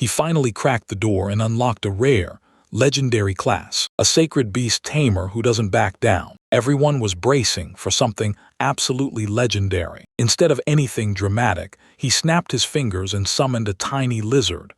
He finally cracked the door and unlocked a rare, legendary class, a sacred beast tamer who doesn't back down. Everyone was bracing for something absolutely legendary. Instead of anything dramatic, he snapped his fingers and summoned a tiny lizard.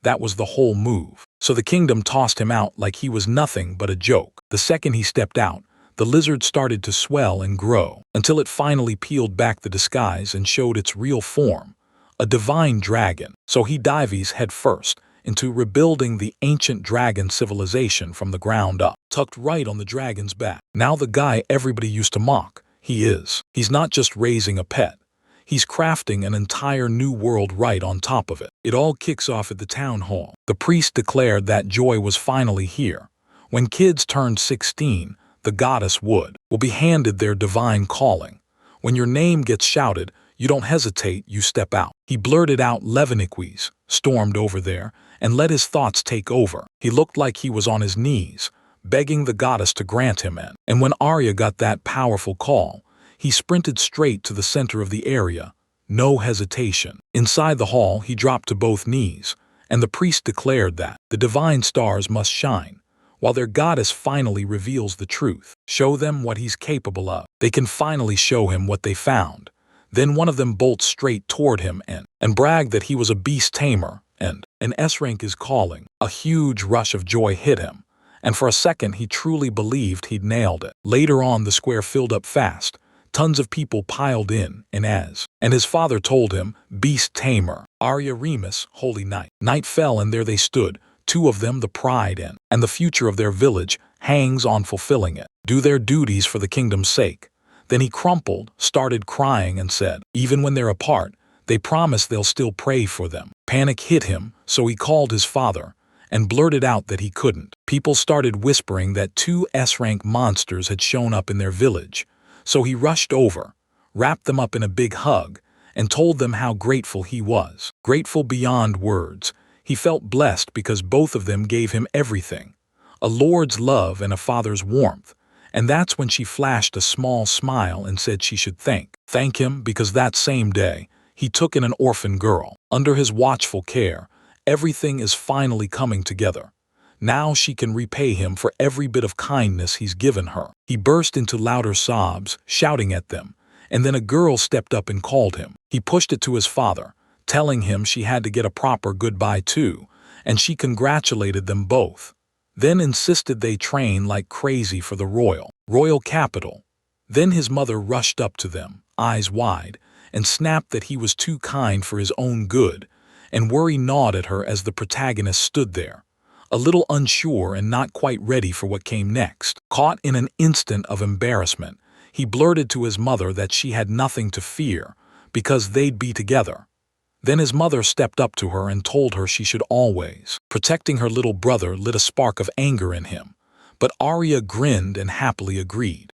That was the whole move. So the kingdom tossed him out like he was nothing but a joke. The second he stepped out, the lizard started to swell and grow, until it finally peeled back the disguise and showed its real form, a divine dragon. So he dives headfirst into rebuilding the ancient dragon civilization from the ground up, tucked right on the dragon's back. Now the guy everybody used to mock, he's not just raising a pet. He's crafting an entire new world right on top of it. It all kicks off at the town hall. The priest declared that joy was finally here. When kids turned 16, the goddess will be handed their divine calling. When your name gets shouted, you don't hesitate, you step out. He blurted out Leviniquis, stormed over there, and let his thoughts take over. He looked like he was on his knees, begging the goddess to grant him in. And when Arya got that powerful call, he sprinted straight to the center of the area, no hesitation. Inside the hall, he dropped to both knees, and the priest declared that the divine stars must shine, while their goddess finally reveals the truth. Show them what he's capable of. They can finally show him what they found. Then one of them bolts straight toward him and bragged that he was a beast tamer, and an S-rank is calling. A huge rush of joy hit him, and for a second he truly believed he'd nailed it. Later on, the square filled up fast. Tons of people piled in, and his father told him, Beast Tamer, Arya Remus, Holy Night. Night fell, and there they stood, two of them, the pride and the future of their village hangs on fulfilling it. Do their duties for the kingdom's sake. Then he crumpled, started crying, and said, even when they're apart, they promise they'll still pray for them. Panic hit him, so he called his father and blurted out that he couldn't. People started whispering that two S-rank monsters had shown up in their village. So he rushed over, wrapped them up in a big hug, and told them how grateful he was. Grateful beyond words. He felt blessed because both of them gave him everything. A lord's love and a father's warmth. And that's when she flashed a small smile and said she should thank him, because that same day, he took in an orphan girl. Under his watchful care, everything is finally coming together. Now she can repay him for every bit of kindness he's given her. He burst into louder sobs, shouting at them, and then a girl stepped up and called him. He pushed it to his father, telling him she had to get a proper goodbye too, and she congratulated them both. Then insisted they train like crazy for the royal capital. Then his mother rushed up to them, eyes wide, and snapped that he was too kind for his own good, and Worry gnawed at her as the protagonist stood there, a little unsure and not quite ready for what came next. Caught in an instant of embarrassment, he blurted to his mother that she had nothing to fear, because they'd be together. Then his mother stepped up to her and told her she should always. Protecting her little brother lit a spark of anger in him, but Arya grinned and happily agreed.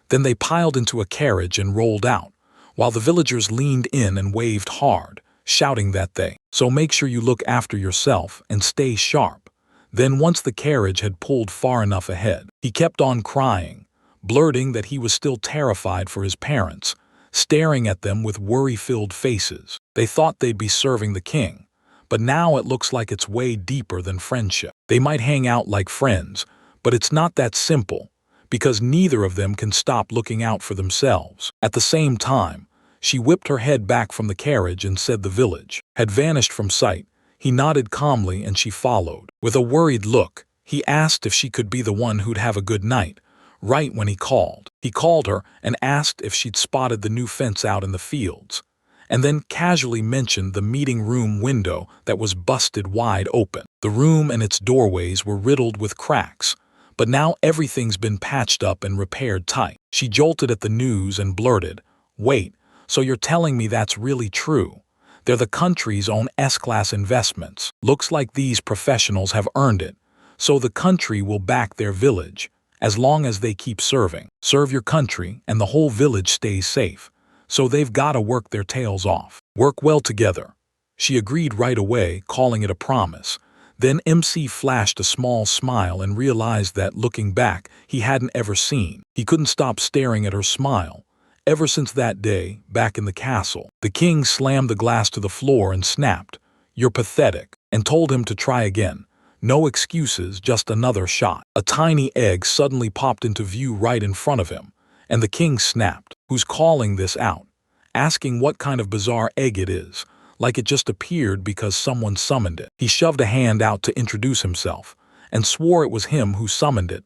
Then they piled into a carriage and rolled out, while the villagers leaned in and waved hard, shouting that so make sure you look after yourself and stay sharp. Then once the carriage had pulled far enough ahead, he kept on crying, blurting that he was still terrified for his parents, staring at them with worry-filled faces. They thought they'd be serving the king, but now it looks like it's way deeper than friendship. They might hang out like friends, but it's not that simple, because neither of them can stop looking out for themselves. At the same time, she whipped her head back from the carriage and said the village had vanished from sight. He nodded calmly and she followed. With a worried look, he asked if she could be the one who'd have a good night. Right when he called her and asked if she'd spotted the new fence out in the fields, and then casually mentioned the meeting room window that was busted wide open. The room and its doorways were riddled with cracks, but now everything's been patched up and repaired tight. She jolted at the news and blurted, wait, so you're telling me that's really true? They're the country's own S-class investments. Looks like these professionals have earned it, so the country will back their village, as long as they keep serving. Serve your country and the whole village stays safe, so they've gotta work their tails off. Work well together. She agreed right away, calling it a promise. Then MC flashed a small smile and realized that, looking back, he hadn't ever seen. He couldn't stop staring at her smile. Ever since that day, back in the castle, the king slammed the glass to the floor and snapped, "You're pathetic," and told him to try again. No excuses, just another shot. A tiny egg suddenly popped into view right in front of him, and the king snapped. "Who's calling this out?" Asking what kind of bizarre egg it is, like it just appeared because someone summoned it. He shoved a hand out to introduce himself, and swore it was him who summoned it.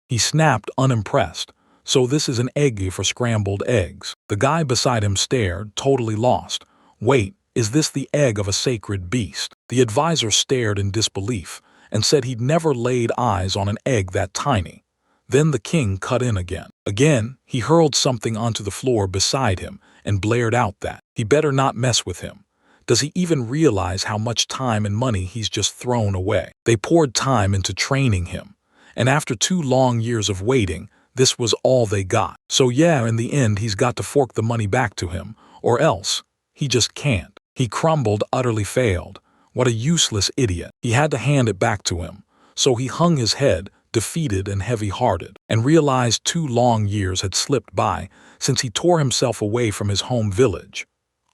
He snapped, unimpressed. "So this is an egg for scrambled eggs." The guy beside him stared, totally lost. "Wait, is this the egg of a sacred beast?" The advisor stared in disbelief, and said he'd never laid eyes on an egg that tiny. Then the king cut in again. Again, he hurled something onto the floor beside him and blared out that he better not mess with him. Does he even realize how much time and money he's just thrown away? They poured time into training him, and after 2 long years of waiting, this was all they got. So yeah, in the end he's got to fork the money back to him, or else he just can't. He crumbled, utterly failed. What a useless idiot. He had to hand it back to him. So he hung his head, defeated and heavy-hearted, and realized 2 long years had slipped by since he tore himself away from his home village.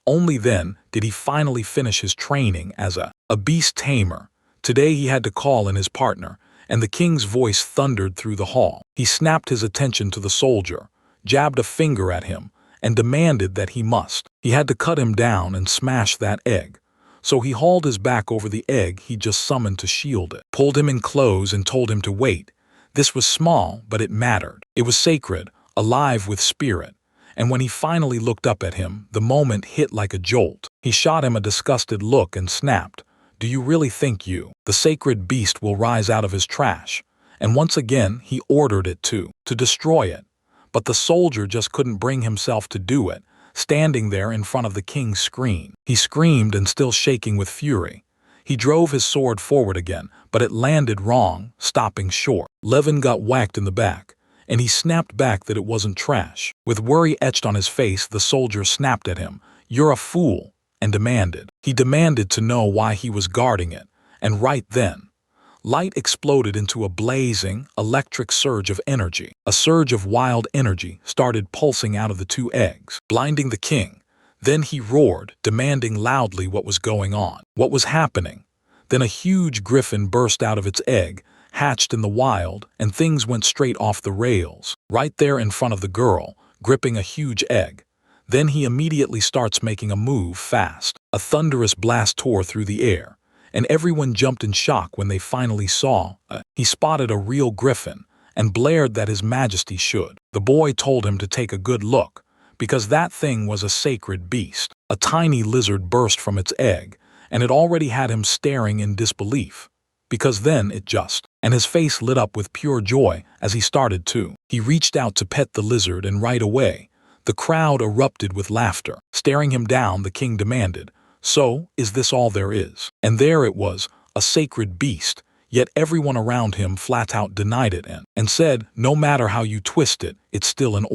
Only then did he finally finish his training as a beast tamer. Today he had to call in his partner, and the king's voice thundered through the hall. He snapped his attention to the soldier, jabbed a finger at him, and demanded that he must. He had to cut him down and smash that egg. So he hauled his back over the egg he just summoned to shield it, pulled him in close and told him to wait. This was small, but it mattered. It was sacred, alive with spirit. And when he finally looked up at him, the moment hit like a jolt. He shot him a disgusted look and snapped, "Do you really think the sacred beast will rise out of his trash?" And once again, he ordered it to destroy it. But the soldier just couldn't bring himself to do it, standing there in front of the king's screen. He screamed and still shaking with fury. He drove his sword forward again, but it landed wrong, stopping short. Levin got whacked in the back, and he snapped back that it wasn't trash. With worry etched on his face, the soldier snapped at him, "You're a fool," and demanded. He demanded to know why he was guarding it, and right then, light exploded into a blazing, electric surge of energy. A surge of wild energy started pulsing out of the 2 eggs, blinding the king. Then he roared, demanding loudly what was going on, what was happening. Then a huge griffin burst out of its egg, hatched in the wild, and things went straight off the rails, right there in front of the girl, gripping a huge egg. Then he immediately starts making a move fast. A thunderous blast tore through the air, and everyone jumped in shock when they finally saw. He spotted a real griffin and blared that His Majesty should. The boy told him to take a good look, because that thing was a sacred beast. A tiny lizard burst from its egg, and it already had him staring in disbelief. Because then it just, and his face lit up with pure joy as he started to. He reached out to pet the lizard, and right away, the crowd erupted with laughter. Staring him down, the king demanded, "So, is this all there is?" And there it was, a sacred beast, yet everyone around him flat out denied it and said, "No matter how you twist it, it's still an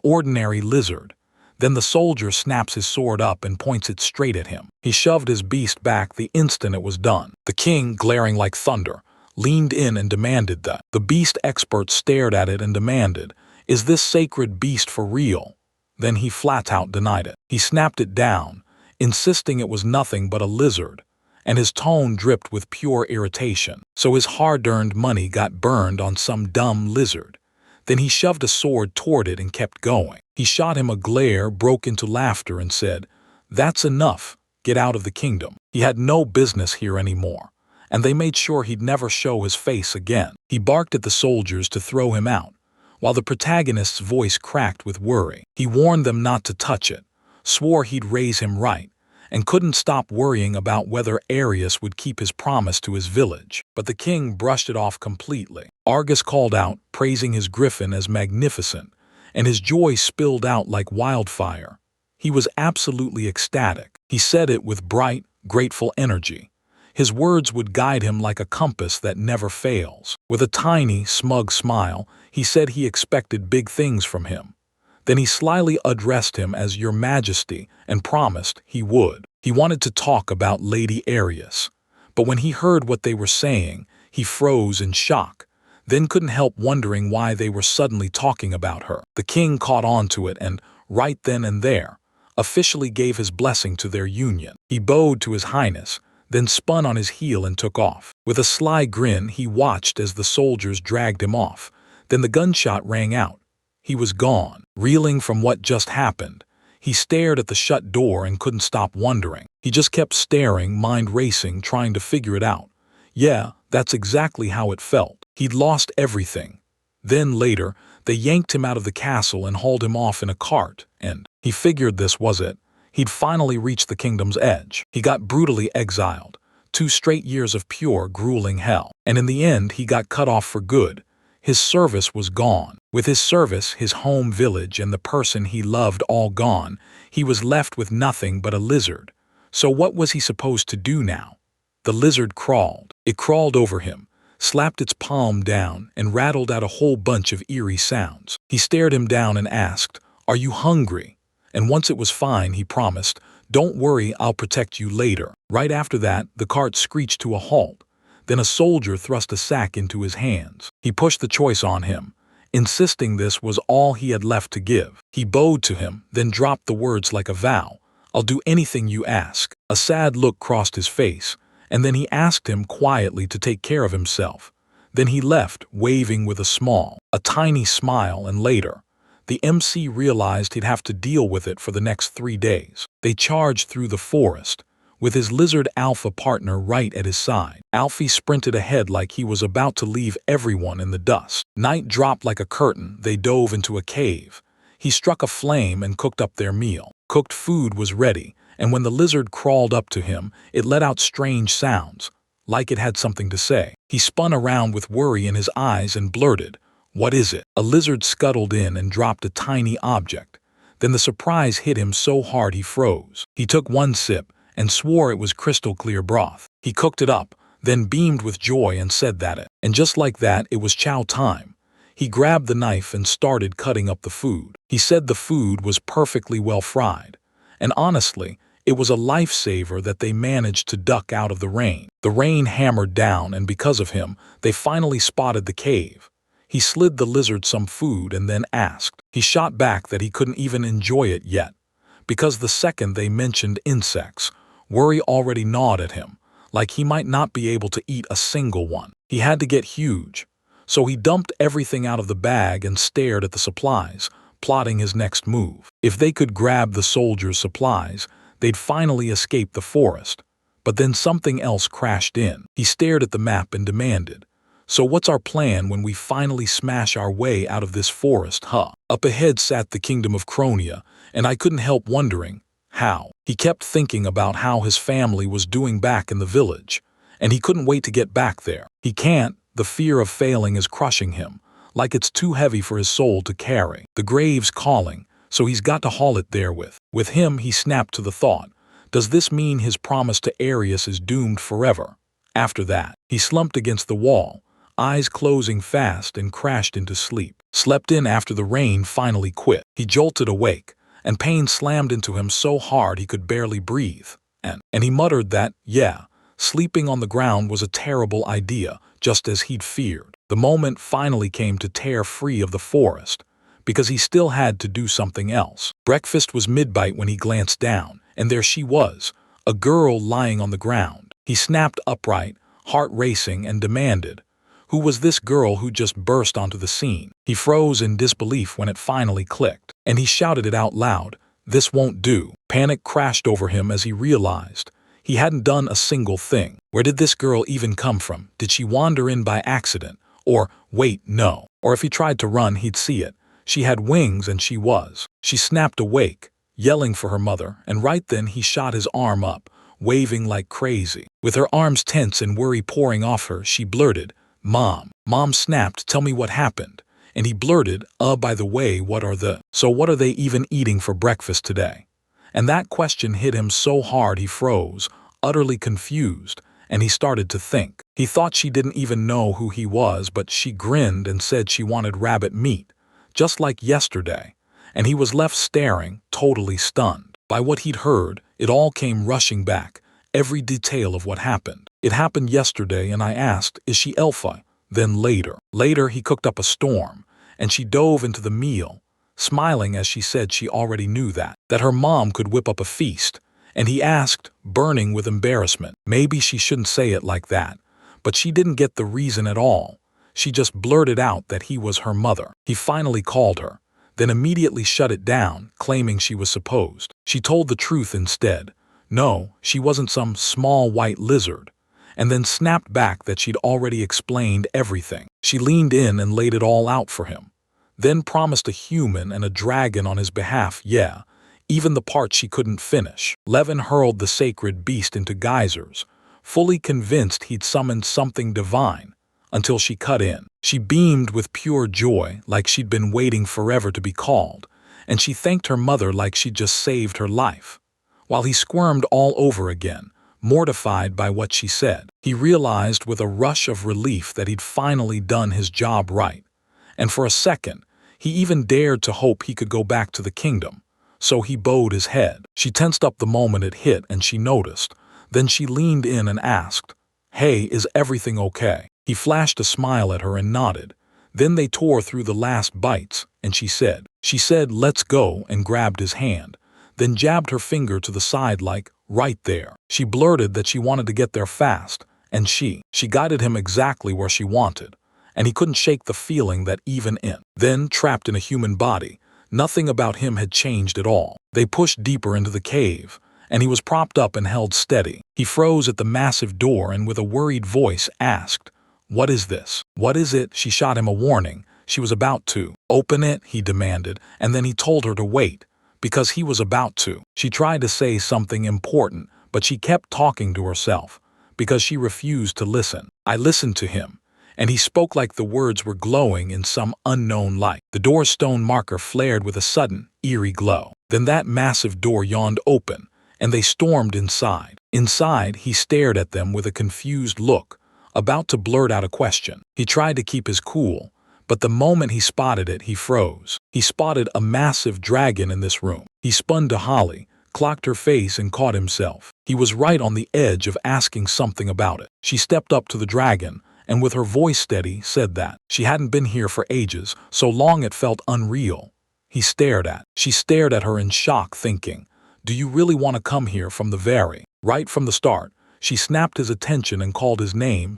ordinary lizard." Then the soldier snaps his sword up and points it straight at him. He shoved his beast back the instant it was done. The king, glaring like thunder, leaned in and demanded that. The beast expert stared at it and demanded, "Is this sacred beast for real?" Then he flat out denied it. He snapped it down, insisting it was nothing but a lizard, and his tone dripped with pure irritation. So his hard-earned money got burned on some dumb lizard. Then he shoved a sword toward it and kept going. He shot him a glare, broke into laughter, and said, "That's enough. Get out of the kingdom." He had no business here anymore, and they made sure he'd never show his face again. He barked at the soldiers to throw him out, while the protagonist's voice cracked with worry. He warned them not to touch it, swore he'd raise him right, and couldn't stop worrying about whether Arius would keep his promise to his village. But the king brushed it off completely. Argus called out, praising his griffin as magnificent, and his joy spilled out like wildfire. He was absolutely ecstatic. He said it with bright, grateful energy. His words would guide him like a compass that never fails. With a tiny, smug smile, he said he expected big things from him. Then he slyly addressed him as Your Majesty and promised he would. He wanted to talk about Lady Arius, but when he heard what they were saying, he froze in shock, then couldn't help wondering why they were suddenly talking about her. The king caught on to it and, right then and there, officially gave his blessing to their union. He bowed to His Highness, then spun on his heel and took off. With a sly grin, he watched as the soldiers dragged him off. Then the gunshot rang out. He was gone. Reeling from what just happened, he stared at the shut door and couldn't stop wondering. He just kept staring, mind racing, trying to figure it out. Yeah, that's exactly how it felt. He'd lost everything. Then later, they yanked him out of the castle and hauled him off in a cart, and he figured this was it. He'd finally reached the kingdom's edge. He got brutally exiled. 2 straight years of pure, grueling hell. And in the end, he got cut off for good. His service was gone. With his service, his home village, and the person he loved all gone, he was left with nothing but a lizard. So what was he supposed to do now? The lizard crawled. It crawled over him, slapped its palm down, and rattled out a whole bunch of eerie sounds. He stared him down and asked, "Are you hungry?" And once it was fine, he promised, "Don't worry, I'll protect you later." Right after that, the cart screeched to a halt. Then a soldier thrust a sack into his hands. He pushed the choice on him, insisting this was all he had left to give. He bowed to him, then dropped the words like a vow, "I'll do anything you ask." A sad look crossed his face, and then he asked him quietly to take care of himself. Then he left, waving with a tiny smile, and later, the MC realized he'd have to deal with it for the next 3 days. They charged through the forest, with his lizard alpha partner right at his side. Alfie sprinted ahead like he was about to leave everyone in the dust. Night dropped like a curtain. They dove into a cave. He struck a flame and cooked up their meal. Cooked food was ready, and when the lizard crawled up to him, it let out strange sounds, like it had something to say. He spun around with worry in his eyes and blurted, "What is it?" A lizard scuttled in and dropped a tiny object. Then the surprise hit him so hard he froze. He took one sip and swore it was crystal clear broth. He cooked it up, then beamed with joy and said that it. And just like that, it was chow time. He grabbed the knife and started cutting up the food. He said the food was perfectly well fried. And honestly, it was a lifesaver that they managed to duck out of the rain. The rain hammered down, and because of him, they finally spotted the cave. He slid the lizard some food and then asked. He shot back that he couldn't even enjoy it yet, because the second they mentioned insects, worry already gnawed at him, like he might not be able to eat a single one. He had to get huge, so he dumped everything out of the bag and stared at the supplies, plotting his next move. If they could grab the soldiers' supplies, they'd finally escape the forest. But then something else crashed in. He stared at the map and demanded, "So what's our plan when we finally smash our way out of this forest, huh?" Up ahead sat the kingdom of Cronia, and I couldn't help wondering, how? He kept thinking about how his family was doing back in the village, and he couldn't wait to get back there. He can't. The fear of failing is crushing him, like it's too heavy for his soul to carry. The grave's calling, so he's got to haul it there with. With him, he snapped to the thought, does this mean his promise to Arius is doomed forever? After that, he slumped against the wall, eyes closing fast, and crashed into sleep. Slept in after the rain finally quit. He jolted awake, and pain slammed into him so hard he could barely breathe. And he muttered that, yeah, sleeping on the ground was a terrible idea, just as he'd feared. The moment finally came to tear free of the forest, because he still had to do something else. Breakfast was mid-bite when he glanced down, and there she was, a girl lying on the ground. He snapped upright, heart racing, and demanded, who was this girl who just burst onto the scene? He froze in disbelief when it finally clicked, and he shouted it out loud, "This won't do." Panic crashed over him as he realized he hadn't done a single thing. Where did this girl even come from? Did she wander in by accident? Or, wait, no. Or if he tried to run, he'd see it. She had wings, and she was. She snapped awake, yelling for her mother, and right then he shot his arm up, waving like crazy. With her arms tense and worry pouring off her, she blurted, "Mom." Mom snapped, "Tell me what happened." And he blurted, by the way, what are they even eating for breakfast today?" And that question hit him so hard he froze, utterly confused, and he started to think. He thought she didn't even know who he was, but she grinned and said she wanted rabbit meat, just like yesterday, and he was left staring, totally stunned. By what he'd heard, it all came rushing back, every detail of what happened. It happened yesterday, and I asked, is she Alpha? Then later he cooked up a storm, and she dove into the meal, smiling as she said she already knew that her mom could whip up a feast, And he asked, burning with embarrassment. Maybe she shouldn't say it like that, but she didn't get the reason at all. She just blurted out that he was her mother. He finally called her, then immediately shut it down, claiming she was supposed. She told the truth instead. No, she wasn't some small white lizard. And then snapped back that she'd already explained everything. She leaned in and laid it all out for him. Then promised a human and a dragon on his behalf, yeah, even the part she couldn't finish. Levin hurled the sacred beast into geysers, fully convinced he'd summoned something divine, until she cut in. She beamed with pure joy, like she'd been waiting forever to be called, and she thanked her mother like she'd just saved her life. While he squirmed all over again, mortified by what she said, he realized with a rush of relief that he'd finally done his job right. And for a second, he even dared to hope he could go back to the kingdom. So he bowed his head. She tensed up the moment it hit and she noticed. Then she leaned in and asked, "Hey, is everything okay?" He flashed a smile at her and nodded. Then they tore through the last bites, and she said, "Let's go," and grabbed his hand, then jabbed her finger to the side like, "Right there." She blurted that she wanted to get there fast, and she guided him exactly where she wanted, and he couldn't shake the feeling that even then, trapped in a human body, nothing about him had changed at all. They pushed deeper into the cave, and he was propped up and held steady. He froze at the massive door and with a worried voice asked, "What is this? What is it?" She shot him a warning. She was about to. "Open it," he demanded, and then he told her to wait, because he was about to. She tried to say something important, but she kept talking to herself, because she refused to listen. I listened to him, and he spoke like the words were glowing in some unknown light. The door's stone marker flared with a sudden, eerie glow. Then that massive door yawned open, and they stormed inside. Inside, he stared at them with a confused look, about to blurt out a question. He tried to keep his cool, but the moment he spotted it, he froze. He spotted a massive dragon in this room. He spun to Holly, clocked her face and caught himself. He was right on the edge of asking something about it. She stepped up to the dragon, and with her voice steady, said that she hadn't been here for ages, so long it felt unreal. She stared at her in shock, thinking, "Do you really want to come here from the very?" Right from the start, she snapped his attention and called his name,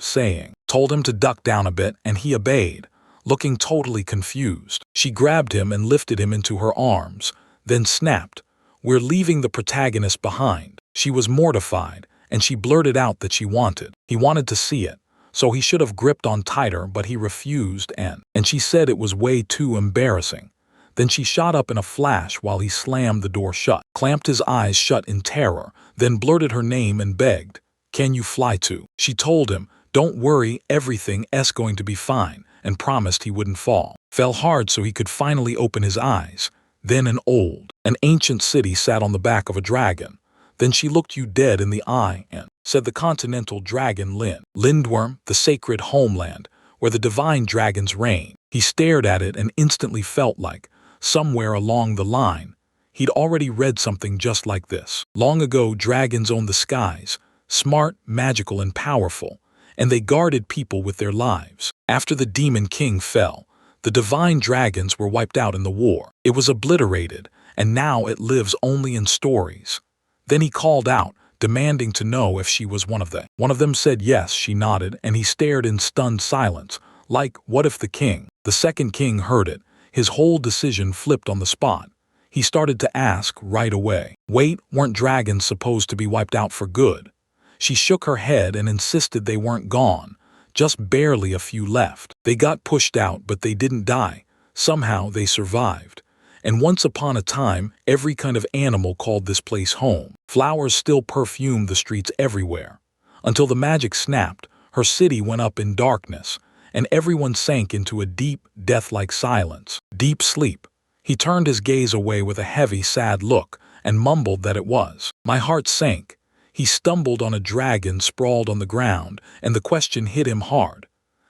told him to duck down a bit, and he obeyed, looking totally confused. She grabbed him and lifted him into her arms, then snapped, "We're leaving the protagonist behind." She was mortified, and she blurted out that he wanted to see it, so he should have gripped on tighter, but he refused, and she said it was way too embarrassing. Then she shot up in a flash while he slammed the door shut, clamped his eyes shut in terror, then blurted her name and begged, "Can you fly too?" She told him, "Don't worry, everything's going to be fine," and promised he wouldn't fall. Fell hard so he could finally open his eyes. Then an ancient city sat on the back of a dragon. Then she looked you dead in the eye and said, "The continental dragon Lindworm, the sacred homeland, where the divine dragons reign." He stared at it and instantly felt like, somewhere along the line, he'd already read something just like this. Long ago, dragons owned the skies, smart, magical, and powerful, and they guarded people with their lives. After the demon king fell, the divine dragons were wiped out in the war. It was obliterated, and now it lives only in stories. Then he called out, demanding to know if she was one of them. One of them said yes. She nodded, and he stared in stunned silence, like, what if the king? The second king heard it. His whole decision flipped on the spot. He started to ask right away, "Wait, weren't dragons supposed to be wiped out for good?" She shook her head and insisted they weren't gone, just barely a few left. They got pushed out, but they didn't die. Somehow they survived. And once upon a time, every kind of animal called this place home. Flowers still perfumed the streets everywhere. Until the magic snapped, her city went up in darkness, and everyone sank into a deep, death-like silence. Deep sleep. He turned his gaze away with a heavy, sad look, and mumbled that it was. My heart sank. He stumbled on a dragon sprawled on the ground, and the question hit him hard.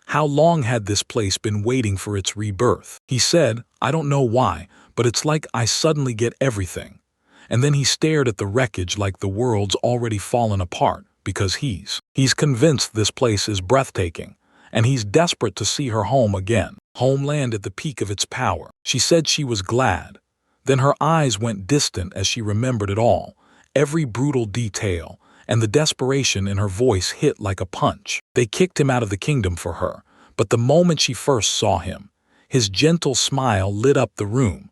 How long had this place been waiting for its rebirth? He said, "I don't know why, but it's like I suddenly get everything." And then he stared at the wreckage like the world's already fallen apart, because he's convinced this place is breathtaking, and he's desperate to see her home again. Homeland at the peak of its power. She said she was glad. Then her eyes went distant as she remembered it all, every brutal detail, and the desperation in her voice hit like a punch. They kicked him out of the kingdom for her, but the moment she first saw him, his gentle smile lit up the room,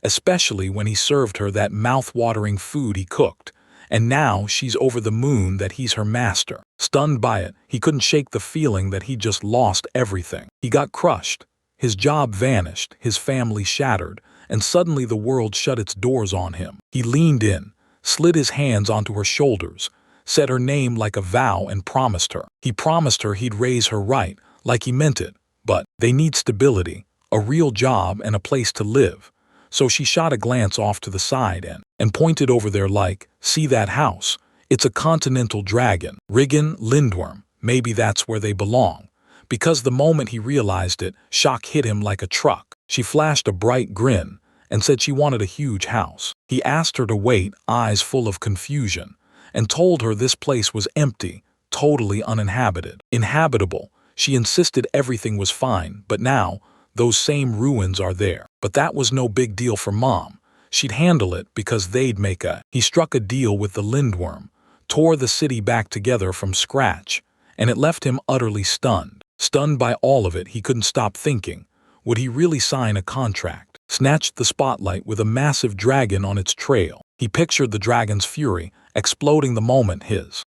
especially when he served her that mouth-watering food he cooked. And now she's over the moon that he's her master. Stunned by it, he couldn't shake the feeling that he'd just lost everything. He got crushed. His job vanished, his family shattered, and suddenly the world shut its doors on him. He leaned in, slid his hands onto her shoulders, said her name like a vow and promised her. He promised her he'd raise her right, like he meant it. But they need stability, a real job and a place to live. So she shot a glance off to the side and pointed over there like, see that house? It's a continental dragon. Riggin, Lindworm, maybe that's where they belong. Because the moment he realized it, shock hit him like a truck. She flashed a bright grin and said she wanted a huge house. He asked her to wait, eyes full of confusion, and told her this place was empty, totally uninhabited. Inhabitable. She insisted everything was fine, but now, those same ruins are there. But that was no big deal for Mom. She'd handle it because they'd make a... He struck a deal with the Lindworm, tore the city back together from scratch, and it left him utterly stunned. Stunned by all of it, he couldn't stop thinking. Would he really sign a contract? Snatched the spotlight with a massive dragon on its trail. He pictured the dragon's fury, exploding the moment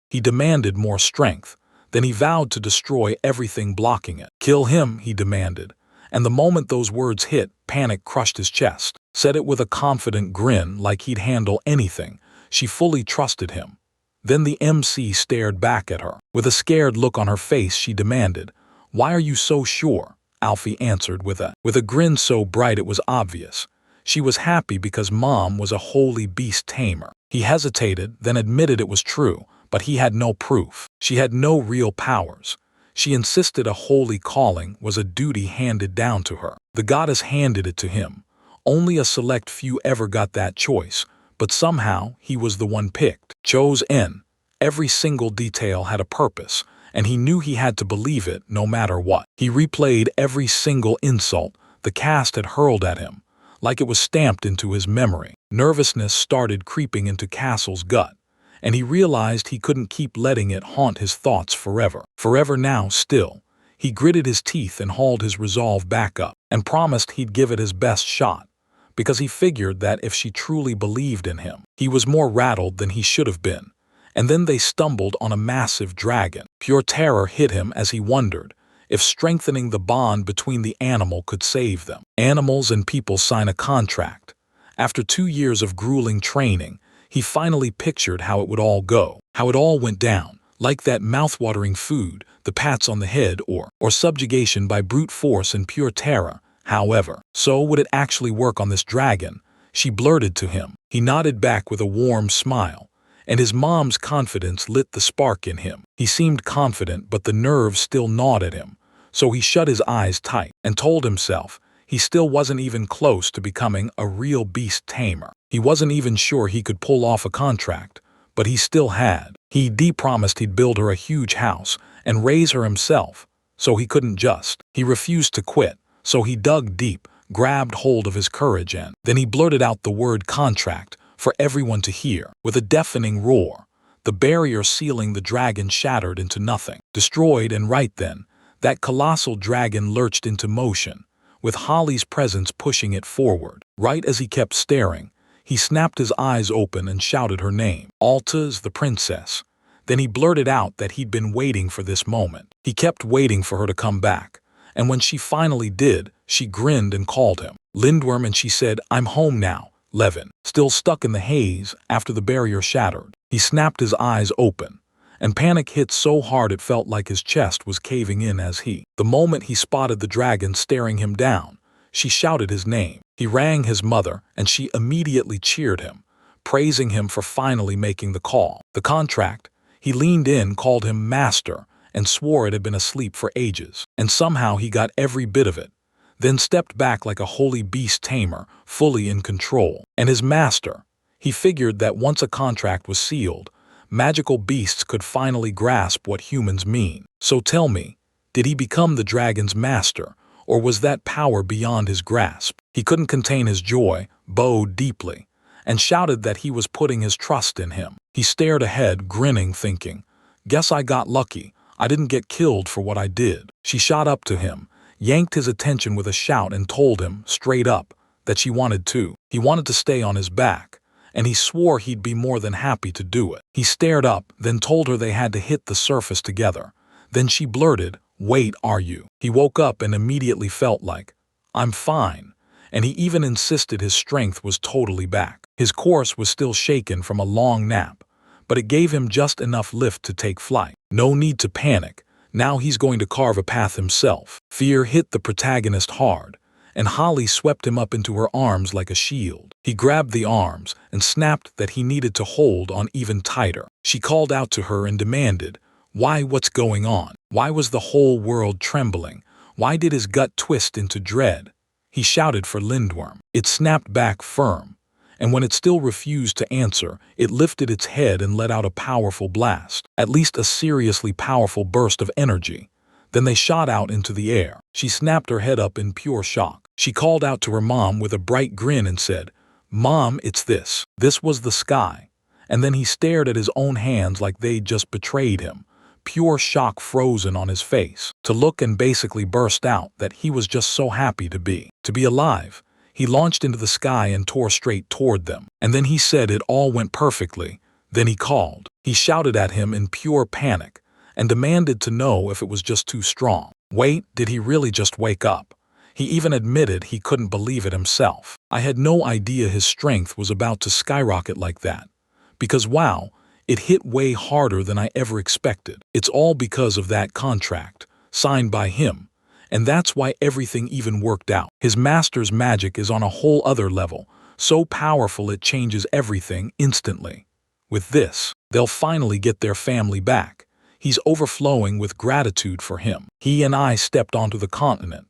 He demanded more strength. Then he vowed to destroy everything blocking it. Kill him, he demanded. And the moment those words hit, panic crushed his chest. Said it with a confident grin like he'd handle anything. She fully trusted him. Then the MC stared back at her. With a scared look on her face, she demanded, "Why are you so sure?" Alfie answered with a grin so bright it was obvious. She was happy because Mom was a holy beast tamer. He hesitated, then admitted it was true, but he had no proof. She had no real powers. She insisted a holy calling was a duty handed down to her. The goddess handed it to him. Only a select few ever got that choice, but somehow he was the one picked. Chose N. Every single detail had a purpose, and he knew he had to believe it no matter what. He replayed every single insult the cast had hurled at him, like it was stamped into his memory. Nervousness started creeping into Castle's gut, and he realized he couldn't keep letting it haunt his thoughts forever. Forever now, still. He gritted his teeth and hauled his resolve back up, and promised he'd give it his best shot, because he figured that if she truly believed in him, he was more rattled than he should have been. And then they stumbled on a massive dragon. Pure terror hit him as he wondered if strengthening the bond between the animal could save them. Animals and people sign a contract. After 2 years of grueling training, he finally pictured how it would all go, how it all went down, like that mouth-watering food, the pats on the head, or subjugation by brute force and pure terror. However, so would it actually work on this dragon? She blurted to him. He nodded back with a warm smile, and his mom's confidence lit the spark in him. He seemed confident, but the nerves still gnawed at him, so he shut his eyes tight and told himself he still wasn't even close to becoming a real beast tamer. He wasn't even sure he could pull off a contract, but he still had. He promised he'd build her a huge house and raise her himself, so he couldn't just. He refused to quit, so he dug deep, grabbed hold of his courage, and then he blurted out the word contract for everyone to hear. With a deafening roar, the barrier sealing the dragon shattered into nothing. Destroyed, and right then, that colossal dragon lurched into motion, with Holly's presence pushing it forward. Right as he kept staring, he snapped his eyes open and shouted her name. Alta's the princess. Then he blurted out that he'd been waiting for this moment. He kept waiting for her to come back, and when she finally did, she grinned and called him Lindworm, and she said, "I'm home now, Levin." Still stuck in the haze after the barrier shattered, he snapped his eyes open, and panic hit so hard it felt like his chest was caving in the moment he spotted the dragon staring him down. She shouted his name. He rang his mother, and she immediately cheered him, praising him for finally making the call. The contract, he leaned in, called him master, and swore it had been asleep for ages. And somehow he got every bit of it, then stepped back like a holy beast tamer, fully in control. And his master, he figured that once a contract was sealed, magical beasts could finally grasp what humans mean. So tell me, did he become the dragon's master, or was that power beyond his grasp? He couldn't contain his joy, bowed deeply, and shouted that he was putting his trust in him. He stared ahead, grinning, thinking, "Guess I got lucky. I didn't get killed for what I did." She shot up to him, yanked his attention with a shout, and told him, straight up, that she wanted to. He wanted to stay on his back, and he swore he'd be more than happy to do it. He stared up, then told her they had to hit the surface together. Then she blurted, "Wait, are you?" He woke up and immediately felt like, "I'm fine," and he even insisted his strength was totally back. His course was still shaken from a long nap, but it gave him just enough lift to take flight. No need to panic. Now he's going to carve a path himself. Fear hit the protagonist hard, and Holly swept him up into her arms like a shield. He grabbed the arms and snapped that he needed to hold on even tighter. She called out to her and demanded, "Why, what's going on?" Why was the whole world trembling? Why did his gut twist into dread? He shouted for Lindworm. It snapped back firm, and when it still refused to answer, it lifted its head and let out a powerful blast, at least a seriously powerful burst of energy. Then they shot out into the air. She snapped her head up in pure shock. She called out to her mom with a bright grin and said, "Mom, it's this." This was the sky. And then he stared at his own hands like they'd just betrayed him, pure shock frozen on his face, to look and basically burst out that he was just so happy to be alive. He launched into the sky and tore straight toward them. And then he said it all went perfectly. Then he called. He shouted at him in pure panic and demanded to know if it was just too strong. Wait, did he really just wake up? He even admitted he couldn't believe it himself. I had no idea his strength was about to skyrocket like that. Because wow, it hit way harder than I ever expected. It's all because of that contract, signed by him. And that's why everything even worked out. His master's magic is on a whole other level, so powerful it changes everything instantly. With this, they'll finally get their family back. He's overflowing with gratitude for him. He and I stepped onto the continent.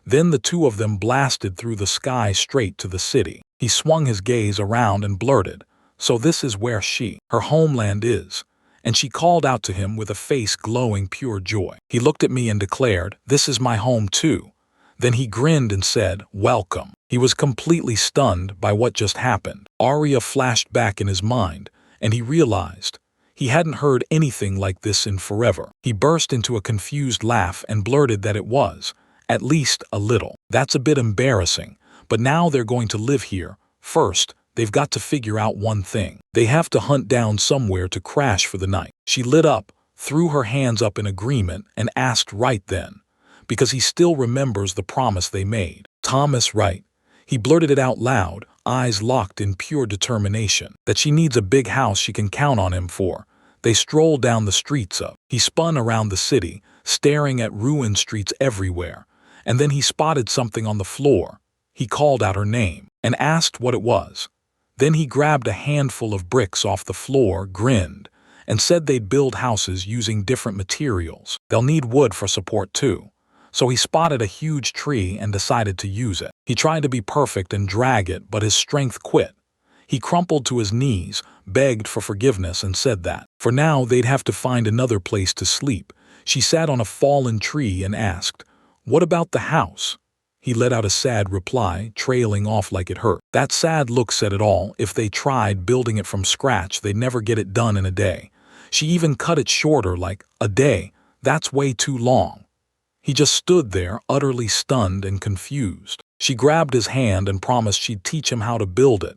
Then the two of them blasted through the sky straight to the city. He swung his gaze around and blurted, "So this is where her homeland is." And she called out to him with a face glowing pure joy. He looked at me and declared, "This is my home too." Then he grinned and said, "Welcome." He was completely stunned by what just happened. Arya flashed back in his mind, and he realized he hadn't heard anything like this in forever. He burst into a confused laugh and blurted that it was, at least a little. That's a bit embarrassing, but now they're going to live here. First, they've got to figure out one thing. They have to hunt down somewhere to crash for the night. She lit up, threw her hands up in agreement, and asked right then, because he still remembers the promise they made. Thomas Wright. He blurted it out loud, eyes locked in pure determination, that she needs a big house she can count on him for. They strolled down the streets of. He spun around the city, staring at ruined streets everywhere, and then he spotted something on the floor. He called out her name and asked what it was. Then he grabbed a handful of bricks off the floor, grinned, and said they'd build houses using different materials. They'll need wood for support too. So he spotted a huge tree and decided to use it. He tried to be perfect and drag it, but his strength quit. He crumpled to his knees, begged for forgiveness, and said that, for now, they'd have to find another place to sleep. She sat on a fallen tree and asked, "What about the house?" He let out a sad reply, trailing off like it hurt. That sad look said it all. If they tried building it from scratch, they'd never get it done in a day. She even cut it shorter, like, "A day? That's way too long." He just stood there, utterly stunned and confused. She grabbed his hand and promised she'd teach him how to build it.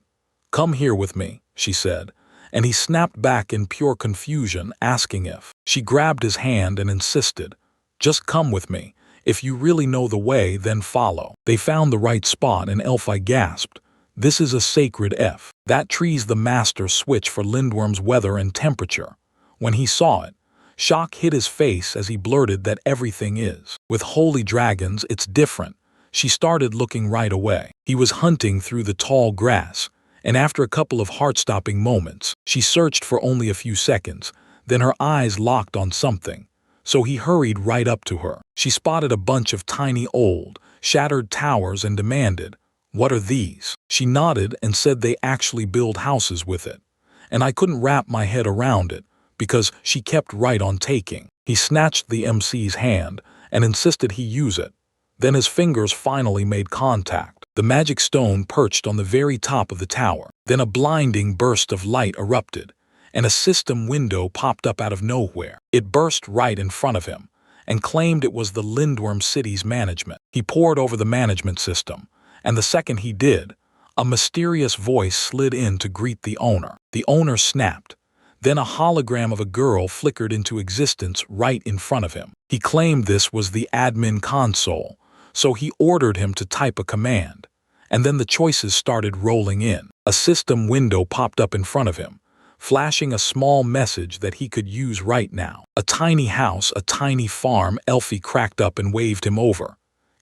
"Come here with me," she said, and he snapped back in pure confusion, asking if. She grabbed his hand and insisted, "Just come with me. If you really know the way, then follow." They found the right spot, and Elfi gasped, "This is a sacred F. That tree's the master switch for Lindworm's weather and temperature." When he saw it, shock hit his face as he blurted that everything is. With holy dragons, it's different. She started looking right away. He was hunting through the tall grass, and after a couple of heart-stopping moments, she searched for only a few seconds, then her eyes locked on something. So he hurried right up to her. She spotted a bunch of tiny old, shattered towers and demanded, "What are these?" She nodded and said they actually build houses with it. And I couldn't wrap my head around it, because she kept right on taking. He snatched the MC's hand and insisted he use it. Then his fingers finally made contact. The magic stone perched on the very top of the tower. Then a blinding burst of light erupted, and a system window popped up out of nowhere. It burst right in front of him, and claimed it was the Lindworm City's management. He pored over the management system, and the second he did, a mysterious voice slid in to greet the owner. The owner snapped. Then a hologram of a girl flickered into existence right in front of him. He claimed this was the admin console, so he ordered him to type a command, and then the choices started rolling in. A system window popped up in front of him, flashing a small message that he could use right now. A tiny house, a tiny farm. Elfie cracked up and waved him over.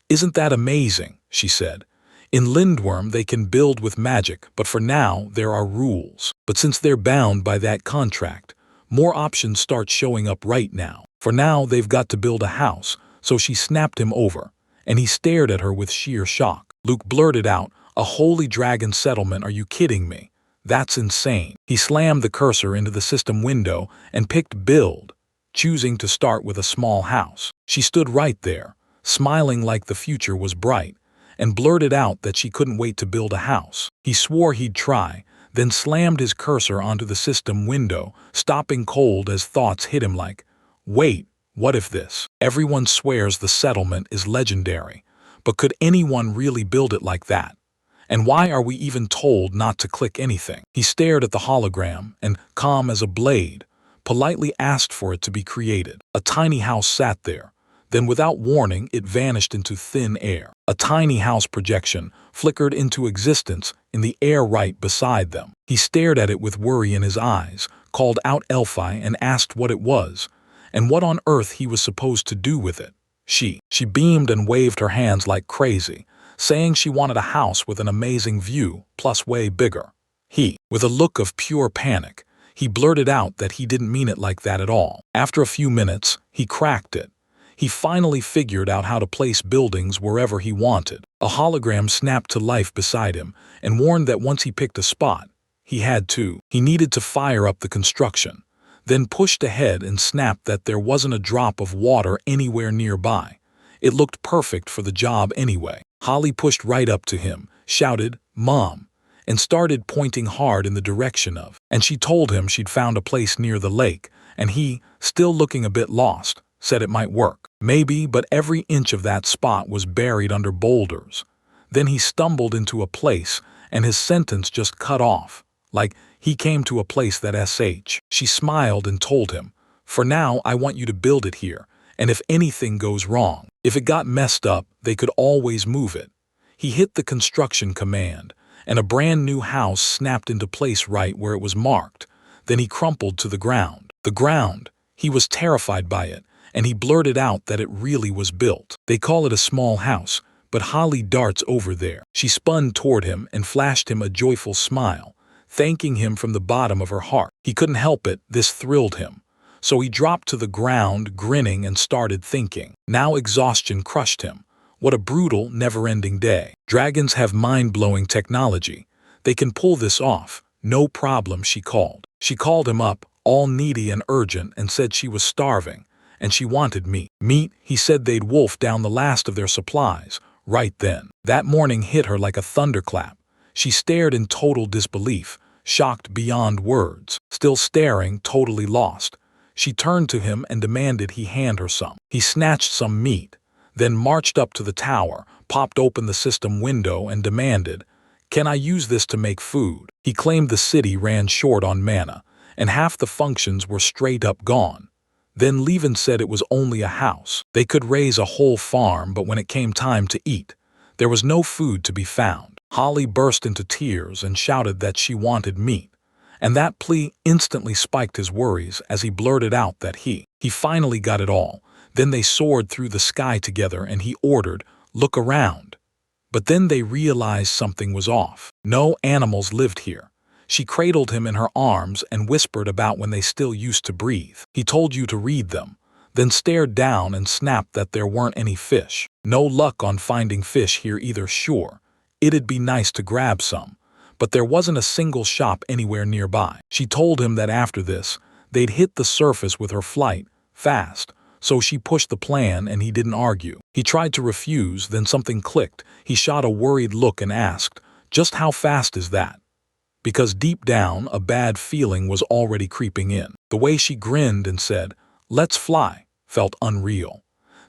"Isn't that amazing?" she said. "In Lindworm they can build with magic, but for now there are rules. But since they're bound by that contract, more options start showing up right now. For now they've got to build a house," so she snapped him over, and he stared at her with sheer shock. Luke blurted out, "A holy dragon settlement, are you kidding me? That's insane." He slammed the cursor into the system window and picked build, choosing to start with a small house. She stood right there, smiling like the future was bright, and blurted out that she couldn't wait to build a house. He swore he'd try, then slammed his cursor onto the system window, stopping cold as thoughts hit him like, "Wait, what if this? Everyone swears the settlement is legendary, but could anyone really build it like that? And why are we even told not to click anything?" He stared at the hologram and, calm as a blade, politely asked for it to be created. A tiny house sat there. Then without warning, it vanished into thin air. A tiny house projection flickered into existence in the air right beside them. He stared at it with worry in his eyes, called out Elfie and asked what it was, and what on earth he was supposed to do with it. She beamed and waved her hands like crazy, saying she wanted a house with an amazing view, plus way bigger. With a look of pure panic, he blurted out that he didn't mean it like that at all. After a few minutes, he cracked it. He finally figured out how to place buildings wherever he wanted. A hologram snapped to life beside him and warned that once he picked a spot, he needed to fire up the construction, then pushed ahead and snapped that there wasn't a drop of water anywhere nearby. It looked perfect for the job anyway. Holly pushed right up to him, shouted, "Mom," and started pointing hard in the direction of, and she told him she'd found a place near the lake, and he, still looking a bit lost, said it might work. Maybe, but every inch of that spot was buried under boulders. Then he stumbled into a place, and his sentence just cut off, like he came to a place that sh. She smiled and told him, "For now, I want you to build it here, and if anything goes wrong, if it got messed up, they could always move it." He hit the construction command, and a brand new house snapped into place right where it was marked. Then he crumpled to the ground. He was terrified by it, and he blurted out that it really was built. "They call it a small house, but Holly darts over there." She spun toward him and flashed him a joyful smile, thanking him from the bottom of her heart. He couldn't help it, this thrilled him. So he dropped to the ground, grinning, and started thinking. Now exhaustion crushed him. What a brutal, never-ending day. Dragons have mind-blowing technology. They can pull this off. No problem, she called. She called him up, all needy and urgent, and said she was starving, and she wanted meat. Meat, he said they'd wolfed down the last of their supplies, right then. That morning hit her like a thunderclap. She stared in total disbelief, shocked beyond words. Still staring, totally lost, she turned to him and demanded he hand her some. He snatched some meat, then marched up to the tower, popped open the system window, and demanded, "Can I use this to make food?" He claimed the city ran short on mana, and half the functions were straight up gone. Then Levin said it was only a house. They could raise a whole farm, but when it came time to eat, there was no food to be found. Holly burst into tears and shouted that she wanted meat, and that plea instantly spiked his worries as he blurted out that he finally got it all. Then they soared through the sky together and he ordered, "Look around." But then they realized something was off. No animals lived here. She cradled him in her arms and whispered about when they still used to breathe. He told you to read them, then stared down and snapped that there weren't any fish. No luck on finding fish here either. Sure, it'd be nice to grab some, but there wasn't a single shop anywhere nearby. She told him that after this, they'd hit the surface with her flight, fast, So she pushed the plan and he didn't argue. He tried to refuse, then something clicked. He shot a worried look and asked, "Just how fast is that?" Because deep down, a bad feeling was already creeping in. The way she grinned and said, "Let's fly," felt unreal.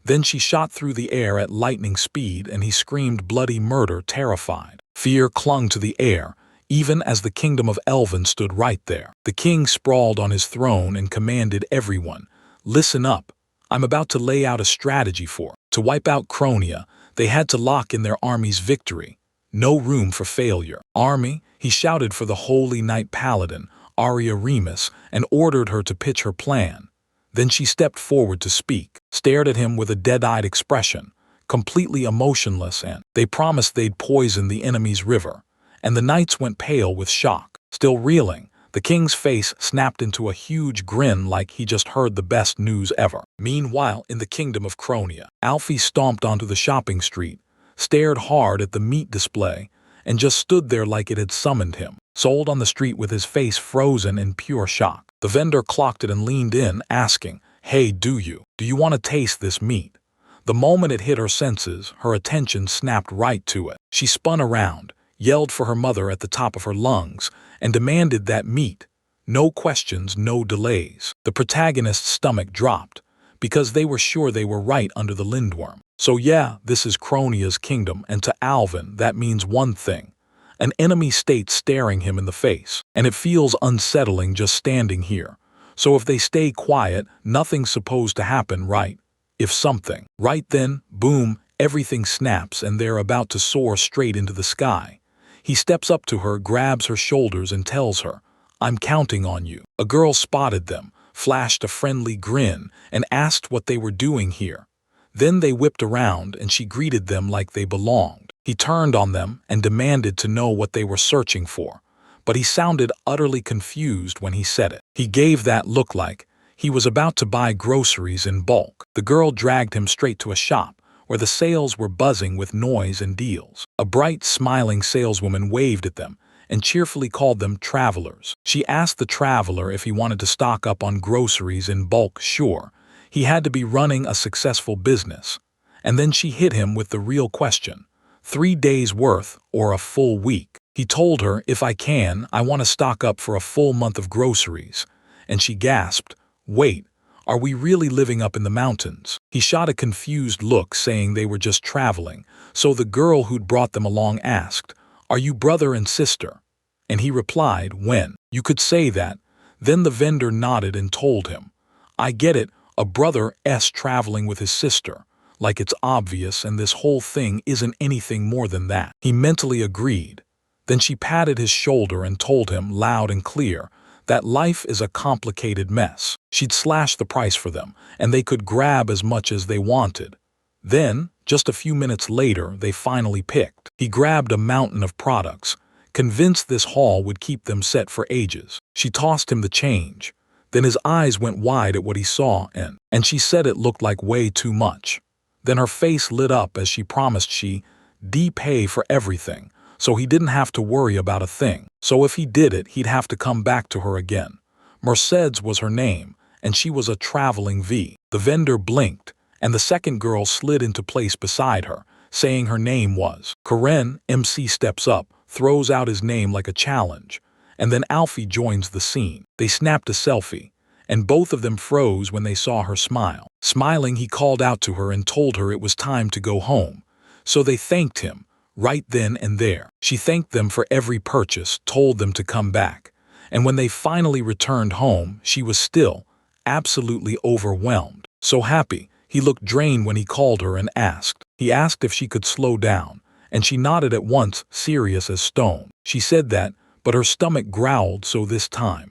Then she shot through the air at lightning speed and he screamed bloody murder, terrified. Fear clung to the air, even as the kingdom of Elven stood right there. The king sprawled on his throne and commanded everyone, "Listen up. I'm about to lay out a strategy to wipe out Cronia. They had to lock in their army's victory. No room for failure. Army," he shouted for the Holy Knight Paladin, Arya Remus, and ordered her to pitch her plan. Then she stepped forward to speak, stared at him with a dead-eyed expression, completely emotionless, and they promised they'd poison the enemy's river. And the knights went pale with shock. Still reeling, the king's face snapped into a huge grin like he just heard the best news ever. Meanwhile, in the kingdom of Cronia, Alfie stomped onto the shopping street, stared hard at the meat display, and just stood there like it had summoned him, sold on the street with his face frozen in pure shock. The vendor clocked it and leaned in, asking, "Hey, do you want to taste this meat?" The moment it hit her senses, her attention snapped right to it. She spun around, yelled for her mother at the top of her lungs, and demanded that meat. No questions, no delays. The protagonist's stomach dropped, because they were sure they were right under the lindworm. So yeah, this is Cronia's kingdom, and to Alvin, that means one thing: an enemy state staring him in the face. And it feels unsettling just standing here. So if they stay quiet, nothing's supposed to happen, right? If something. Right then, boom, everything snaps and they're about to soar straight into the sky. He steps up to her, grabs her shoulders and tells her, "I'm counting on you." A girl spotted them, flashed a friendly grin, and asked what they were doing here. Then they whipped around and she greeted them like they belonged. He turned on them and demanded to know what they were searching for, but he sounded utterly confused when he said it. He gave that look like he was about to buy groceries in bulk. The girl dragged him straight to a shop where the sales were buzzing with noise and deals. A bright, smiling saleswoman waved at them and cheerfully called them travelers. She asked the traveler if he wanted to stock up on groceries in bulk. Sure, he had to be running a successful business. And then she hit him with the real question: 3 days worth or a full week? He told her, "If I can, I want to stock up for a full month of groceries." And she gasped, "Wait, are we really living up in the mountains?" He shot a confused look, saying they were just traveling. So the girl who'd brought them along asked, "Are you brother and sister?" And he replied, "When you could say that." Then the vendor nodded and told him, "I get it, a brother's traveling with his sister. Like it's obvious, and this whole thing isn't anything more than that." He mentally agreed. Then she patted his shoulder and told him loud and clear that life is a complicated mess. She'd slash the price for them, and they could grab as much as they wanted. Then, just a few minutes later, they finally picked. He grabbed a mountain of products, convinced this haul would keep them set for ages. She tossed him the change. Then his eyes went wide at what he saw, and she said it looked like way too much. Then her face lit up as she promised she'd pay for everything, so he didn't have to worry about a thing. So if he did it, he'd have to come back to her again. Mercedes was her name, and she was a traveling V. The vendor blinked, and the second girl slid into place beside her, saying her name was Karen. MC steps up, throws out his name like a challenge, and then Alfie joins the scene. They snapped a selfie, and both of them froze when they saw her smile. Smiling, he called out to her and told her it was time to go home. So they thanked him, right then and there. She thanked them for every purchase, told them to come back. And when they finally returned home, she was still absolutely overwhelmed. So happy, he looked drained when he called her and asked. He asked if she could slow down, and she nodded at once, serious as stone. She said that, but her stomach growled, so this time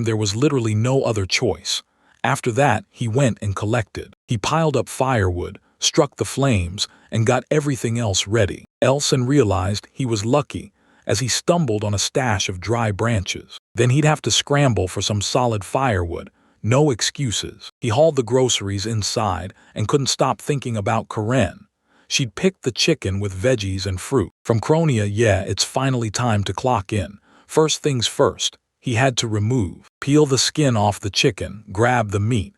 there was literally no other choice. After that, he went and collected. He piled up firewood, struck the flames, and got everything else ready. And realized he was lucky, as he stumbled on a stash of dry branches. Then he'd have to scramble for some solid firewood. No excuses. He hauled the groceries inside and couldn't stop thinking about Karen. She'd picked the chicken with veggies and fruit. From Cronia, yeah, it's finally time to clock in. First things first, he had to peel the skin off the chicken, grab the meat.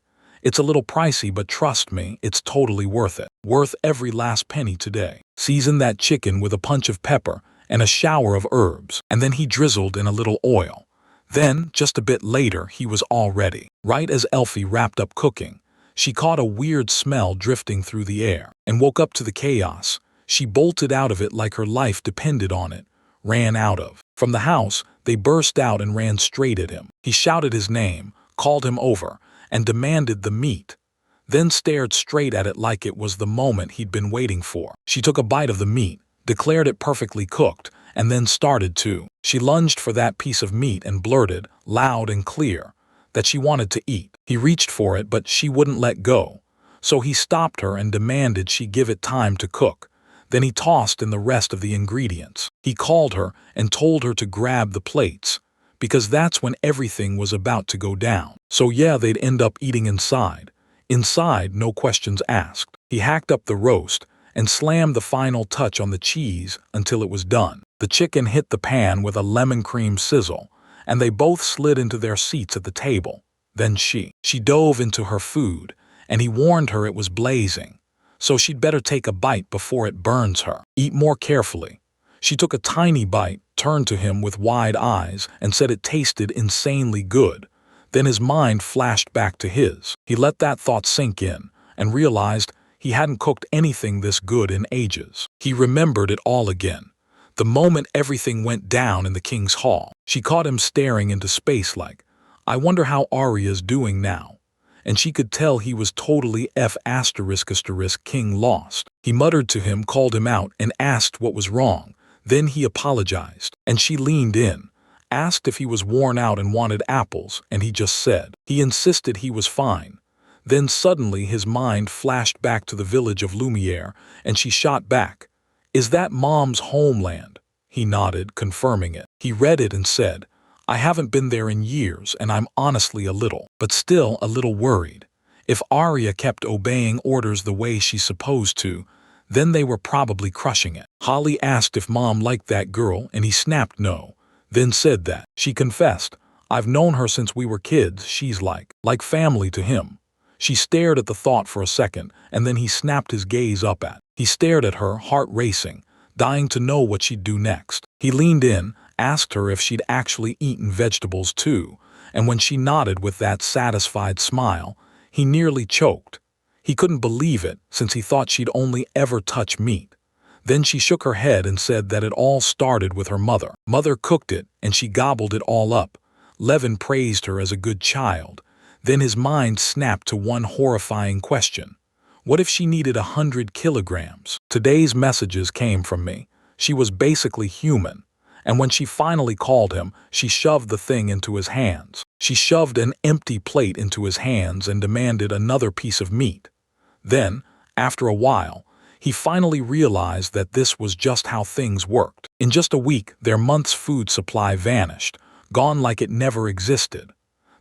It's a little pricey, but trust me, it's totally worth it. Worth every last penny today. Season that chicken with a punch of pepper and a shower of herbs, and then he drizzled in a little oil. Then, just a bit later, he was all ready. Right as Elfie wrapped up cooking, she caught a weird smell drifting through the air and woke up to the chaos. She bolted out of it like her life depended on it. Ran out of. From the house, they burst out and ran straight at him. He shouted his name, called him over, and demanded the meat. Then stared straight at it like it was the moment he'd been waiting for. She took a bite of the meat, declared it perfectly cooked, and then started to. She lunged for that piece of meat and blurted, loud and clear, that she wanted to eat. He reached for it, but she wouldn't let go. So he stopped her and demanded she give it time to cook. Then he tossed in the rest of the ingredients. He called her and told her to grab the plates, because that's when everything was about to go down. So yeah, they'd end up eating inside. Inside, no questions asked. He hacked up the roast and slammed the final touch on the cheese until it was done. The chicken hit the pan with a lemon cream sizzle, and they both slid into their seats at the table. Then she dove into her food, and he warned her it was blazing, so she'd better take a bite before it burns her. Eat more carefully. She took a tiny bite, turned to him with wide eyes, and said it tasted insanely good. Then his mind flashed back to his. He let that thought sink in, and realized he hadn't cooked anything this good in ages. He remembered it all again. The moment everything went down in the king's hall, she caught him staring into space like, I wonder how Arya's doing now. And she could tell he was totally king lost. He muttered to him, called him out, and asked what was wrong. Then he apologized, and she leaned in, asked if he was worn out and wanted apples, and he just said. He insisted he was fine. Then suddenly his mind flashed back to the village of Lumiere, and she shot back. Is that Mom's homeland? He nodded, confirming it. He read it and said, I haven't been there in years, and I'm honestly but still a little worried. If Arya kept obeying orders the way she's supposed to, then they were probably crushing it. Holly asked if Mom liked that girl, and he snapped no, then said that. She confessed, I've known her since we were kids, she's like family to him. She stared at the thought for a second, and then he snapped his gaze up at. He stared at her, heart racing, dying to know what she'd do next. He leaned in, asked her if she'd actually eaten vegetables too, and when she nodded with that satisfied smile, he nearly choked. He couldn't believe it, since he thought she'd only ever touch meat. Then she shook her head and said that it all started with her mother. Mother cooked it, and she gobbled it all up. Levin praised her as a good child. Then his mind snapped to one horrifying question. What if she needed 100 kilograms? Today's messages came from me. She was basically human. And when she finally called him, she shoved the thing into his hands. She shoved an empty plate into his hands and demanded another piece of meat. Then, after a while, he finally realized that this was just how things worked. In just a week, their month's food supply vanished, gone like it never existed.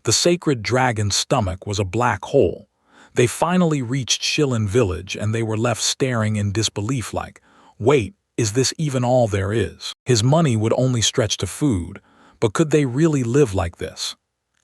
The sacred dragon's stomach was a black hole. They finally reached Shilin village, and they were left staring in disbelief like, wait, is this even all there is? His money would only stretch to food, but could they really live like this?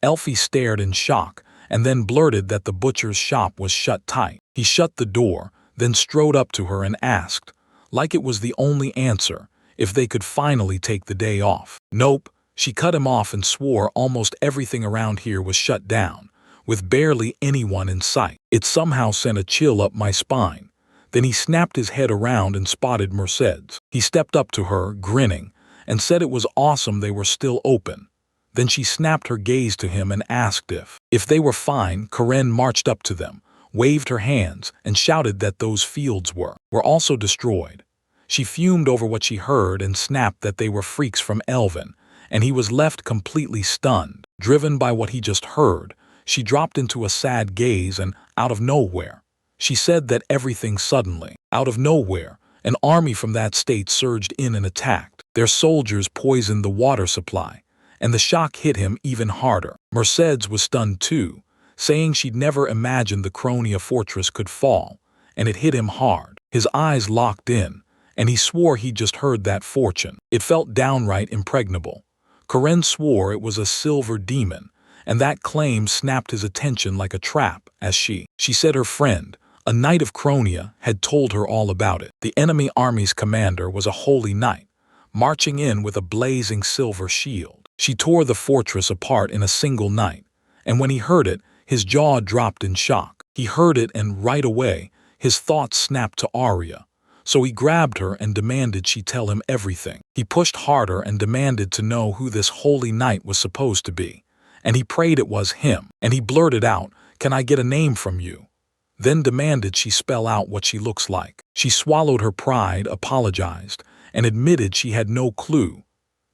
Elfie stared in shock, and then blurted that the butcher's shop was shut tight. He shut the door, then strode up to her and asked, like it was the only answer, if they could finally take the day off. Nope, she cut him off and swore almost everything around here was shut down, with barely anyone in sight. It somehow sent a chill up my spine. Then he snapped his head around and spotted Mercedes. He stepped up to her, grinning, and said it was awesome they were still open. Then she snapped her gaze to him and asked if they were fine. Karen marched up to them, waved her hands, and shouted that those fields were also destroyed. She fumed over what she heard and snapped that they were freaks from Elvin, and he was left completely stunned. Driven by what he just heard, she dropped into a sad gaze and, out of nowhere, she said that everything suddenly, out of nowhere, an army from that state surged in and attacked. Their soldiers poisoned the water supply, and the shock hit him even harder. Mercedes was stunned too, saying she'd never imagined the Cronia fortress could fall, and it hit him hard. His eyes locked in, and he swore he'd just heard that fortune. It felt downright impregnable. Karen swore it was a silver demon, and that claim snapped his attention like a trap, as she said her friend, a knight of Cronia, had told her all about it. The enemy army's commander was a holy knight, marching in with a blazing silver shield. She tore the fortress apart in a single night, and when he heard it, his jaw dropped in shock. He heard it, and right away, his thoughts snapped to Arya. So he grabbed her and demanded she tell him everything. He pushed harder and demanded to know who this holy knight was supposed to be. And he prayed it was him. And he blurted out, "Can I get a name from you?" Then demanded she spell out what she looks like. She swallowed her pride, apologized, and admitted she had no clue.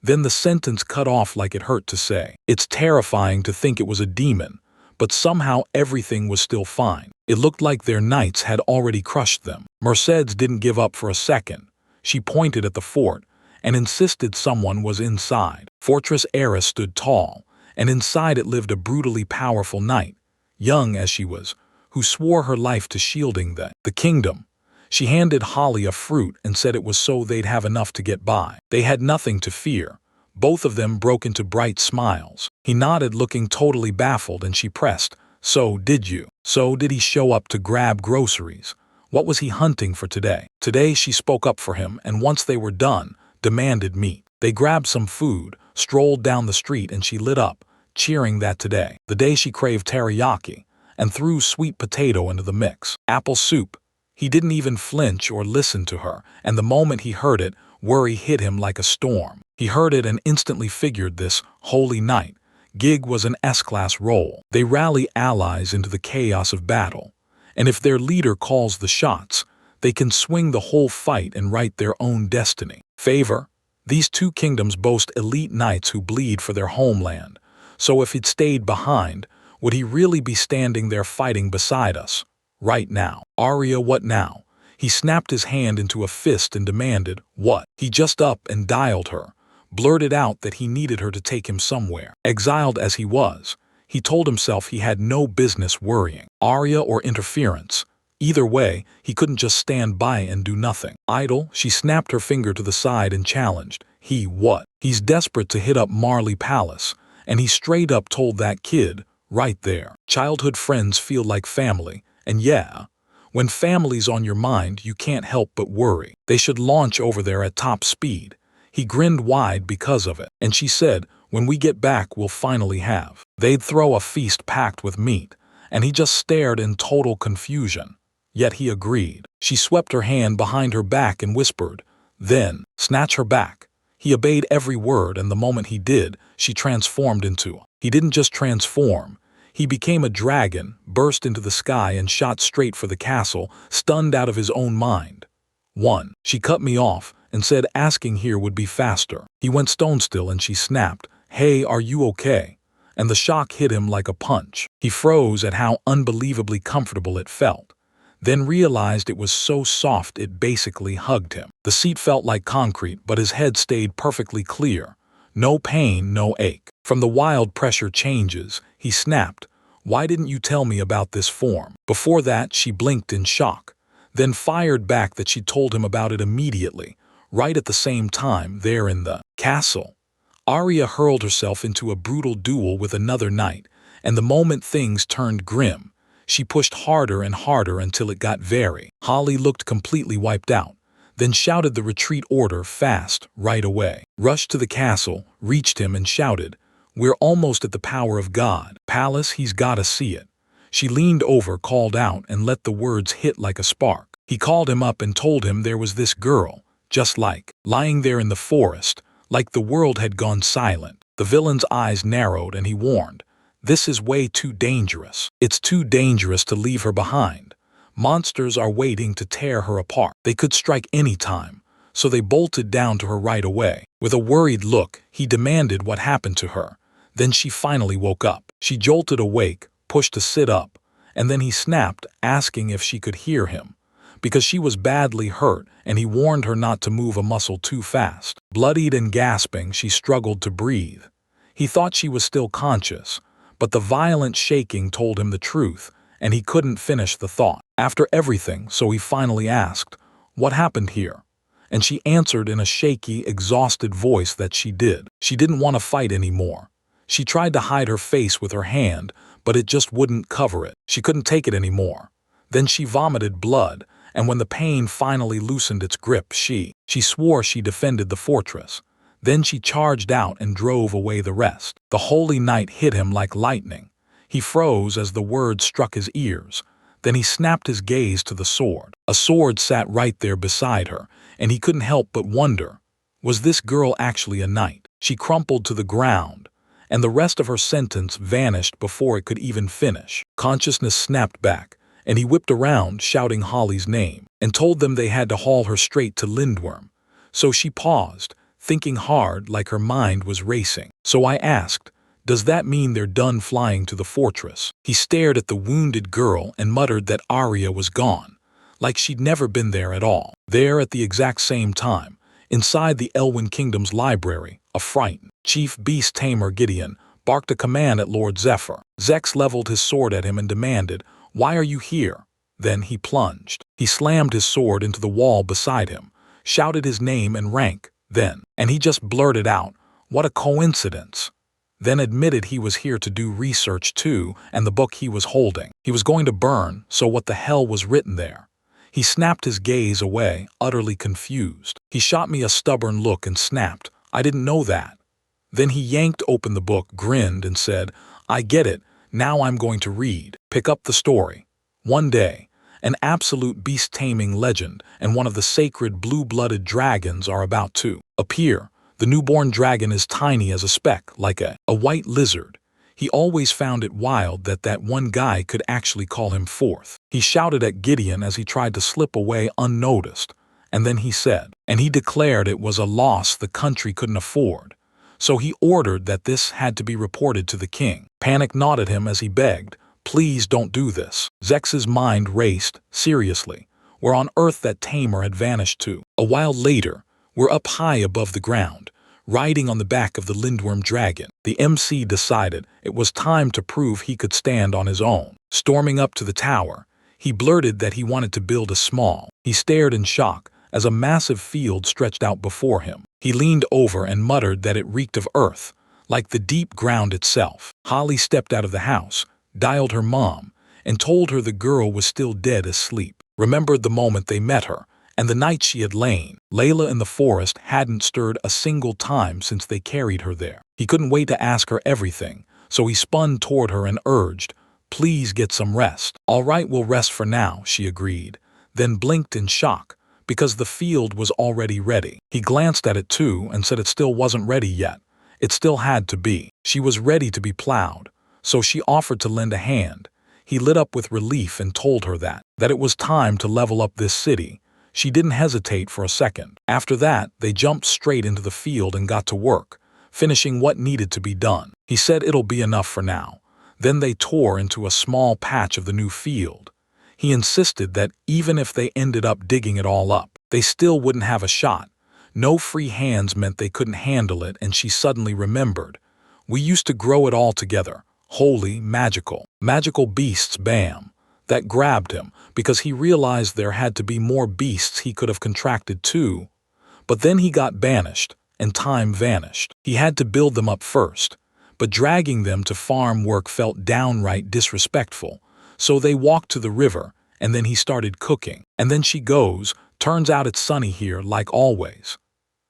Then the sentence cut off like it hurt to say. It's terrifying to think it was a demon, but somehow everything was still fine. It looked like their knights had already crushed them. Mercedes didn't give up for a second. She pointed at the fort and insisted someone was inside. Fortress Era stood tall, and inside it lived a brutally powerful knight, young as she was, who swore her life to shielding the kingdom. She handed Holly a fruit and said it was so they'd have enough to get by. They had nothing to fear. Both of them broke into bright smiles. He nodded, looking totally baffled, and she pressed, "So did you? So did he show up to grab groceries? What was he hunting for today?" Today she spoke up for him, and once they were done, demanded meat. They grabbed some food, strolled down the street, and she lit up, cheering that today, the day she craved teriyaki, and threw sweet potato into the mix. Apple soup. He didn't even flinch or listen to her, and the moment he heard it, worry hit him like a storm. He heard it and instantly figured this holy knight gig was an S-class role. They rally allies into the chaos of battle, and if their leader calls the shots, they can swing the whole fight and write their own destiny. Favor. These two kingdoms boast elite knights who bleed for their homeland, so if he'd stayed behind, would he really be standing there fighting beside us? Right now. Arya, what now? He snapped his hand into a fist and demanded, what? He just up and dialed her, blurted out that he needed her to take him somewhere. Exiled as he was, he told himself he had no business worrying. Arya or interference. Either way, he couldn't just stand by and do nothing. Idle, she snapped her finger to the side and challenged. He what? He's desperate to hit up Marley Palace, and he straight up told that kid, right there. Childhood friends feel like family. And yeah, when family's on your mind, you can't help but worry. They should launch over there at top speed. He grinned wide because of it, and she said, when we get back, we'll finally have. They'd throw a feast packed with meat, and he just stared in total confusion. Yet he agreed. She swept her hand behind her back and whispered, then, snatch her back. He obeyed every word, and the moment he did, she transformed into. He didn't just transform. He became a dragon, burst into the sky, and shot straight for the castle, stunned out of his own mind. 1. She cut me off and said asking here would be faster. He went stone still, and she snapped, "Hey, are you okay?" And the shock hit him like a punch. He froze at how unbelievably comfortable it felt, then realized it was so soft it basically hugged him. The seat felt like concrete, but his head stayed perfectly clear. No pain, no ache. From the wild pressure changes, he snapped, "Why didn't you tell me about this form?" Before that, she blinked in shock, then fired back that she told him about it immediately, right at the same time, there in the castle. Arya hurled herself into a brutal duel with another knight, and the moment things turned grim, she pushed harder and harder until it got very. Holly looked completely wiped out, then shouted the retreat order fast, right away. Rushed to the castle, reached him and shouted, "We're almost at the power of God. Palace, he's gotta see it." She leaned over, called out, and let the words hit like a spark. He called him up and told him there was this girl, just like, lying there in the forest, like the world had gone silent. The villain's eyes narrowed and he warned, "This is way too dangerous. It's too dangerous to leave her behind. Monsters are waiting to tear her apart. They could strike any time." So they bolted down to her right away. With a worried look, he demanded what happened to her. Then she finally woke up. She jolted awake, pushed to sit up, and then he snapped, asking if she could hear him, because she was badly hurt, and he warned her not to move a muscle too fast. Bloodied and gasping, she struggled to breathe. He thought she was still conscious, but the violent shaking told him the truth, and he couldn't finish the thought. After everything, so he finally asked, "What happened here?" And she answered in a shaky, exhausted voice that she did. She didn't want to fight anymore. She tried to hide her face with her hand, but it just wouldn't cover it. She couldn't take it anymore. Then she vomited blood, and when the pain finally loosened its grip, she swore she defended the fortress. Then she charged out and drove away the rest. The holy night hit him like lightning. He froze as the words struck his ears. Then he snapped his gaze to the sword. A sword sat right there beside her, and he couldn't help but wonder, was this girl actually a knight? She crumpled to the ground, and the rest of her sentence vanished before it could even finish. Consciousness snapped back, and he whipped around, shouting Holly's name, and told them they had to haul her straight to Lindworm. So she paused, thinking hard like her mind was racing. So I asked, does that mean they're done flying to the fortress? He stared at the wounded girl and muttered that Arya was gone, like she'd never been there at all. There at the exact same time, inside the Elwyn Kingdom's library, a frightened chief beast tamer Gideon barked a command at Lord Zephyr. Zex leveled his sword at him and demanded, "Why are you here?" Then he plunged. He slammed his sword into the wall beside him, shouted his name and rank, and he just blurted out, "What a coincidence." Then admitted he was here to do research too, and the book he was holding he was going to burn, so what the hell was written there? He snapped his gaze away, utterly confused. He shot me a stubborn look and snapped, "I didn't know that." Then he yanked open the book, grinned, and said, "I get it, now I'm going to read." Pick up the story. One day, an absolute beast-taming legend and one of the sacred blue-blooded dragons are about to appear. The newborn dragon is tiny as a speck, like a white lizard. He always found it wild that one guy could actually call him forth. He shouted at Gideon as he tried to slip away unnoticed, and then he said, and he declared it was a loss the country couldn't afford. So he ordered that this had to be reported to the king. Panic gnawed at him as he begged, "Please don't do this." Zex's mind raced, seriously. Where on earth that tamer had vanished to? A while later, we're up high above the ground, riding on the back of the Lindworm dragon. The MC decided it was time to prove he could stand on his own. Storming up to the tower, he blurted that he wanted to build a small. He stared in shock as a massive field stretched out before him. He leaned over and muttered that it reeked of earth, like the deep ground itself. Holly stepped out of the house, dialed her mom, and told her the girl was still dead asleep. Remembered the moment they met her, and the night she had lain. Layla in the forest hadn't stirred a single time since they carried her there. He couldn't wait to ask her everything, so he spun toward her and urged, "Please get some rest." "All right, we'll rest for now," she agreed, then blinked in shock, because the field was already ready. He glanced at it too and said it still wasn't ready yet. It still had to be. She was ready to be plowed, so she offered to lend a hand. He lit up with relief and told her that it was time to level up this city. She didn't hesitate for a second. After that, they jumped straight into the field and got to work, finishing what needed to be done. He said it'll be enough for now. Then they tore into a small patch of the new field. He insisted that even if they ended up digging it all up, they still wouldn't have a shot. No free hands meant they couldn't handle it, and she suddenly remembered. "We used to grow it all together. Holy, magical beasts, bam." That grabbed him, because he realized there had to be more beasts he could have contracted too. But then he got banished, and time vanished. He had to build them up first, but dragging them to farm work felt downright disrespectful. So they walked to the river, and then he started cooking. And then she goes, "Turns out it's sunny here, like always."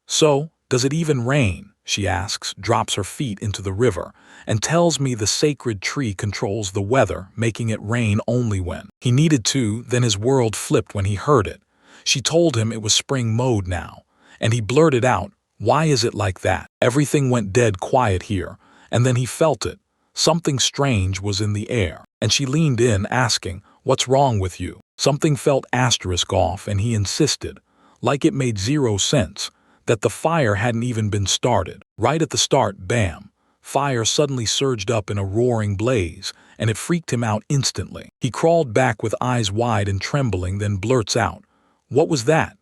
"So, does it even rain?" she asks, drops her feet into the river, and tells me the sacred tree controls the weather, making it rain only when he needed to. Then his world flipped when he heard it. She told him it was spring mode now, and he blurted out, "Why is it like that?" Everything went dead quiet here, and then he felt it. Something strange was in the air, and she leaned in, asking, "What's wrong with you?" Something felt asterisk off, and he insisted, like it made zero sense, that the fire hadn't even been started. Right at the start, bam, fire suddenly surged up in a roaring blaze, and it freaked him out instantly. He crawled back with eyes wide and trembling, then blurts out, "What was that?"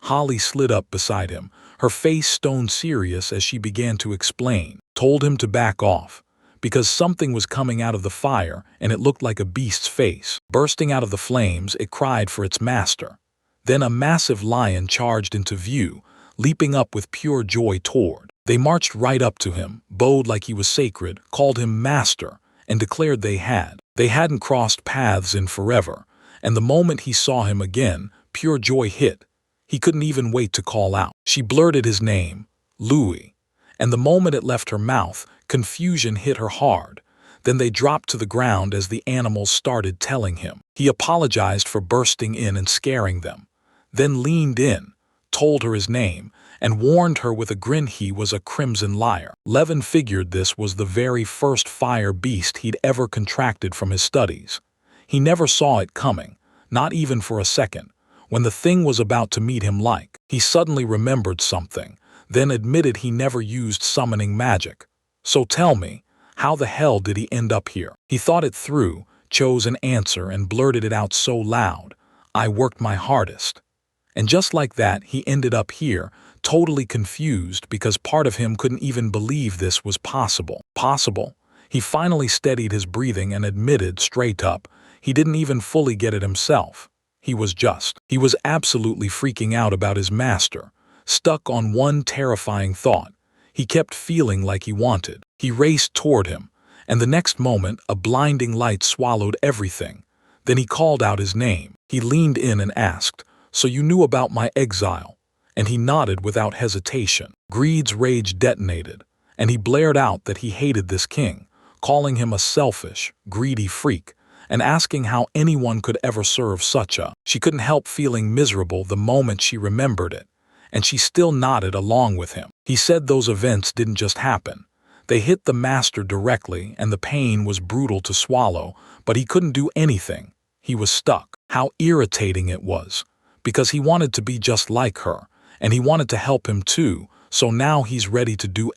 Holly slid up beside him, her face stone serious as she began to explain, told him to back off, because something was coming out of the fire and it looked like a beast's face. Bursting out of the flames, it cried for its master. Then a massive lion charged into view, leaping up with pure joy toward. They marched right up to him, bowed like he was sacred, called him master, and declared they had. They hadn't crossed paths in forever, and the moment he saw him again, pure joy hit. He couldn't even wait to call out. She blurted his name, Louis, and the moment it left her mouth, confusion hit her hard. Then they dropped to the ground as the animals started telling him. He apologized for bursting in and scaring them, then leaned in, told her his name, and warned her with a grin he was a crimson liar. Levin figured this was the very first fire beast he'd ever contracted from his studies. He never saw it coming, not even for a second. When the thing was about to meet him he suddenly remembered something, then admitted he never used summoning magic. So tell me, how the hell did he end up here? He thought it through, chose an answer and blurted it out so loud, I worked my hardest. And just like that, he ended up here, totally confused because part of him couldn't even believe this was possible. Possible? He finally steadied his breathing and admitted straight up, he didn't even fully get it himself. He was absolutely freaking out about his master, stuck on one terrifying thought. He kept feeling like he wanted. He raced toward him, and the next moment a blinding light swallowed everything. Then he called out his name. He leaned in and asked, so you knew about my exile? And he nodded without hesitation. Greed's rage detonated, and he blared out that he hated this king, calling him a selfish, greedy freak, and asking how anyone could ever serve such a. She couldn't help feeling miserable the moment she remembered it, and she still nodded along with him. He said those events didn't just happen. They hit the master directly, and the pain was brutal to swallow, but he couldn't do anything. He was stuck. How irritating it was, because he wanted to be just like her, and he wanted to help him too, so now he's ready to do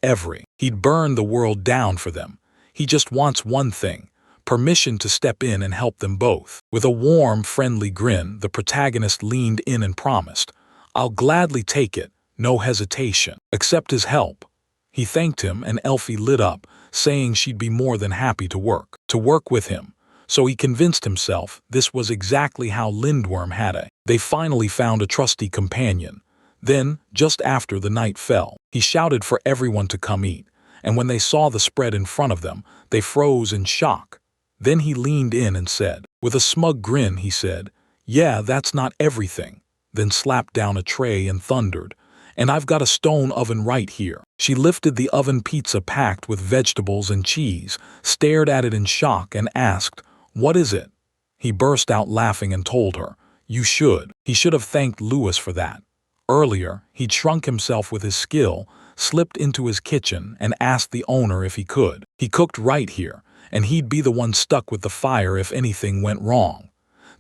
He'd burn the world down for them. He just wants one thing, permission to step in and help them both. With a warm, friendly grin, the protagonist leaned in and promised, I'll gladly take it, no hesitation. Accept his help. He thanked him and Elfie lit up, saying she'd be more than happy to work with him. So he convinced himself this was exactly how Lindworm had it. They finally found a trusty companion. Then, just after the night fell, he shouted for everyone to come eat, and when they saw the spread in front of them, they froze in shock. Then he leaned in and said, with a smug grin, he said, yeah, that's not everything. Then slapped down a tray and thundered, and I've got a stone oven right here. She lifted the oven pizza packed with vegetables and cheese, stared at it in shock and asked, what is it? He burst out laughing and told her, you should. He should have thanked Louis for that. Earlier, he'd shrunk himself with his skill, slipped into his kitchen and asked the owner if he could. He cooked right here, and he'd be the one stuck with the fire if anything went wrong.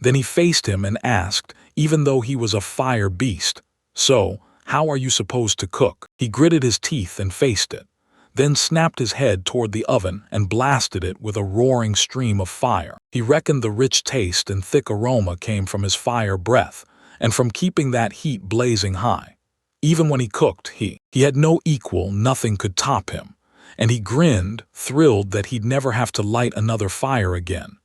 Then he faced him and asked, even though he was a fire beast, so, how are you supposed to cook? He gritted his teeth and faced it, then snapped his head toward the oven and blasted it with a roaring stream of fire. He reckoned the rich taste and thick aroma came from his fire breath, and from keeping that heat blazing high. Even when he cooked, he had no equal, nothing could top him, and he grinned, thrilled that he'd never have to light another fire again.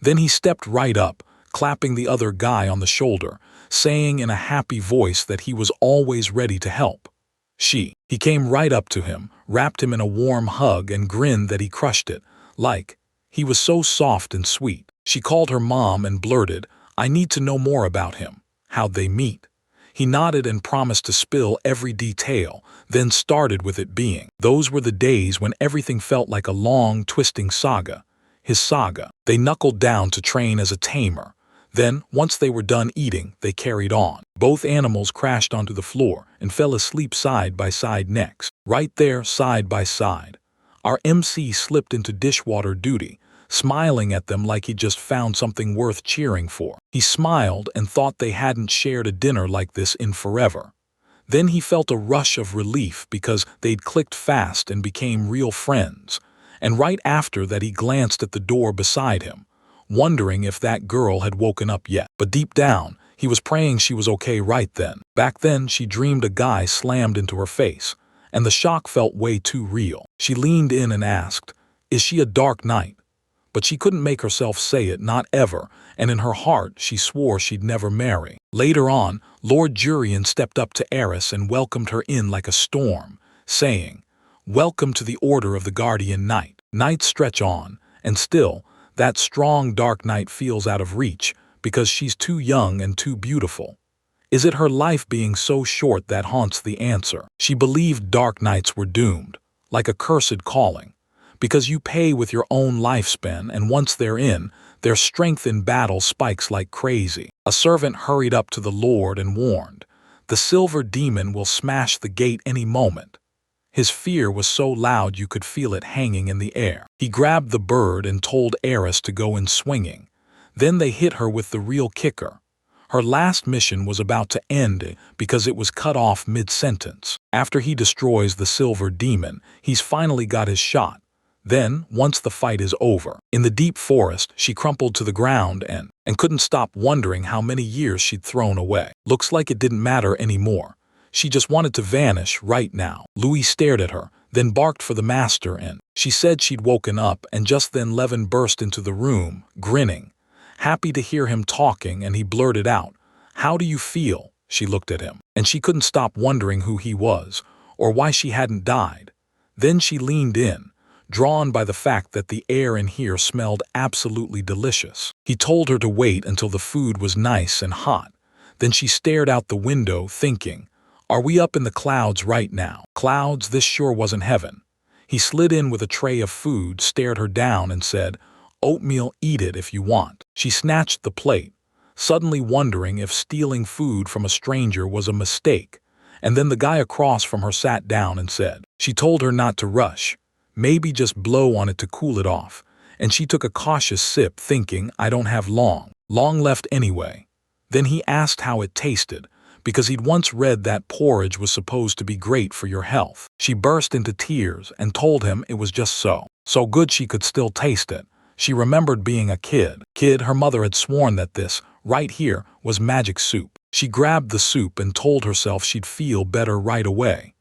Then he stepped right up, clapping the other guy on the shoulder, saying in a happy voice that he was always ready to help. He came right up to him, wrapped him in a warm hug and grinned that he crushed it, like, he was so soft and sweet. She called her mom and blurted, I need to know more about him. How'd they meet? He nodded and promised to spill every detail, then started with it being. Those were the days when everything felt like a long, twisting saga. His saga. They knuckled down to train as a tamer. Then, once they were done eating, they carried on. Both animals crashed onto the floor and fell asleep side by side next. Right there, side by side. Our MC slipped into dishwater duty, smiling at them like he'd just found something worth cheering for. He smiled and thought they hadn't shared a dinner like this in forever. Then he felt a rush of relief because they'd clicked fast and became real friends. And right after that he glanced at the door beside him, wondering if that girl had woken up yet. But deep down, he was praying she was okay right then. Back then, she dreamed a guy slammed into her face, and the shock felt way too real. She leaned in and asked, is she a dark knight? But she couldn't make herself say it, not ever, and in her heart she swore she'd never marry. Later on, Lord Jurien stepped up to Eris and welcomed her in like a storm, saying, welcome to the Order of the Guardian Knight. Nights stretch on, And still, that strong dark night feels out of reach because she's too young and too beautiful. Is it her life being so short that haunts the answer? She believed dark nights were doomed, like a cursed calling, because you pay with your own lifespan, and once they're in, their strength in battle spikes like crazy. A servant hurried up to the Lord and warned, "The silver demon will smash the gate any moment." His fear was so loud you could feel it hanging in the air. He grabbed the bird and told Eris to go in swinging. Then they hit her with the real kicker. Her last mission was about to end because it was cut off mid-sentence. After he destroys the silver demon, he's finally got his shot. Then, once the fight is over, in the deep forest, she crumpled to the ground and couldn't stop wondering how many years she'd thrown away. Looks like it didn't matter anymore. She just wanted to vanish right now. Louis stared at her, then barked for the master, and she said she'd woken up, and just then Levin burst into the room, grinning. Happy to hear him talking, and he blurted out, "How do you feel?" She looked at him, and she couldn't stop wondering who he was, or why she hadn't died. Then she leaned in, drawn by the fact that the air in here smelled absolutely delicious. He told her to wait until the food was nice and hot. Then she stared out the window, thinking, "Are we up in the clouds right now? Clouds, this sure wasn't heaven." He slid in with a tray of food, stared her down, and said, "Oatmeal, eat it if you want." She snatched the plate, suddenly wondering if stealing food from a stranger was a mistake. And then the guy across from her sat down and said, she told her not to rush, maybe just blow on it to cool it off. And she took a cautious sip, thinking, "I don't have long left anyway." Then he asked how it tasted, because he'd once read that porridge was supposed to be great for your health. She burst into tears and told him it was just so good she could still taste it. She remembered being a kid. Her mother had sworn that this, right here, was magic soup. She grabbed the soup and told herself she'd feel better right away,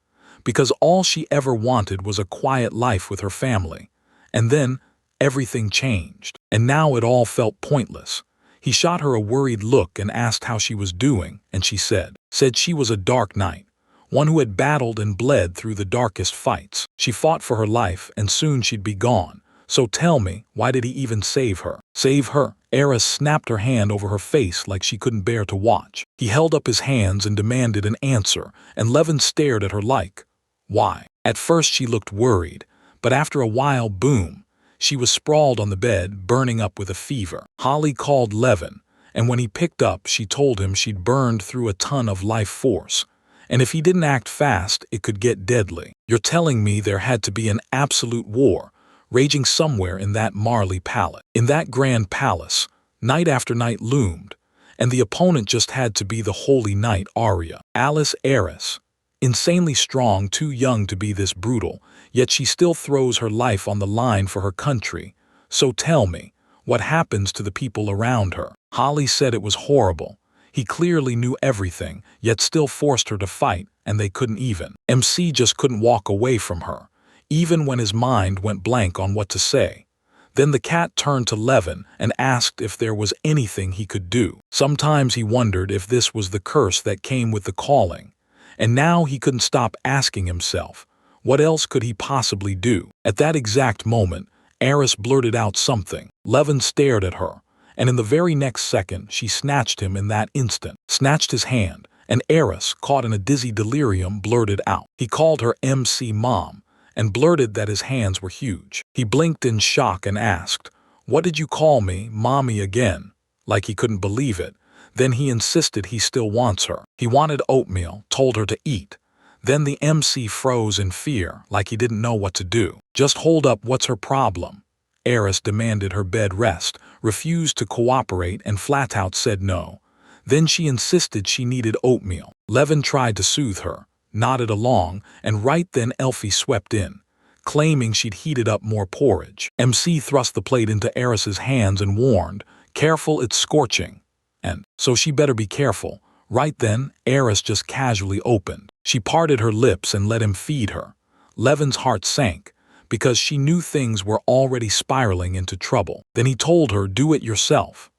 because all she ever wanted was a quiet life with her family. And then, everything changed. And now it all felt pointless. He shot her a worried look and asked how she was doing, and she said she was a dark knight, one who had battled and bled through the darkest fights. She fought for her life, and soon she'd be gone. So tell me, why did he even save her? Save her? Eris snapped her hand over her face like she couldn't bear to watch. He held up his hands and demanded an answer, and Levin stared at her like, "Why?" At first she looked worried, but after a while, boom, she was sprawled on the bed, burning up with a fever. Holly called Levin, and when he picked up, she told him she'd burned through a ton of life force, and if he didn't act fast, it could get deadly. "You're telling me there had to be an absolute war raging somewhere in that Marley palace. In that grand palace, night after night loomed, and the opponent just had to be the holy knight Arya. Alice Eris, insanely strong, too young to be this brutal, yet she still throws her life on the line for her country. So tell me, what happens to the people around her?" Holly said it was horrible. He clearly knew everything, yet still forced her to fight, and they couldn't even. MC just couldn't walk away from her, even when his mind went blank on what to say. Then the cat turned to Levin and asked if there was anything he could do. Sometimes he wondered if this was the curse that came with the calling. And now he couldn't stop asking himself, what else could he possibly do? At that exact moment, Eris blurted out something. Levin stared at her, and in the very next second, she snatched him in that instant, snatched his hand, and Eris, caught in a dizzy delirium, blurted out. He called her MC Mom, and blurted that his hands were huge. He blinked in shock and asked, "What did you call me, Mommy, again?" Like he couldn't believe it. Then he insisted he still wants her. He wanted oatmeal, told her to eat. Then the MC froze in fear, like he didn't know what to do. "Just hold up, what's her problem?" Eris demanded her bed rest, refused to cooperate, and flat out said no. Then she insisted she needed oatmeal. Levin tried to soothe her, nodded along, and right then Elfie swept in, claiming she'd heated up more porridge. MC thrust the plate into Eris's hands and warned, "Careful, it's scorching." And so she better be careful. Right then, Eris just casually opened. She parted her lips and let him feed her. Levin's heart sank, because she knew things were already spiraling into trouble. Then he told her, "Do it yourself."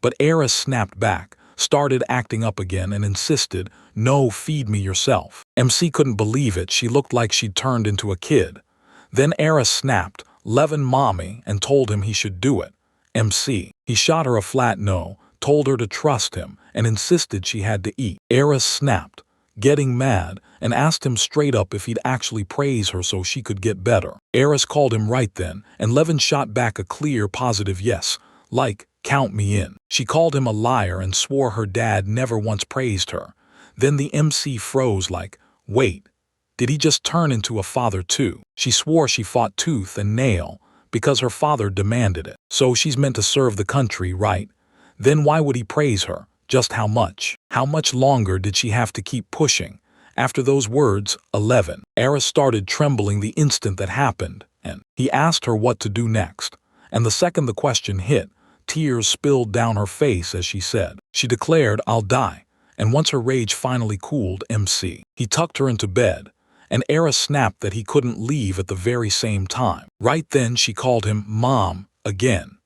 But Eris snapped back, started acting up again, and insisted, "No, feed me yourself." MC couldn't believe it. She looked like she'd turned into a kid. Then Eris snapped, Levin mommy and told him he should do it. MC. He shot her a flat no, told her to trust him, and insisted she had to eat. Eris snapped, getting mad, and asked him straight up if he'd actually praise her so she could get better. Eris called him right then, and Levin shot back a clear positive yes, like, count me in. She called him a liar and swore her dad never once praised her. Then the MC froze like, wait, did he just turn into a father too? She swore she fought tooth and nail because her father demanded it. So she's meant to serve the country, right? Then why would he praise her? Just how much? How much longer did she have to keep pushing? After those words, 11. Eris started trembling the instant that happened, and he asked her what to do next. And the second the question hit, tears spilled down her face as she said. She declared, I'll die. And once her rage finally cooled, MC. He tucked her into bed, and Eris snapped that he couldn't leave at the very same time. Right then she called him Mom again.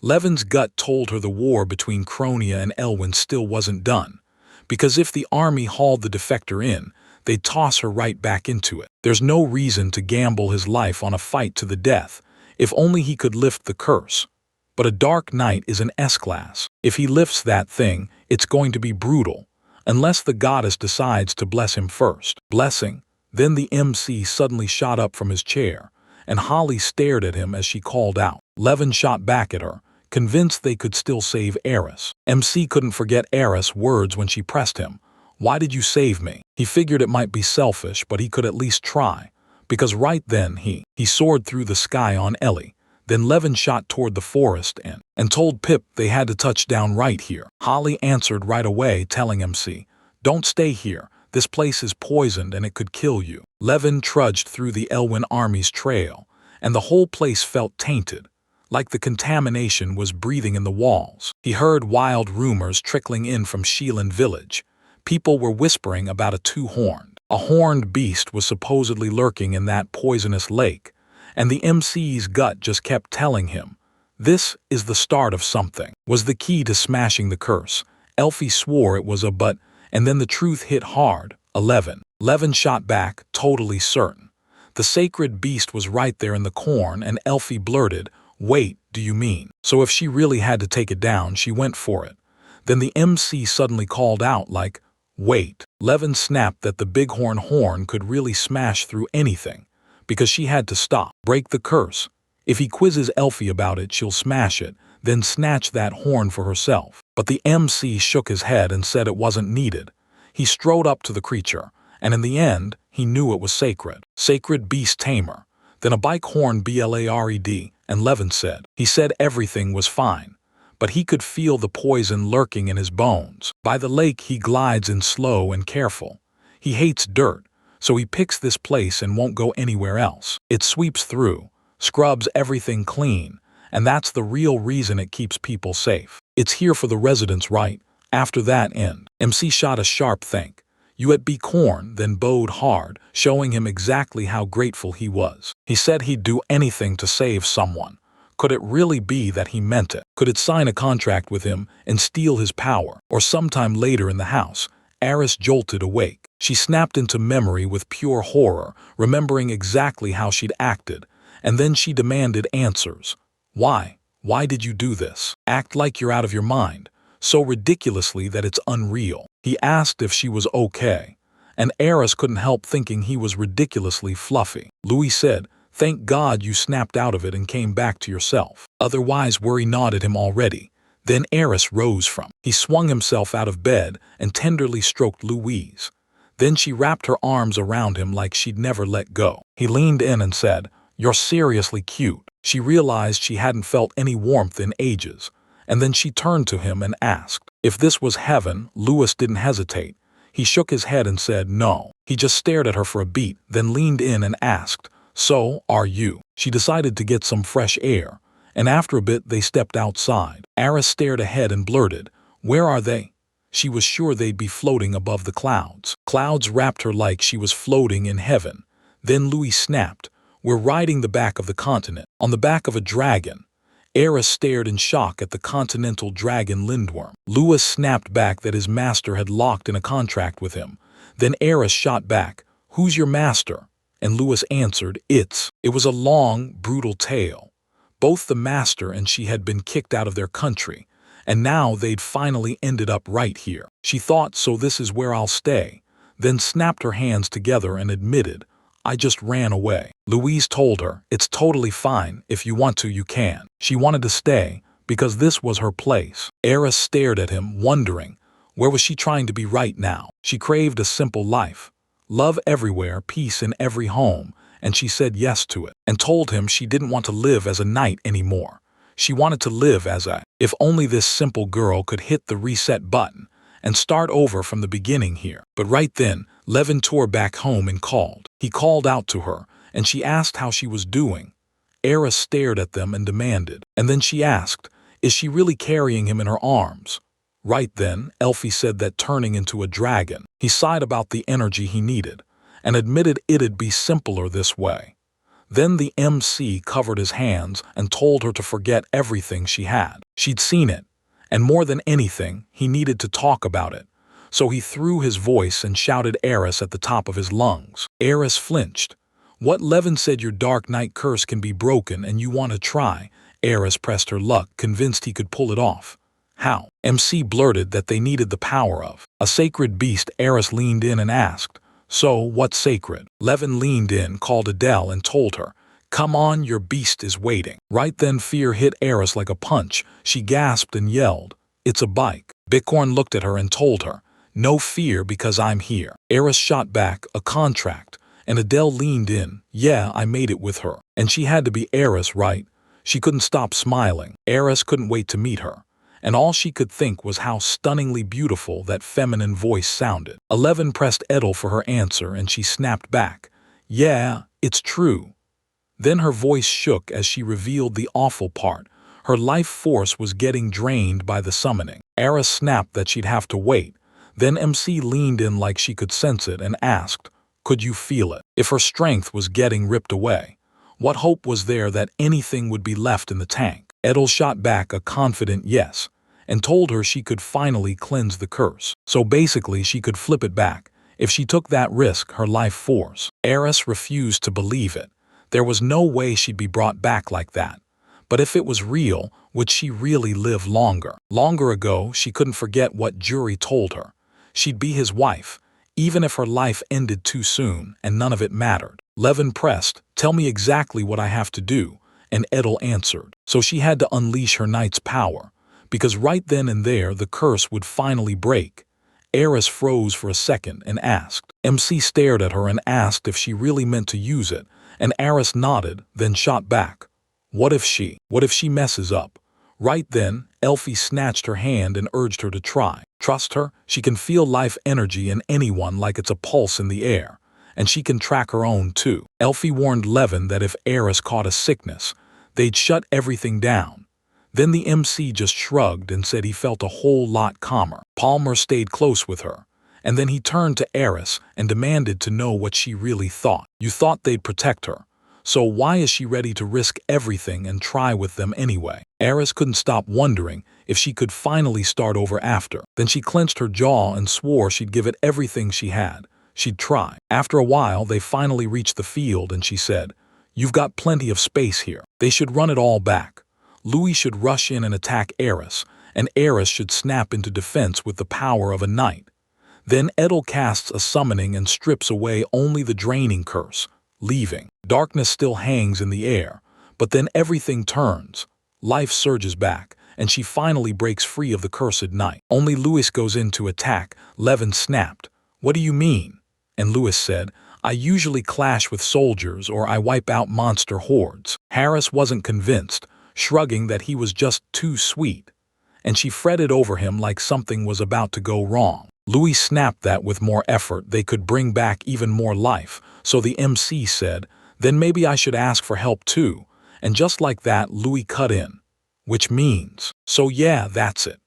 Levin's gut told her the war between Cronia and Elwyn still wasn't done, because if the army hauled the defector in, they'd toss her right back into it. There's no reason to gamble his life on a fight to the death, if only he could lift the curse. But a dark night is an S-class. If he lifts that thing, it's going to be brutal, unless the goddess decides to bless him first. Blessing. Then the MC suddenly shot up from his chair, and Holly stared at him as she called out. Levin shot back at her, convinced they could still save Eris. MC couldn't forget Eris' words when she pressed him. Why did you save me? He figured it might be selfish, but he could at least try, because right then he soared through the sky on Ellie. Then Levin shot toward the forest and told Pip they had to touch down right here. Holly answered right away, telling MC, don't stay here. This place is poisoned and it could kill you. Levin trudged through the Elwyn army's trail, and the whole place felt tainted, like the contamination was breathing in the walls. He heard wild rumors trickling in from Sheelan village. People were whispering about a horned beast was supposedly lurking in that poisonous lake, and the MC's gut just kept telling him, this is the start of something. Was the key to smashing the curse. Elfie swore it was a but, and then the truth hit hard. 11. Levin shot back, totally certain. The sacred beast was right there in the corn, and Elfie blurted, wait, do you mean? So if she really had to take it down, she went for it. Then the MC suddenly called out like, wait. Levin snapped that the bighorn horn could really smash through anything, because she had to stop, break the curse. If he quizzes Elfie about it, she'll smash it, then snatch that horn for herself. But the MC shook his head and said it wasn't needed. He strode up to the creature, and in the end, he knew it was sacred. Sacred beast tamer. Then a bighorn blard, and Levin said. He said everything was fine, but he could feel the poison lurking in his bones. By the lake he glides in slow and careful. He hates dirt, so he picks this place and won't go anywhere else. It sweeps through, scrubs everything clean, and that's the real reason it keeps people safe. It's here for the residents, right? After that end, MC shot a sharp thank you at Bighorn, then bowed hard, showing him exactly how grateful he was. He said he'd do anything to save someone. Could it really be that he meant it? Could it sign a contract with him and steal his power? Or sometime later in the house, Eris jolted awake. She snapped into memory with pure horror, remembering exactly how she'd acted, and then she demanded answers. Why? Why did you do this? Act like you're out of your mind, so ridiculously that it's unreal. He asked if she was okay, and Eris couldn't help thinking he was ridiculously fluffy. Louis said, thank God you snapped out of it and came back to yourself. Otherwise, Worry nodded him already. Then Eris rose from. He swung himself out of bed and tenderly stroked Louise. Then she wrapped her arms around him like she'd never let go. He leaned in and said, you're seriously cute. She realized she hadn't felt any warmth in ages, and then she turned to him and asked. If this was heaven, Louis didn't hesitate. He shook his head and said no. He just stared at her for a beat, then leaned in and asked, so, are you? She decided to get some fresh air, and after a bit they stepped outside. Eris stared ahead and blurted, where are they? She was sure they'd be floating above the clouds. Clouds wrapped her like she was floating in heaven. Then Louis snapped, we're riding the back of the continent, on the back of a dragon. Eris stared in shock at the continental dragon Lindworm. Louis snapped back that his master had locked in a contract with him. Then Eris shot back, who's your master? And Louis answered, It was a long, brutal tale. Both the master and she had been kicked out of their country, and now they'd finally ended up right here. She thought, so this is where I'll stay, then snapped her hands together and admitted, I just ran away. Louise told her, it's totally fine, if you want to you can. She wanted to stay, because this was her place. Eris stared at him, wondering, where was she trying to be right now? She craved a simple life. Love everywhere, peace in every home, and she said yes to it, and told him she didn't want to live as a knight anymore. She wanted to live as a, if only this simple girl could hit the reset button and start over from the beginning here. But right then, Levin tore back home and called. He called out to her, and she asked how she was doing. Eris stared at them and demanded, and then she asked, is she really carrying him in her arms? Right then, Elfie said that turning into a dragon. He sighed about the energy he needed, and admitted it'd be simpler this way. Then the MC covered his hands and told her to forget everything she had. She'd seen it, and more than anything, he needed to talk about it. So he threw his voice and shouted Eris at the top of his lungs. Eris flinched. What? Levin said your Dark Knight curse can be broken and you want to try. Eris pressed her luck, convinced he could pull it off. How? MC blurted that they needed the power of a sacred beast. Eris leaned in and asked, so, what's sacred? Levin leaned in, called Adele, and told her, come on, your beast is waiting. Right then fear hit Eris like a punch. She gasped and yelled, it's a bike. Bicorn looked at her and told her, no fear because I'm here. Eris shot back, a contract, and Adele leaned in, yeah, I made it with her. And she had to be Eris, right? She couldn't stop smiling. Eris couldn't wait to meet her. And all she could think was how stunningly beautiful that feminine voice sounded. 11 pressed Edel for her answer and she snapped back, yeah, it's true. Then her voice shook as she revealed the awful part. Her life force was getting drained by the summoning. Eris snapped that she'd have to wait. Then MC leaned in like she could sense it and asked, could you feel it? If her strength was getting ripped away, what hope was there that anything would be left in the tank? Edel shot back a confident yes, and told her she could finally cleanse the curse. So basically she could flip it back. If she took that risk, her life force. Eris refused to believe it. There was no way she'd be brought back like that. But if it was real, would she really live longer? Longer ago, she couldn't forget what Jury told her. She'd be his wife, even if her life ended too soon, and none of it mattered. Levin pressed, tell me exactly what I have to do, and Edel answered. So she had to unleash her knight's power. Because right then and there the curse would finally break. Eris froze for a second and asked. MC stared at her and asked if she really meant to use it, and Eris nodded, then shot back. What if she messes up? Right then, Elfie snatched her hand and urged her to try. Trust her, she can feel life energy in anyone like it's a pulse in the air, and she can track her own too. Elfie warned Levin that if Eris caught a sickness, they'd shut everything down. Then the MC just shrugged and said he felt a whole lot calmer. Palmer stayed close with her, and then he turned to Eris and demanded to know what she really thought. You thought they'd protect her, so why is she ready to risk everything and try with them anyway? Eris couldn't stop wondering if she could finally start over after. Then she clenched her jaw and swore she'd give it everything she had. She'd try. After a while, they finally reached the field and she said, you've got plenty of space here. They should run it all back. Louis should rush in and attack Eris, and Eris should snap into defense with the power of a knight. Then Edel casts a summoning and strips away only the draining curse, leaving. Darkness still hangs in the air, but then everything turns. Life surges back, and she finally breaks free of the cursed knight. Only Louis goes in to attack. Levin snapped. What do you mean? And Louis said, I usually clash with soldiers or I wipe out monster hordes. Harris wasn't convinced, shrugging that he was just too sweet, and she fretted over him like something was about to go wrong. Louis snapped that with more effort they could bring back even more life, so the MC said, then maybe I should ask for help too, and just like that Louis cut in. Which means, so yeah, that's it.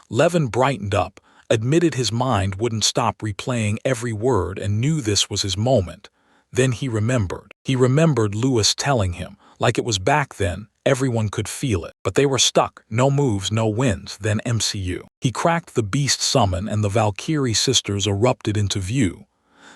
Levin brightened up, admitted his mind wouldn't stop replaying every word and knew this was his moment. Then he remembered. He remembered Louis telling him, like it was back then, everyone could feel it. But they were stuck, no moves, no wins, then MCU. He cracked the beast summon and the Valkyrie sisters erupted into view.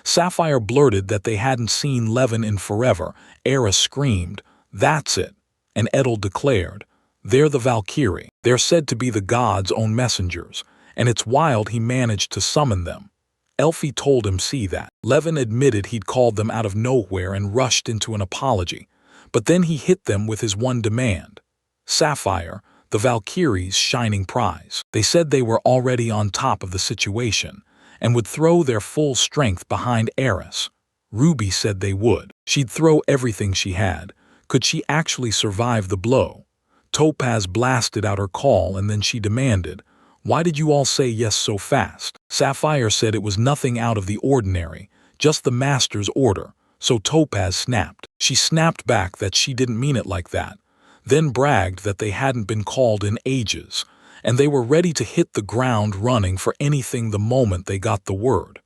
Sapphire blurted that they hadn't seen Levin in forever. Eris screamed, "That's it." And Edel declared, "They're the Valkyrie. They're said to be the gods' own messengers, and it's wild he managed to summon them." Elfie told him see that. Levin admitted he'd called them out of nowhere and rushed into an apology, but then he hit them with his one demand. Sapphire, the Valkyrie's shining prize. They said they were already on top of the situation and would throw their full strength behind Eris. Ruby said they would. She'd throw everything she had. Could she actually survive the blow? Topaz blasted out her call and then she demanded, "Why did you all say yes so fast?" Sapphire said it was nothing out of the ordinary, just the master's order, so Topaz snapped. She snapped back that she didn't mean it like that, then bragged that they hadn't been called in ages, and they were ready to hit the ground running for anything the moment they got the word.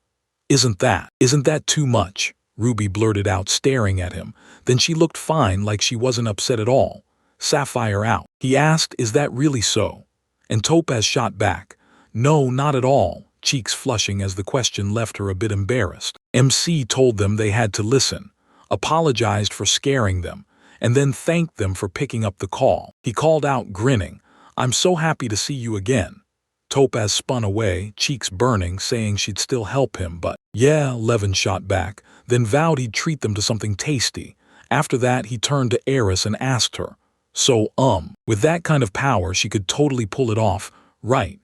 Isn't that too much?" Ruby blurted out, staring at him. Then she looked fine, like she wasn't upset at all. Sapphire out. He asked, "Is that really so?" And Topaz shot back, "No, not at all," cheeks flushing as the question left her a bit embarrassed. MC told them they had to listen, apologized for scaring them, and then thanked them for picking up the call. He called out, grinning, "I'm so happy to see you again." Topaz spun away, cheeks burning, saying she'd still help him, but, "Yeah," Levin shot back, then vowed he'd treat them to something tasty. After that, he turned to Eris and asked her, with that kind of power, she could totally pull it off, right?"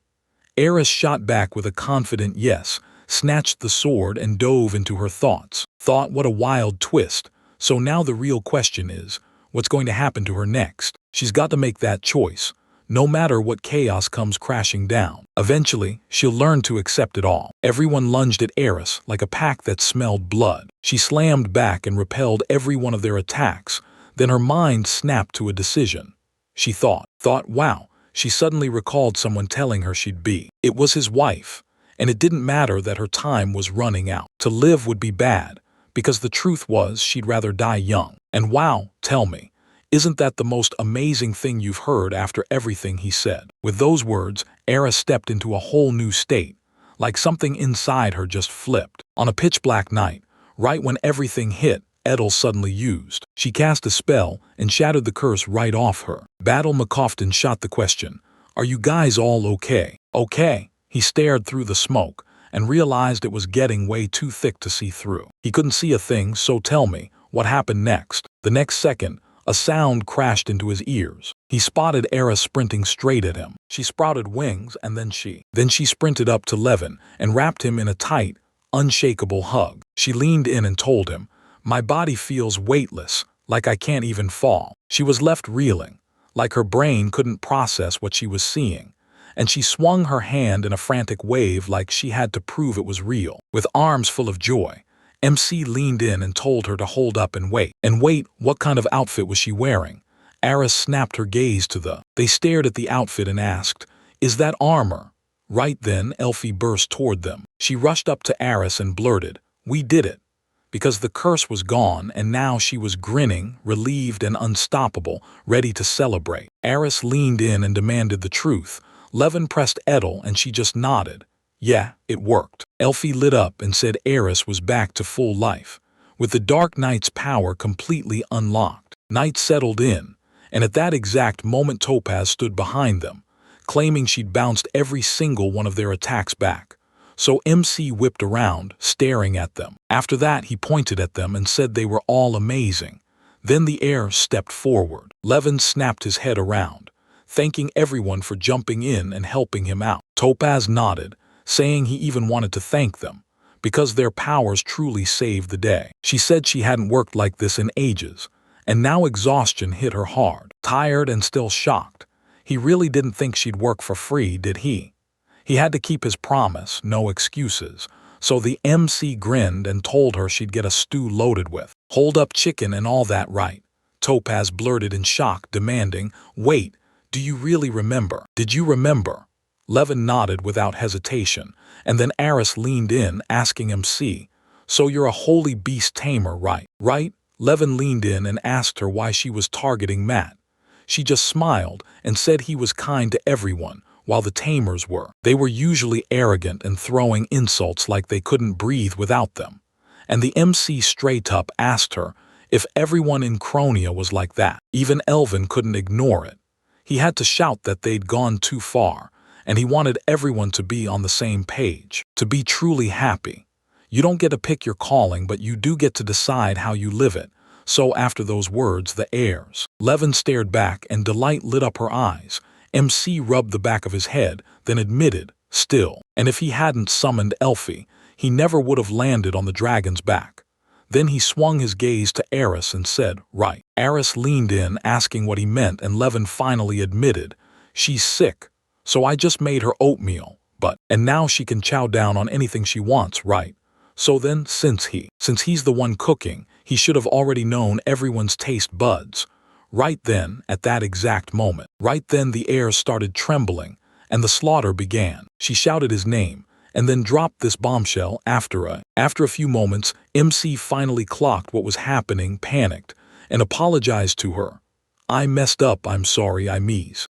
Eris shot back with a confident yes, snatched the sword and dove into her thoughts. What a wild twist. So now the real question is, what's going to happen to her next? She's got to make that choice. No matter what chaos comes crashing down, eventually, she'll learn to accept it all. Everyone lunged at Eris like a pack that smelled blood. She slammed back and repelled every one of their attacks. Then her mind snapped to a decision. She thought, wow, she suddenly recalled someone telling her she'd be. It was his wife, and it didn't matter that her time was running out. To live would be bad, because the truth was she'd rather die young. And wow, tell me, isn't that the most amazing thing you've heard after everything he said? With those words, Eris stepped into a whole new state, like something inside her just flipped. On a pitch-black night, right when everything hit, Edel suddenly used. She cast a spell and shattered the curse right off her. Battle McCofton shot the question, "Are you guys all okay?" "Okay." He stared through the smoke and realized it was getting way too thick to see through. He couldn't see a thing, so tell me, what happened next? The next second, a sound crashed into his ears. He spotted Eris sprinting straight at him. She sprouted wings and then she sprinted up to Levin and wrapped him in a tight, unshakable hug. She leaned in and told him, "My body feels weightless, like I can't even fall." She was left reeling, like her brain couldn't process what she was seeing, and she swung her hand in a frantic wave like she had to prove it was real. With arms full of joy, MC leaned in and told her to hold up and wait. And wait, what kind of outfit was she wearing? Eris snapped her gaze to They stared at the outfit and asked, "Is that armor?" Right then, Elfie burst toward them. She rushed up to Eris and blurted, "We did it." Because the curse was gone and now she was grinning, relieved and unstoppable, ready to celebrate. Eris leaned in and demanded the truth. Levin pressed Edel and she just nodded. Yeah, it worked. Elfie lit up and said Eris was back to full life, with the Dark Knight's power completely unlocked. Night settled in, and at that exact moment Topaz stood behind them, claiming she'd bounced every single one of their attacks back. So MC whipped around, staring at them. After that, he pointed at them and said they were all amazing. Then the heir stepped forward. Levin snapped his head around, thanking everyone for jumping in and helping him out. Topaz nodded, saying he even wanted to thank them, because their powers truly saved the day. She said she hadn't worked like this in ages, and now exhaustion hit her hard. Tired and still shocked. He really didn't think she'd work for free, did he? He had to keep his promise, no excuses, so the MC grinned and told her she'd get a stew loaded with hold-up chicken and all that, right? Topaz blurted in shock, demanding, "Wait, do you really remember? Did you remember?" Levin nodded without hesitation, and then Eris leaned in, asking MC, "So you're a holy beast tamer, right?" "Right?" Levin leaned in and asked her why she was targeting Matt. She just smiled and said he was kind to everyone, while the tamers were. They were usually arrogant and throwing insults like they couldn't breathe without them. And the MC straight up asked her if everyone in Cronia was like that. Even Elvin couldn't ignore it. He had to shout that they'd gone too far, and he wanted everyone to be on the same page, to be truly happy. You don't get to pick your calling, but you do get to decide how you live it. So after those words, the heirs. Levin stared back and delight lit up her eyes. MC rubbed the back of his head, then admitted, still, and if he hadn't summoned Elfie, he never would have landed on the dragon's back. Then he swung his gaze to Eris and said, right. Eris leaned in, asking what he meant, and Levin finally admitted, she's sick, so I just made her oatmeal, and now she can chow down on anything she wants, right? So then, since he's the one cooking, he should have already known everyone's taste buds. Right then, at that exact moment, the air started trembling, and the slaughter began. She shouted his name, and then dropped this bombshell after a few moments. MC finally clocked what was happening, panicked, and apologized to her. I messed up, I'm sorry,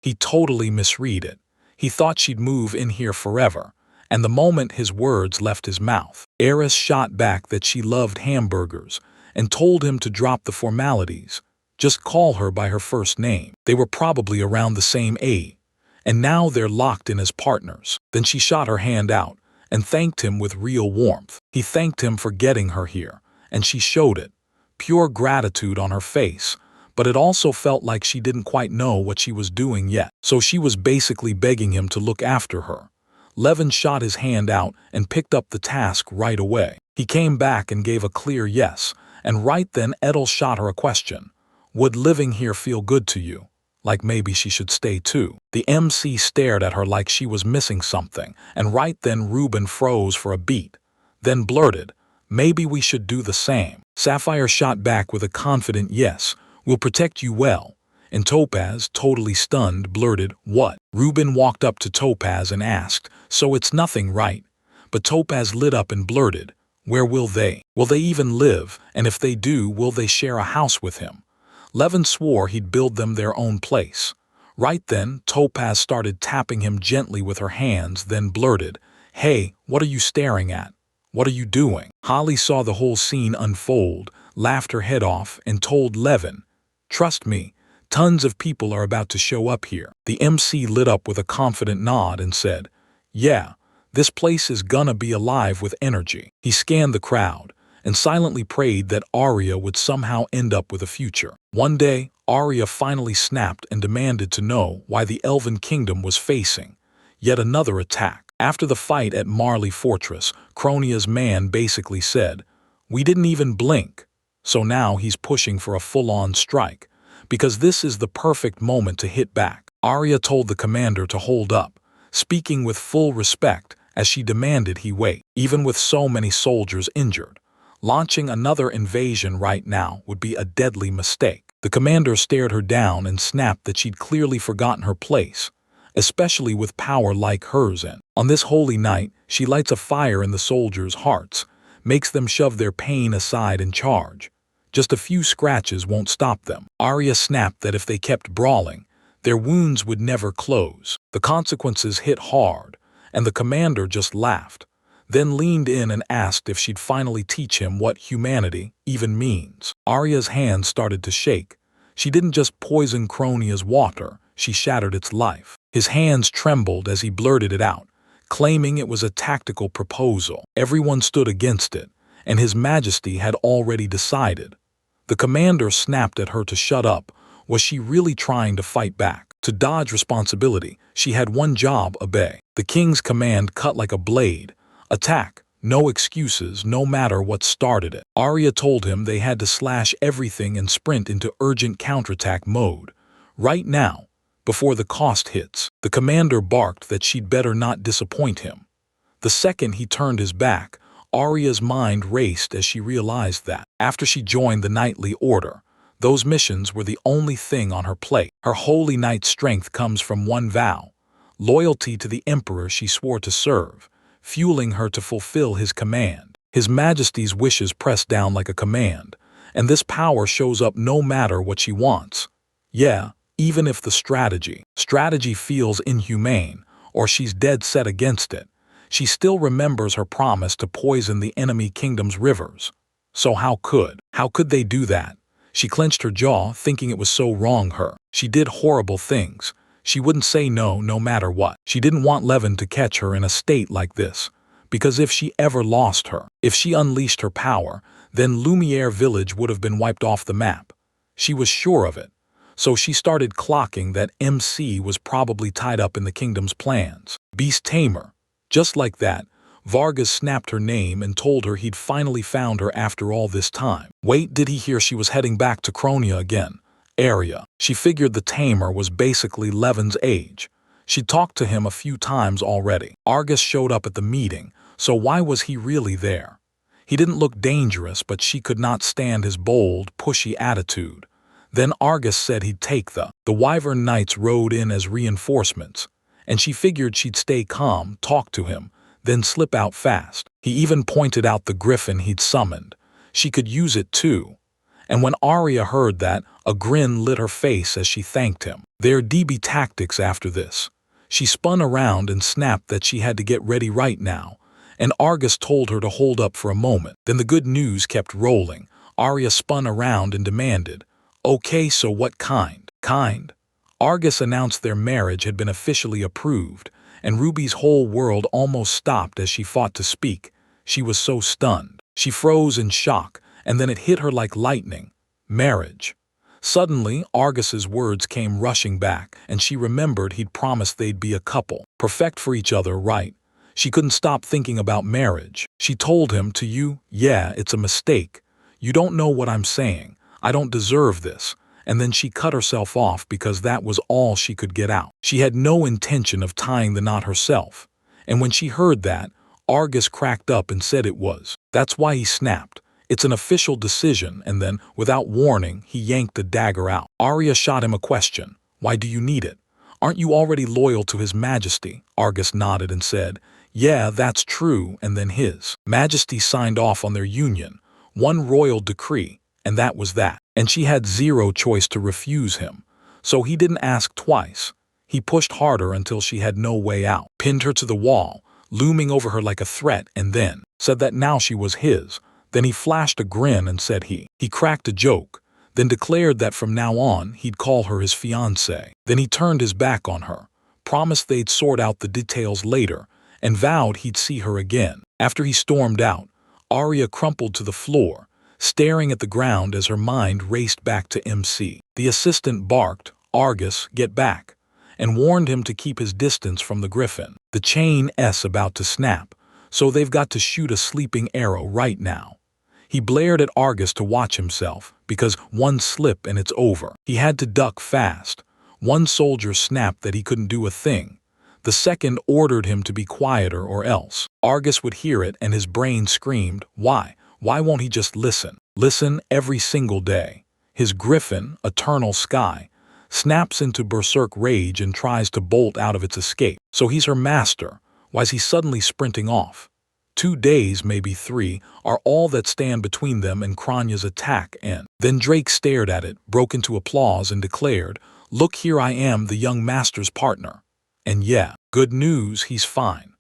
He totally misread it. He thought she'd move in here forever, and the moment his words left his mouth, Eris shot back that she loved hamburgers, and told him to drop the formalities. Just call her by her first name. They were probably around the same age, and now they're locked in as partners. Then she shot her hand out, and thanked him with real warmth. He thanked him for getting her here, and she showed it. Pure gratitude on her face, but it also felt like she didn't quite know what she was doing yet. So she was basically begging him to look after her. Levin shot his hand out and picked up the task right away. He came back and gave a clear yes, and right then Edel shot her a question. Would living here feel good to you? Like maybe she should stay too. The MC stared at her like she was missing something, and right then Reuben froze for a beat, then blurted, maybe we should do the same. Sapphire shot back with a confident yes, we'll protect you well. And Topaz, totally stunned, blurted, what? Reuben walked up to Topaz and asked, so it's nothing, right? But Topaz lit up and blurted, where will they? Will they even live? And if they do, will they share a house with him? Levin swore he'd build them their own place. Right then, Topaz started tapping him gently with her hands, then blurted, hey, what are you staring at? What are you doing? Holly saw the whole scene unfold, laughed her head off, and told Levin, trust me, tons of people are about to show up here. The MC lit up with a confident nod and said, yeah, this place is gonna be alive with energy. He scanned the crowd and silently prayed that Arya would somehow end up with a future. One day, Arya finally snapped and demanded to know why the Elven Kingdom was facing yet another attack. After the fight at Marley Fortress, Cronia's man basically said, we didn't even blink. So now he's pushing for a full-on strike, because this is the perfect moment to hit back. Arya told the commander to hold up, speaking with full respect as she demanded he wait. Even with so many soldiers injured, launching another invasion right now would be a deadly mistake. The commander stared her down and snapped that she'd clearly forgotten her place, especially with power like hers, and on this holy night she lights a fire in the soldiers' hearts, makes them shove their pain aside and charge. Just a few scratches won't stop them. Arya snapped that if they kept brawling, their wounds would never close. The consequences hit hard, and the commander just laughed, then leaned in and asked if she'd finally teach him what humanity even means. Arya's hands started to shake. She didn't just poison Cronia's water, she shattered its life. His hands trembled as he blurted it out, claiming it was a tactical proposal. Everyone stood against it, and His Majesty had already decided. The commander snapped at her to shut up. Was she really trying to fight back? To dodge responsibility, she had one job: obey. The king's command cut like a blade. Attack. No excuses, no matter what started it. Arya told him they had to slash everything and sprint into urgent counterattack mode. Right now, before the cost hits. The commander barked that she'd better not disappoint him. The second he turned his back, Arya's mind raced as she realized that, after she joined the Knightly Order, those missions were the only thing on her plate. Her holy knight's strength comes from one vow: loyalty to the Emperor she swore to serve, fueling her to fulfill his command. His Majesty's wishes press down like a command, and this power shows up no matter what she wants. Yeah, even if the strategy feels inhumane, or she's dead set against it, she still remembers her promise to poison the enemy kingdom's rivers. So how could they do that? She clenched her jaw, thinking it was so wrong her. She did horrible things. She wouldn't say no, no matter what. She didn't want Levin to catch her in a state like this. Because if she ever lost her, if she unleashed her power, then Lumiere Village would have been wiped off the map. She was sure of it. So she started clocking that MC was probably tied up in the kingdom's plans. Beast Tamer. Just like that, Vargas snapped her name and told her he'd finally found her after all this time. Wait, did he hear she was heading back to Kronia again? Area. She figured the Tamer was basically Levin's age. She'd talked to him a few times already. Argus showed up at the meeting, so why was he really there? He didn't look dangerous, but she could not stand his bold, pushy attitude. Then Argus said he'd take the Wyvern Knights rode in as reinforcements, and she figured she'd stay calm, talk to him, then slip out fast. He even pointed out the griffin he'd summoned. She could use it too. And when Arya heard that, a grin lit her face as she thanked him. Their DB tactics after this. She spun around and snapped that she had to get ready right now, and Argus told her to hold up for a moment. Then the good news kept rolling. Arya spun around and demanded, "Okay, so what kind?" Argus announced their marriage had been officially approved, and Ruby's whole world almost stopped as she fought to speak. She was so stunned. She froze in shock, and then it hit her like lightning. Marriage. Suddenly, Argus's words came rushing back, and she remembered he'd promised they'd be a couple, perfect for each other, right? She couldn't stop thinking about marriage. She told him yeah, it's a mistake. You don't know what I'm saying. I don't deserve this. And then she cut herself off because that was all she could get out. She had no intention of tying the knot herself. And when she heard that, Argus cracked up and said it was. That's why he snapped. It's an official decision, and then, without warning, he yanked the dagger out. Arya shot him a question. Why do you need it? Aren't you already loyal to His Majesty? Argus nodded and said, yeah, that's true, and then His Majesty signed off on their union. One royal decree, and that was that. And she had zero choice to refuse him. So he didn't ask twice. He pushed harder until she had no way out, pinned her to the wall, looming over her like a threat, and then said that now she was his. Then he flashed a grin and said he cracked a joke, then declared that from now on he'd call her his fiancée. Then he turned his back on her, promised they'd sort out the details later, and vowed he'd see her again. After he stormed out, Arya crumpled to the floor, staring at the ground as her mind raced back to MC. The assistant barked, "Argus, get back," and warned him to keep his distance from the griffin. The chain's about to snap, so they've got to shoot a sleeping arrow right now. He blared at Argus to watch himself, because one slip and it's over. He had to duck fast. One soldier snapped that he couldn't do a thing. The second ordered him to be quieter or else. Argus would hear it and his brain screamed, why? Why won't he just listen? Listen every single day. His griffin, Eternal Sky, snaps into berserk rage and tries to bolt out of its escape. So he's her master. Why's he suddenly sprinting off? 2 days, maybe 3, are all that stand between them and Kronya's attack, and then Drake stared at it, broke into applause, and declared, "Look, here I am, the young master's partner." And yeah, good news, he's fine.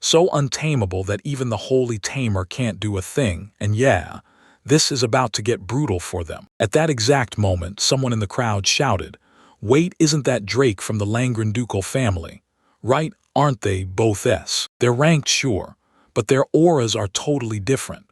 So untamable that even the holy tamer can't do a thing, and yeah, this is about to get brutal for them. At that exact moment, someone in the crowd shouted, "Wait, isn't that Drake from the Langren ducal family? Right, aren't they both S? They're ranked, sure, but their auras are totally different."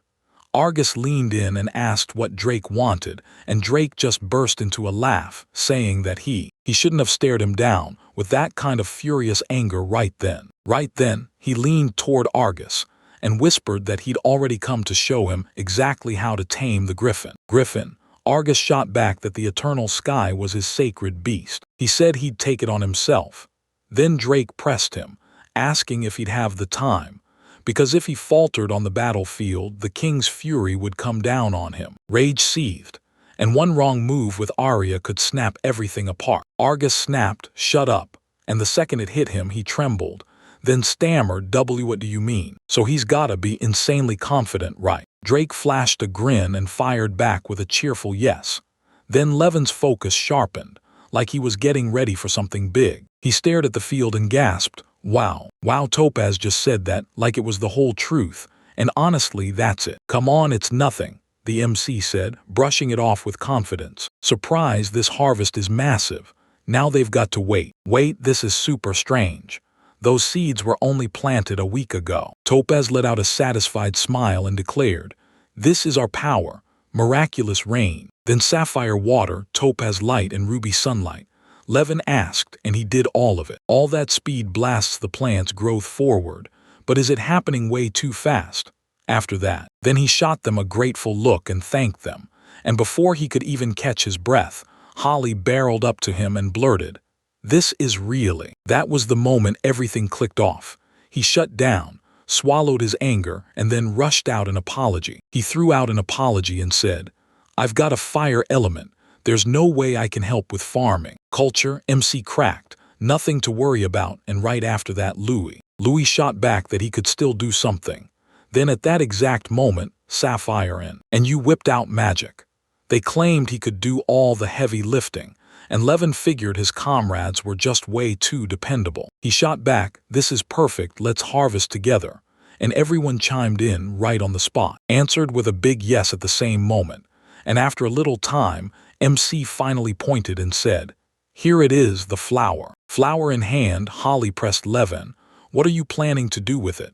Argus leaned in and asked what Drake wanted, and Drake just burst into a laugh, saying that he shouldn't have stared him down with that kind of furious anger right then. Right then, he leaned toward Argus and whispered that he'd already come to show him exactly how to tame the griffin. Argus shot back that the Eternal Sky was his sacred beast. He said he'd take it on himself. Then Drake pressed him, asking if he'd have the time, because if he faltered on the battlefield, the king's fury would come down on him. Rage seethed, and one wrong move with Arya could snap everything apart. Argus snapped, "Shut up," and the second it hit him, he trembled, then stammered, "What do you mean?" So he's gotta be insanely confident, right? Drake flashed a grin and fired back with a cheerful yes. Then Levin's focus sharpened, like he was getting ready for something big. He stared at the field and gasped, Wow, Topaz just said that like it was the whole truth, and honestly, that's it. Come on, it's nothing. the MC said, brushing it off with confidence. Surprise, this harvest is massive. Now they've got to wait. Wait, this is super strange. Those seeds were only planted a week ago. Topaz let out a satisfied smile and declared, "This is our power, miraculous rain." Then sapphire water, topaz light, and ruby sunlight. Levin asked, and he did all of it. All that speed blasts the plant's growth forward, but is it happening way too fast? After that, then he shot them a grateful look and thanked them, and before he could even catch his breath, Holly barreled up to him and blurted, "This is really." That was the moment everything clicked off. He shut down, swallowed his anger, and then rushed out an apology. He threw out an apology and said, "I've got a fire element. There's no way I can help with farming." Culture, MC cracked, nothing to worry about, and right after that Louis shot back that he could still do something. Then at that exact moment, Sapphire and you whipped out magic. They claimed he could do all the heavy lifting, and Levin figured his comrades were just way too dependable. He shot back, "This is perfect, let's harvest together." And everyone chimed in right on the spot, answered with a big yes at the same moment. And after a little time, MC finally pointed and said, "Here it is, the flower." Flower in hand, Holly pressed Levin. "What are you planning to do with it?"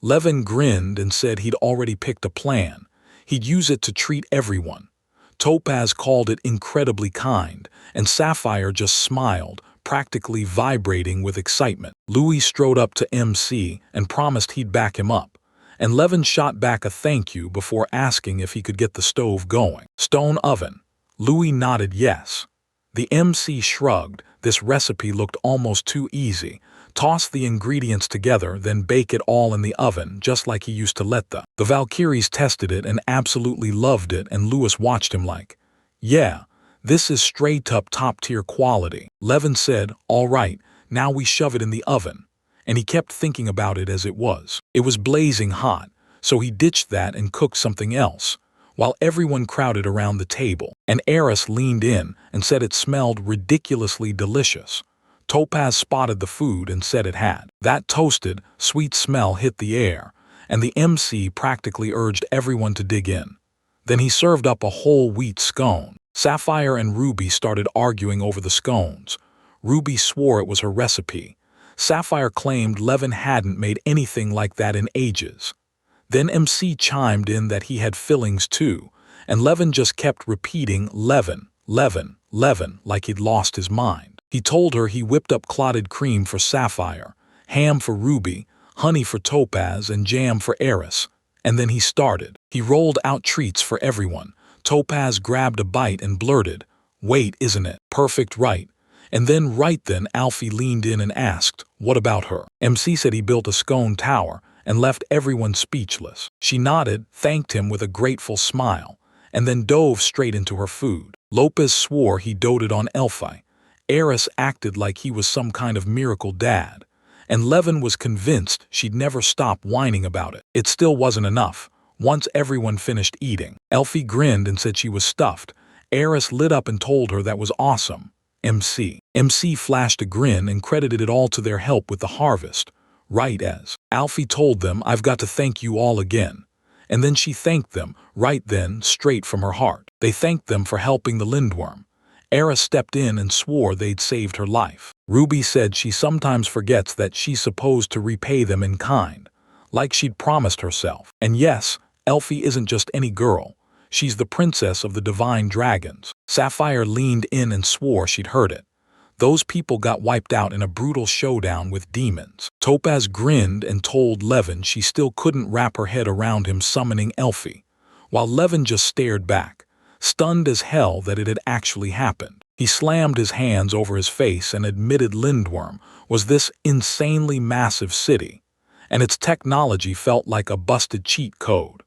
Levin grinned and said he'd already picked a plan. He'd use it to treat everyone. Topaz called it incredibly kind, and Sapphire just smiled, practically vibrating with excitement. Louis strode up to MC and promised he'd back him up, and Levin shot back a thank you before asking if he could get the stove going. Stone oven. Louis nodded yes. The MC shrugged. This recipe looked almost too easy. Toss the ingredients together, then bake it all in the oven, just like he used to let the Valkyries tested it and absolutely loved it, and Louis watched him like, "Yeah, this is straight up top-tier quality." Levin said, "All right, now we shove it in the oven." And he kept thinking about it as it was. It was blazing hot, so he ditched that and cooked something else. While everyone crowded around the table, and Eris leaned in and said it smelled ridiculously delicious. Topaz spotted the food and said it had. That toasted, sweet smell hit the air, and the MC practically urged everyone to dig in. Then he served up a whole wheat scone. Sapphire and Ruby started arguing over the scones. Ruby swore it was her recipe. Sapphire claimed Levin hadn't made anything like that in ages. Then MC chimed in that he had fillings too, and Levin just kept repeating Levin, Levin, Levin like he'd lost his mind. He told her he whipped up clotted cream for Sapphire, ham for Ruby, honey for Topaz, and jam for Eris. And then he started. He rolled out treats for everyone. Topaz grabbed a bite and blurted, "Wait, isn't it perfect, right?" And then right then Alfie leaned in and asked, "What about her?" MC said he built a scone tower and left everyone speechless. She nodded, thanked him with a grateful smile, and then dove straight into her food. Lopez swore he doted on Elfie. Eris acted like he was some kind of miracle dad, and Levin was convinced she'd never stop whining about it. It still wasn't enough. Once everyone finished eating, Elfie grinned and said she was stuffed. Eris lit up and told her that was awesome. MC flashed a grin and credited it all to their help with the harvest. Right as Alfie told them, "I've got to thank you all again." And then she thanked them, right then, straight from her heart. They thanked them for helping the lindworm. Eris stepped in and swore they'd saved her life. Ruby said she sometimes forgets that she's supposed to repay them in kind, like she'd promised herself. And yes, Elfie isn't just any girl. She's the princess of the divine dragons. Sapphire leaned in and swore she'd heard it. Those people got wiped out in a brutal showdown with demons. Topaz grinned and told Levin she still couldn't wrap her head around him summoning Elfie, while Levin just stared back, stunned as hell that it had actually happened. He slammed his hands over his face and admitted Lindworm was this insanely massive city, and its technology felt like a busted cheat code.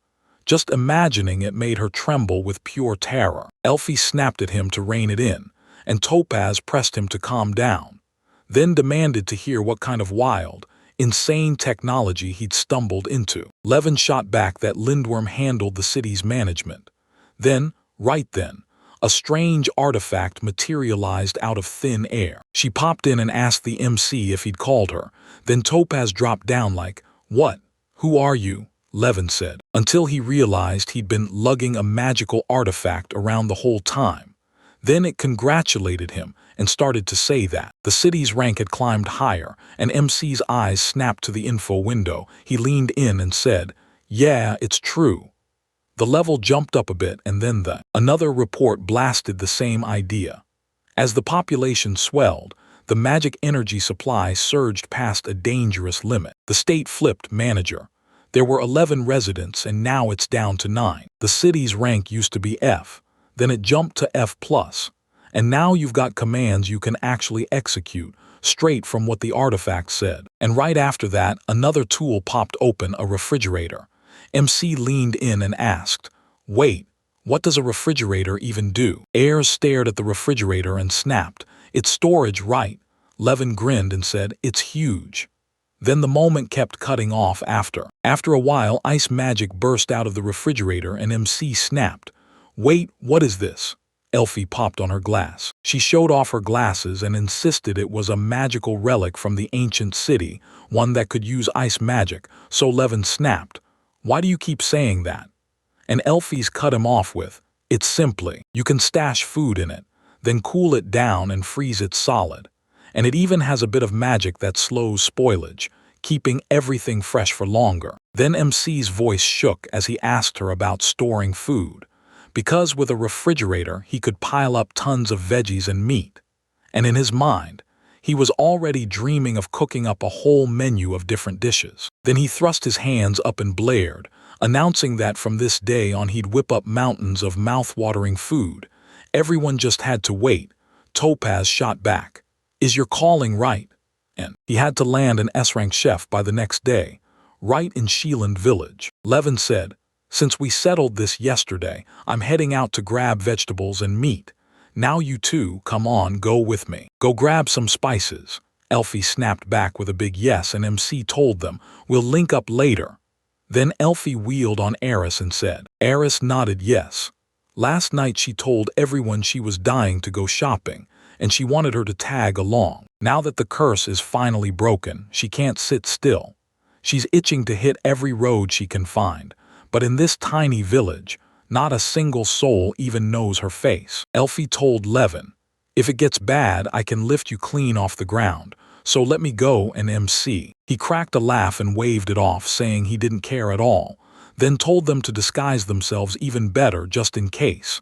Just imagining it made her tremble with pure terror. Elfie snapped at him to rein it in, and Topaz pressed him to calm down, then demanded to hear what kind of wild, insane technology he'd stumbled into. Levin shot back that Lindworm handled the city's management. Then, right then, a strange artifact materialized out of thin air. She popped in and asked the MC if he'd called her. Then Topaz dropped down like, "What? Who are you?" Levin said, until he realized he'd been lugging a magical artifact around the whole time. Then it congratulated him and started to say that the city's rank had climbed higher, and MC's eyes snapped to the info window. He leaned in and said, "Yeah, it's true." The level jumped up a bit, and then another report blasted the same idea. As the population swelled, the magic energy supply surged past a dangerous limit. The state flipped manager. There were 11 residents, and now it's down to 9. The city's rank used to be F, then it jumped to F+, and now you've got commands you can actually execute, straight from what the artifact said. And right after that, another tool popped open, a refrigerator. MC leaned in and asked, "Wait, what does a refrigerator even do?" Ayers stared at the refrigerator and snapped, "It's storage, right?" Levin grinned and said, "It's huge." Then the moment kept cutting off. After a while, ice magic burst out of the refrigerator and MC snapped, "Wait, what is this?" Elfie popped on her glass. She showed off her glasses and insisted it was a magical relic from the ancient city, one that could use ice magic. So Levin snapped, "Why do you keep saying that?" And Elfie's cut him off with, "It's simply, you can stash food in it, then cool it down and freeze it solid. And it even has a bit of magic that slows spoilage, keeping everything fresh for longer." Then MC's voice shook as he asked her about storing food, because with a refrigerator he could pile up tons of veggies and meat. And in his mind, he was already dreaming of cooking up a whole menu of different dishes. Then he thrust his hands up and blared, announcing that from this day on he'd whip up mountains of mouth-watering food. Everyone just had to wait. Topaz shot back, "Is your calling right?" And he had to land an S-rank chef by the next day, right in Sheeland Village. Levin said, "Since we settled this yesterday, I'm heading out to grab vegetables and meat. Now you two, come on, go with me. Go grab some spices." Elfie snapped back with a big yes, and MC told them, "We'll link up later." Then Elfie wheeled on Eris and said. Eris nodded yes. Last night she told everyone she was dying to go shopping, and she wanted her to tag along. Now that the curse is finally broken, she can't sit still. She's itching to hit every road she can find, but in this tiny village, not a single soul even knows her face. Elfie told Levin, "If it gets bad, I can lift you clean off the ground, so let me go." And MC. He cracked a laugh and waved it off, saying he didn't care at all, then told them to disguise themselves even better just in case.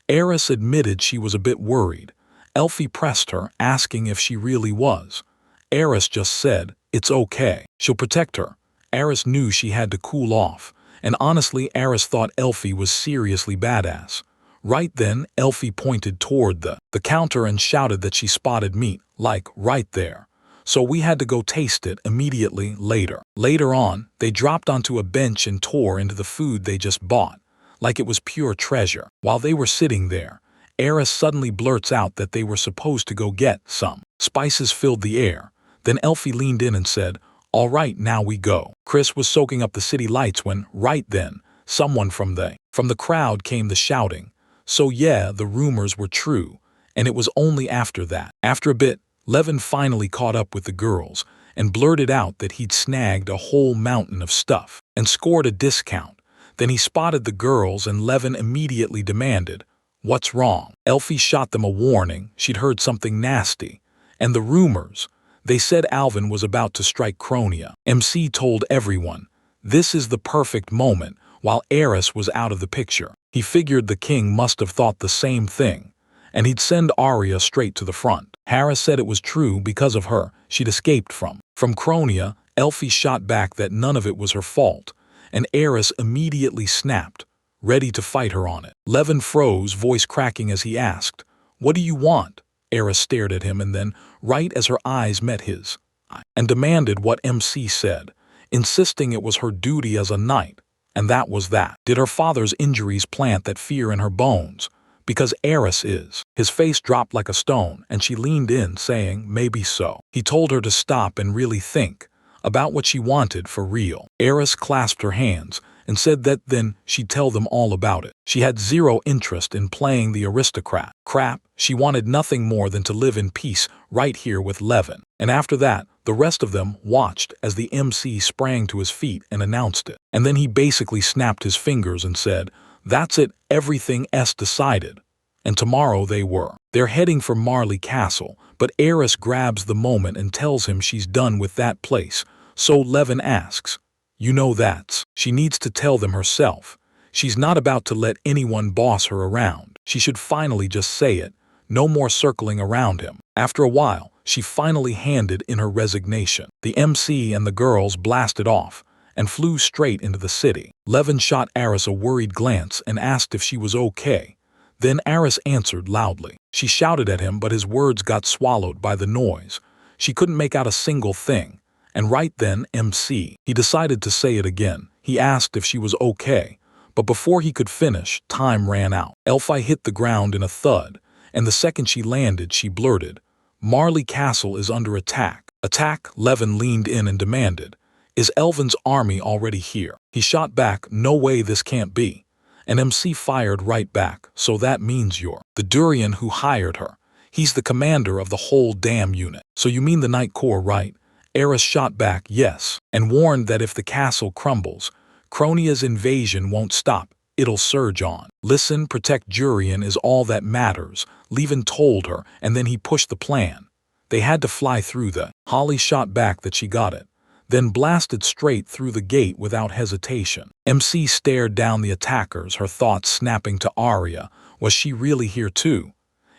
Eris admitted she was a bit worried. Elfie pressed her, asking if she really was. Eris just said, "It's okay. She'll protect her." Eris knew she had to cool off, and honestly Eris thought Elfie was seriously badass. Right then, Elfie pointed toward the counter and shouted that she spotted meat, like right there. So we had to go taste it immediately later. Later on, they dropped onto a bench and tore into the food they just bought, like it was pure treasure. While they were sitting there, Eris suddenly blurts out that they were supposed to go get some. Spices filled the air. Then Elfie leaned in and said, "All right, now we go." Chris was soaking up the city lights when, right then, someone from the crowd came the shouting. So yeah, the rumors were true, and it was only after that. After a bit, Levin finally caught up with the girls and blurted out that he'd snagged a whole mountain of stuff and scored a discount. Then he spotted the girls and Levin immediately demanded, "What's wrong?" Elfie shot them a warning. She'd heard something nasty. And the rumors, they said Alvin was about to strike Cronia. MC told everyone, this is the perfect moment, while Eris was out of the picture. He figured the king must have thought the same thing, and he'd send Arya straight to the front. Harris said it was true because of her. She'd escaped from Cronia. Elfie shot back that none of it was her fault, and Eris immediately snapped, ready to fight her on it. Levin froze, voice cracking as he asked, "What do you want?" Eris stared at him and then, right as her eyes met his, and demanded what MC said, insisting it was her duty as a knight, and that was that. Did her father's injuries plant that fear in her bones? Because Eris is. His face dropped like a stone, and she leaned in, saying, "Maybe so." He told her to stop and really think about what she wanted for real. Eris clasped her hands, and said that then she'd tell them all about it. She had zero interest in playing the aristocrat. Crap, she wanted nothing more than to live in peace right here with Levin. And after that, the rest of them watched as the MC sprang to his feet and announced it. And then he basically snapped his fingers and said, "That's it, everything's decided." And tomorrow they were. They're heading for Marley Castle, but Eris grabs the moment and tells him she's done with that place. So Levin asks, "You know that's." She needs to tell them herself. She's not about to let anyone boss her around. She should finally just say it. No more circling around him. After a while, she finally handed in her resignation. The MC and the girls blasted off and flew straight into the city. Levin shot Eris a worried glance and asked if she was okay. Then Eris answered loudly. She shouted at him, but his words got swallowed by the noise. She couldn't make out a single thing. And right then, he decided to say it again. He asked if she was okay. But before he could finish, time ran out. Elfi hit the ground in a thud, and the second she landed, she blurted, "Marley Castle is under attack." Attack? Levin leaned in and demanded. "Is Elvin's army already here?" He shot back, "No way, this can't be." And MC fired right back, "So that means you're the Durian who hired her. He's the commander of the whole damn unit. So you mean the Night Corps, right?" Eris shot back, "Yes," and warned that if the castle crumbles, Kronia's invasion won't stop. It'll surge on. "Listen, protect Durian is all that matters," Levin told her, and then he pushed the plan. They had to fly through the. Holly shot back that she got it, then blasted straight through the gate without hesitation. MC stared down the attackers, her thoughts snapping to Arya. Was she really here too?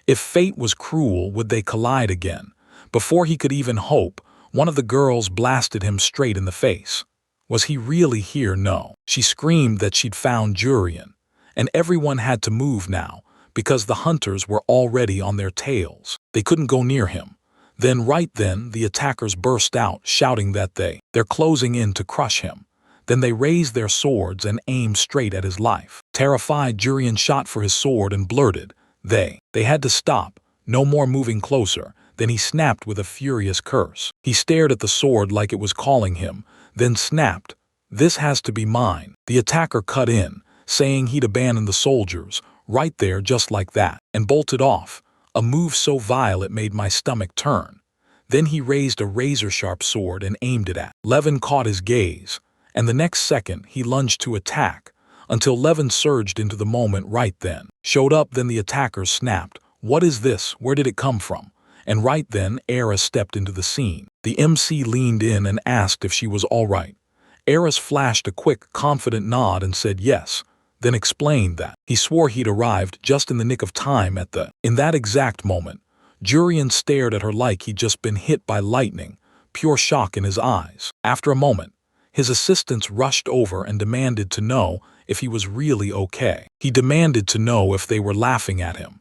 If fate was cruel, would they collide again? Before he could even hope, one of the girls blasted him straight in the face. Was he really here? No. She screamed that she'd found Durian, and everyone had to move now, because the hunters were already on their tails. They couldn't go near him. Then right then, the attackers burst out, shouting that they're closing in to crush him. Then they raised their swords and aimed straight at his life. Terrified, Durian shot for his sword and blurted, They had to stop, no more moving closer." Then he snapped with a furious curse. He stared at the sword like it was calling him, then snapped, "This has to be mine." The attacker cut in, saying he'd abandon the soldiers, right there just like that, and bolted off, a move so vile it made my stomach turn. Then he raised a razor-sharp sword and aimed it at. Levin caught his gaze, and the next second he lunged to attack, until Levin surged into the moment right then. Showed up, then the attackers snapped, "What is this? Where did it come from?" And right then, Eris stepped into the scene. The MC leaned in and asked if she was all right. Eris flashed a quick, confident nod and said yes, then explained that he swore he'd arrived just in the nick of time at the. In that exact moment, Durian stared at her like he'd just been hit by lightning, pure shock in his eyes. After a moment, his assistants rushed over and demanded to know if he was really okay. He demanded to know if they were laughing at him.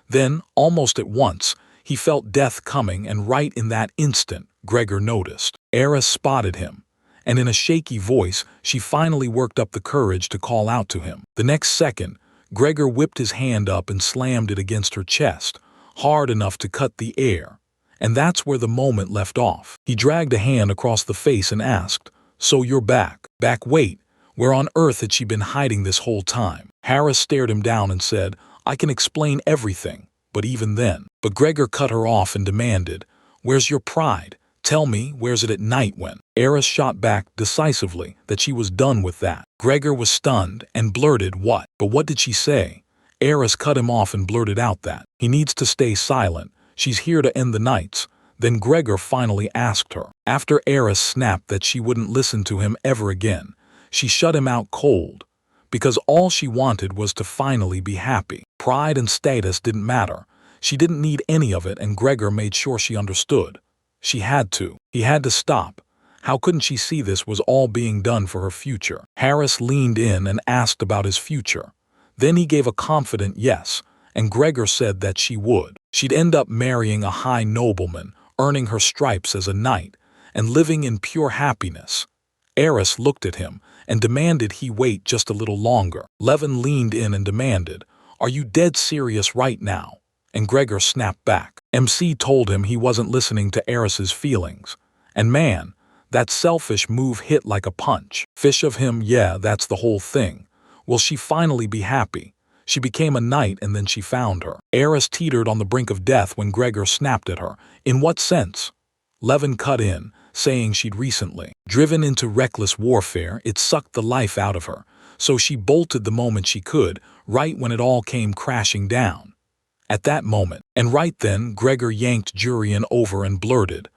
Then, almost at once, he felt death coming, and right in that instant, Gregor noticed. Eris spotted him, and in a shaky voice, she finally worked up the courage to call out to him. The next second, Gregor whipped his hand up and slammed it against her chest, hard enough to cut the air. And that's where the moment left off. He dragged a hand across the face and asked, "So you're back?" Back? Wait, where on earth had she been hiding this whole time? Harris stared him down and said, "I can explain everything." But even then, Gregor cut her off and demanded, "Where's your pride? Tell me, where's it at night when?" Eris shot back decisively that she was done with that. Gregor was stunned and blurted, "What?" But what did she say? Eris cut him off and blurted out that he needs to stay silent. She's here to end the nights. Then Gregor finally asked her. After Eris snapped that she wouldn't listen to him ever again, she shut him out cold. Because all she wanted was to finally be happy. Pride and status didn't matter. She didn't need any of it, and Gregor made sure she understood. She had to. He had to stop. How couldn't she see this was all being done for her future? Harris leaned in and asked about his future. Then he gave a confident yes, and Gregor said that she would. She'd end up marrying a high nobleman, earning her stripes as a knight, and living in pure happiness. Eris looked at him and demanded he wait just a little longer. Levin leaned in and demanded, "Are you dead serious right now?" And Gregor snapped back. MC told him he wasn't listening to Eris's feelings. And man, That selfish move hit like a punch. Fish of him, yeah, that's the whole thing. Will she finally be happy? She became a knight and then she found her. Eris teetered on the brink of death when Gregor snapped at her. In what sense? Levin cut in, saying she'd recently driven into reckless warfare. It sucked the life out of her, so she bolted the moment she could, right when it all came crashing down. At that moment, and right then, Gregor yanked Jurian over and blurted,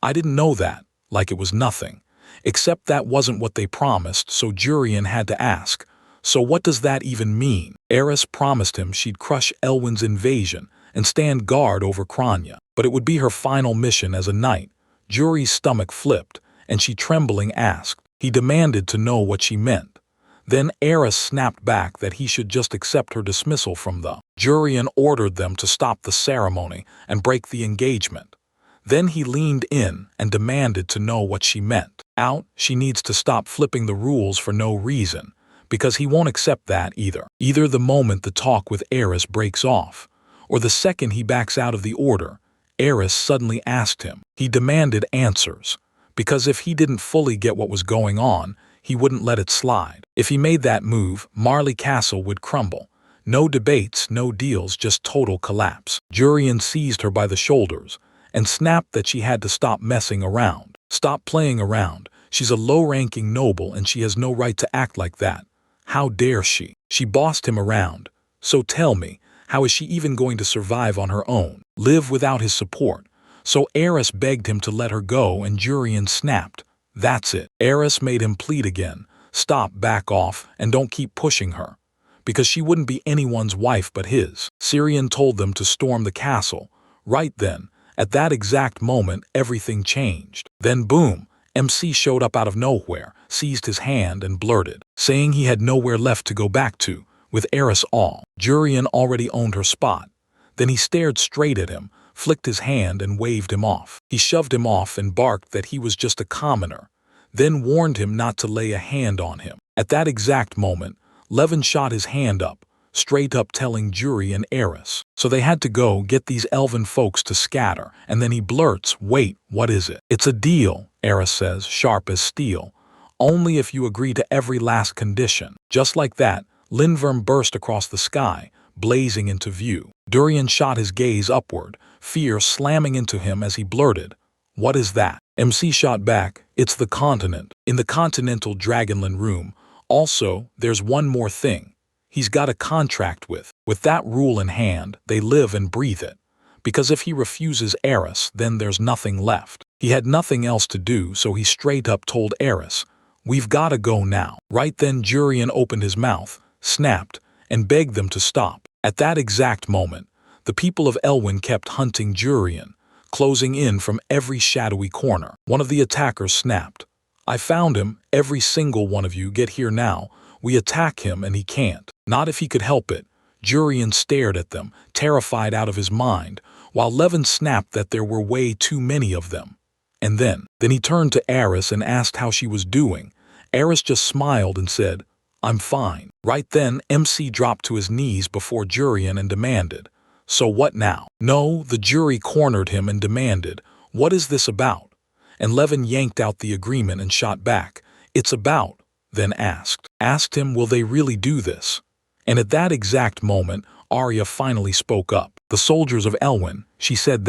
"I didn't know that," like it was nothing. Except that wasn't what they promised, so Jurian had to ask, "So what does that even mean?" Eris promised him she'd crush Elwyn's invasion and stand guard over Kranya, but it would be her final mission as a knight. Juri's stomach flipped, and she trembling asked. He demanded to know what she meant. Then Eris snapped back that he should just accept her dismissal from the jury and ordered them to stop the ceremony and break the engagement. Then he leaned in and demanded to know what she meant. Out, she needs to stop flipping the rules for no reason, because he won't accept that either. Either the moment the talk with Eris breaks off, or the second he backs out of the order. Eris suddenly asked him. He demanded answers, because if he didn't fully get what was going on, he wouldn't let it slide. If he made that move, Marley Castle would crumble. No debates, no deals, just total collapse. Jurian seized her by the shoulders and snapped that she had to stop messing around. Stop playing around. She's a low-ranking noble and she has no right to act like that. How dare she? She bossed him around. So tell me, how is she even going to survive on her own? Live without his support? So Eris begged him to let her go and Jurian snapped. That's it. Eris made him plead again. Stop, back off, and don't keep pushing her. Because she wouldn't be anyone's wife but his. Syrian told them to storm the castle. Right then, at that exact moment, everything changed. Then boom, MC showed up out of nowhere, seized his hand and blurted, saying he had nowhere left to go back to, with Eris all. Jurian already owned her spot. Then he stared straight at him, flicked his hand and waved him off. He shoved him off and barked that he was just a commoner, then warned him not to lay a hand on him. At that exact moment, Levin shot his hand up, straight up telling Jury and Eris. So they had to go get these elven folks to scatter, and then he blurts, "Wait, what is it?" "It's a deal," Eris says, sharp as steel. "Only if you agree to every last condition." Just like that, Lindworm burst across the sky, blazing into view. Durian shot his gaze upward, fear slamming into him as he blurted, "What is that?" MC shot back, "It's the continent, in the Continental Dragonland room. Also, there's one more thing. He's got a contract with that rule in hand, they live and breathe it. Because if he refuses Eris, then there's nothing left." He had nothing else to do, so he straight up told Eris, "We've gotta go now." Right then Jurian opened his mouth, snapped, and begged them to stop. At that exact moment, the people of Elwyn kept hunting Jurian, closing in from every shadowy corner. One of the attackers snapped, "I found him, every single one of you get here now. We attack him and he can't." Not if he could help it. Jurian stared at them, terrified out of his mind, while Levin snapped that there were way too many of them. And then he turned to Eris and asked how she was doing. Eris just smiled and said, "I'm fine." Right then, MC dropped to his knees before Jurian and demanded, "So what now?" No, the jury cornered him and demanded, "What is this about?" And Levin yanked out the agreement and shot back, "It's about," then asked him, "Will they really do this?" And at that exact moment, Arya finally spoke up. "The soldiers of Elwyn," she said,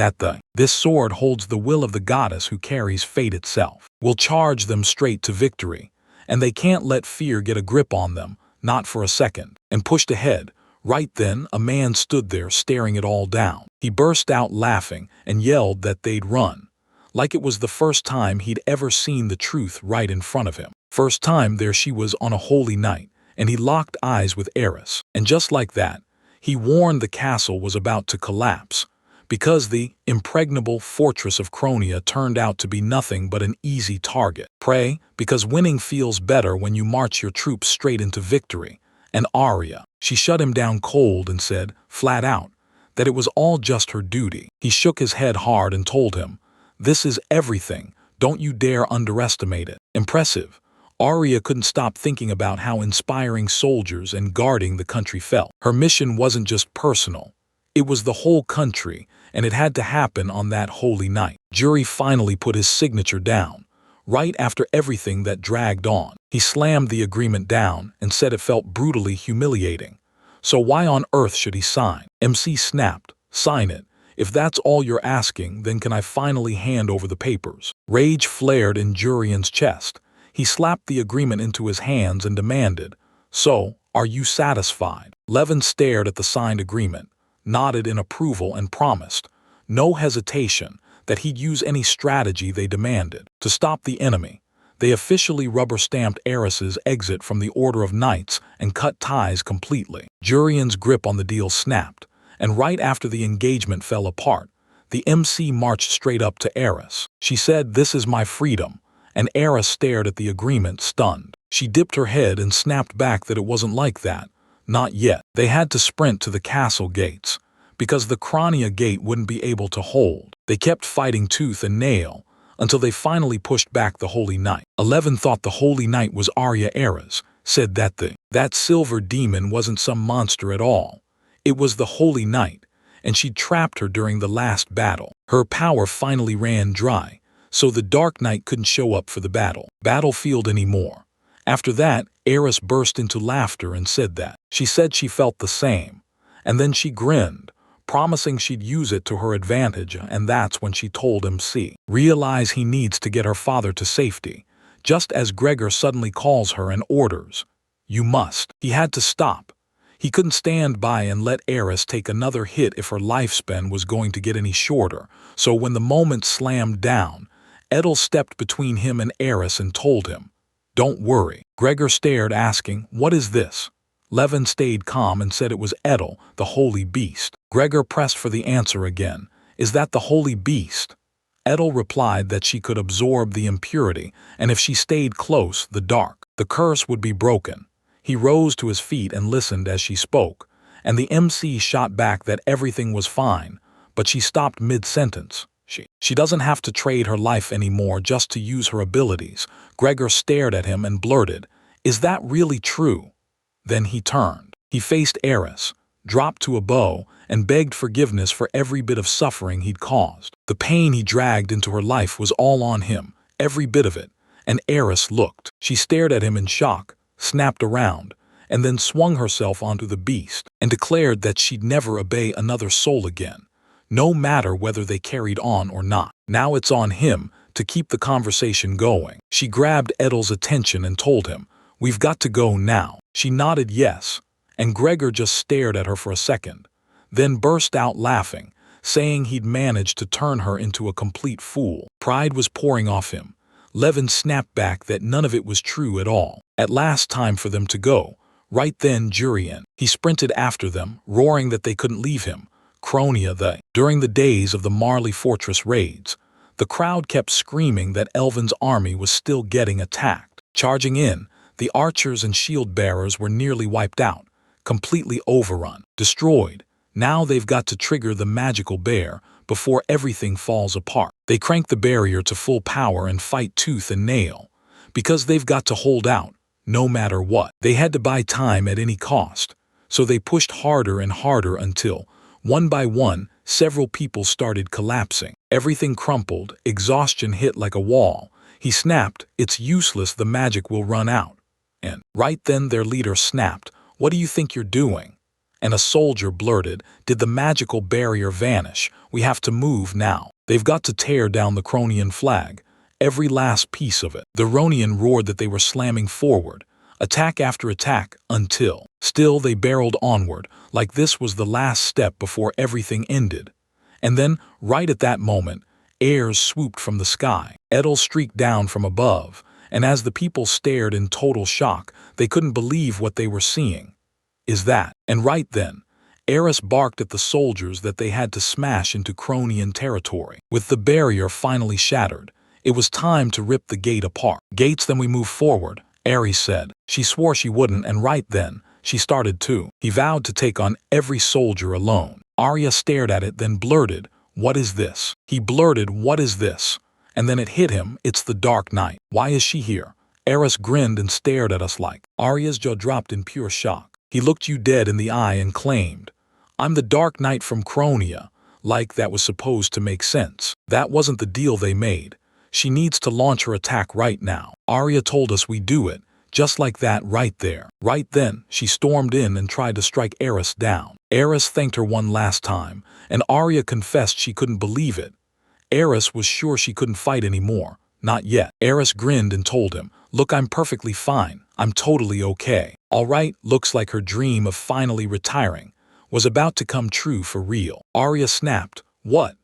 this sword holds the will of the goddess who carries fate itself. "Will charge them straight to victory, and they can't let fear get a grip on them, not for a second," and pushed ahead. Right then, a man stood there staring it all down. He burst out laughing and yelled that they'd run, like it was the first time he'd ever seen the truth right in front of him. First time there she was on a holy night, and he locked eyes with Eris. And just like that, he warned the castle was about to collapse, because the impregnable fortress of Cronia turned out to be nothing but an easy target. Pray, because winning feels better when you march your troops straight into victory. And Arya, she shut him down cold and said, flat out, that it was all just her duty. He shook his head hard and told him, "This is everything. Don't you dare underestimate it." Impressive. Arya couldn't stop thinking about how inspiring soldiers and guarding the country felt. Her mission wasn't just personal. It was the whole country, and it had to happen on that holy night. Jury finally put his signature down. right after everything that dragged on. He slammed the agreement down and said it felt brutally humiliating. So why on earth should he sign? MC snapped. Sign it. If that's all you're asking, then can I finally hand over the papers? Rage flared in Jurian's chest. He slapped the agreement into his hands and demanded, So, are you satisfied? Levin stared at the signed agreement, nodded in approval and promised, no hesitation, that he'd use any strategy they demanded to stop the enemy. They officially rubber-stamped Eris's exit from the Order of Knights and cut ties completely. Jurian's grip on the deal snapped, and right after the engagement fell apart, the MC marched straight up to Eris. She said, "This is my freedom," and Eris stared at the agreement, stunned. She dipped her head and snapped back that it wasn't like that. Not yet. They had to sprint to the castle gates, because the Cronia gate wouldn't be able to hold. They kept fighting tooth and nail, until they finally pushed back the Holy Knight. 11 thought the Holy Knight was Arya Eris, said that silver demon wasn't some monster at all. It was the Holy Knight, and she'd trapped her during the last battle. Her power finally ran dry, so the Dark Knight couldn't show up for the battlefield anymore. After that, Eris burst into laughter and said that. She said she felt the same, and then she grinned, promising she'd use it to her advantage, and that's when she told MC. Realize he needs to get her father to safety, just as Gregor suddenly calls her and orders, "You must." He had to stop. He couldn't stand by and let Eris take another hit if her lifespan was going to get any shorter, so when the moment slammed down, Edel stepped between him and Eris and told him, "Don't worry." Gregor stared, asking, "What is this?" Levin stayed calm and said it was Edel, the holy beast. Gregor pressed for the answer again. "Is that the holy beast?" Edel replied that she could absorb the impurity, and if she stayed close, the curse would be broken. He rose to his feet and listened as she spoke, and the MC shot back that everything was fine, but she stopped mid-sentence. She doesn't have to trade her life anymore just to use her abilities. Gregor stared at him and blurted, "Is that really true?" Then he turned. He faced Eris, dropped to a bow, and begged forgiveness for every bit of suffering he'd caused. The pain he dragged into her life was all on him, every bit of it, and Eris looked. She stared at him in shock, snapped around, and then swung herself onto the beast, and declared that she'd never obey another soul again, no matter whether they carried on or not. Now it's on him to keep the conversation going. She grabbed Edel's attention and told him, "We've got to go now." She nodded yes, and Gregor just stared at her for a second, then burst out laughing, saying he'd managed to turn her into a complete fool. Pride was pouring off him. Levin snapped back that none of it was true at all. At last, time for them to go. Right then, Jurian. He sprinted after them, roaring that they couldn't leave him. During the days of the Marley Fortress raids, the crowd kept screaming that Elvin's army was still getting attacked. Charging in, the archers and shield-bearers were nearly wiped out, completely overrun, destroyed. Now they've got to trigger the magical bear before everything falls apart. They crank the barrier to full power and fight tooth and nail, because they've got to hold out, no matter what. They had to buy time at any cost, so they pushed harder and harder until, one by one, several people started collapsing. Everything crumpled, exhaustion hit like a wall. He snapped, "It's useless, the magic will run out." And right then their leader snapped, "What do you think you're doing?" And a soldier blurted, "Did the magical barrier vanish? We have to move now. They've got to tear down the Cronian flag, every last piece of it." The Ronian roared that they were slamming forward, attack after attack, until still they barreled onward, like this was the last step before everything ended. And then, right at that moment, airs swooped from the sky. Edel streaked down from above, and as the people stared in total shock, they couldn't believe what they were seeing. And right then, Eris barked at the soldiers that they had to smash into Cronian territory. With the barrier finally shattered, it was time to rip the gate apart. "Gates, then we move forward," Ares said. She swore she wouldn't, and right then, she started too. He vowed to take on every soldier alone. Arya stared at it, then blurted, "What is this?" He blurted, "What is this?" And then it hit him, "It's the Dark Knight. Why is she here?" Eris grinned and stared at us like. Arya's jaw dropped in pure shock. He looked you dead in the eye and claimed, "I'm the Dark Knight from Cronia," like that was supposed to make sense. That wasn't the deal they made. She needs to launch her attack right now. Arya told us we do it. Just like that right there. Right then, she stormed in and tried to strike Eris down. Eris thanked her one last time, and Arya confessed she couldn't believe it. Eris was sure she couldn't fight anymore. Not yet. Eris grinned and told him, "Look, I'm perfectly fine. I'm totally okay." All right, looks like her dream of finally retiring was about to come true for real. Arya snapped, "What?"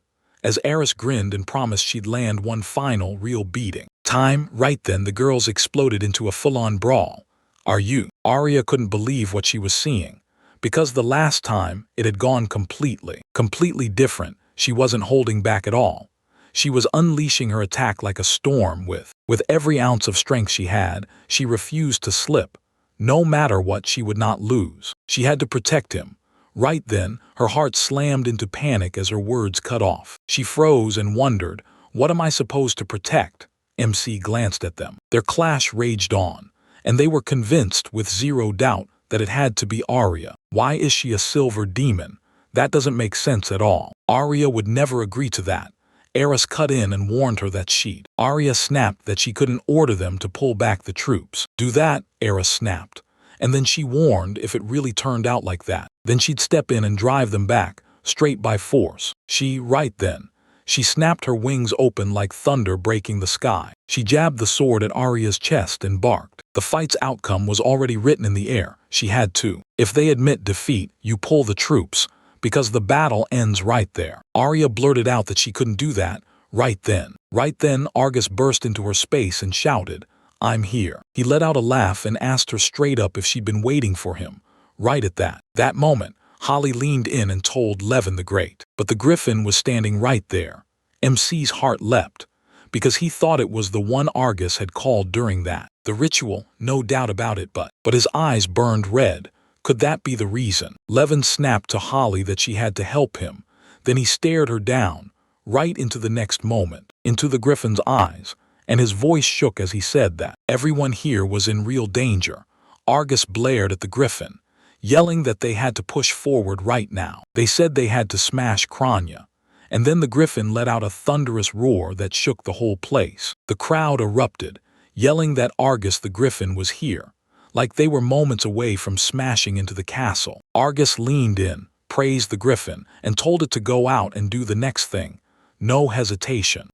as Eris grinned and promised she'd land one final real beating. Time. Right then, the girls exploded into a full-on brawl. Arya couldn't believe what she was seeing. Because the last time, it had gone completely different. She wasn't holding back at all. She was unleashing her attack like a storm with every ounce of strength she had. She refused to slip. No matter what, she would not lose. She had to protect him. Right then, her heart slammed into panic as her words cut off. She froze and wondered, what am I supposed to protect? MC glanced at them. Their clash raged on, and they were convinced with zero doubt that it had to be Arya. Why is she a silver demon? That doesn't make sense at all. Arya would never agree to that. Eris cut in and warned her that Arya snapped that she couldn't order them to pull back the troops. Do that, Eris snapped. And then she warned if it really turned out like that, then she'd step in and drive them back, straight by force. Right then, she snapped her wings open like thunder breaking the sky. She jabbed the sword at Arya's chest and barked. The fight's outcome was already written in the air. She had to. If they admit defeat, you pull the troops, because the battle ends right there. Arya blurted out that she couldn't do that. Right then, Argus burst into her space and shouted, "I'm here." He let out a laugh and asked her straight up if she'd been waiting for him. Right at that moment, Holly leaned in and told Levin the Great. But the Griffin was standing right there. MC's heart leapt, because he thought it was the one Argus had called during the ritual, no doubt about it, but his eyes burned red. Could that be the reason? Levin snapped to Holly that she had to help him. Then he stared her down, right into the next moment, into the Griffin's eyes, and his voice shook as he said that everyone here was in real danger. Argus blared at the Griffin, yelling that they had to push forward right now. They said they had to smash Kranya. And then the Griffin let out a thunderous roar that shook the whole place. The crowd erupted, yelling that Argus the Griffin was here, like they were moments away from smashing into the castle. Argus leaned in, praised the Griffin, and told it to go out and do the next thing. No hesitation.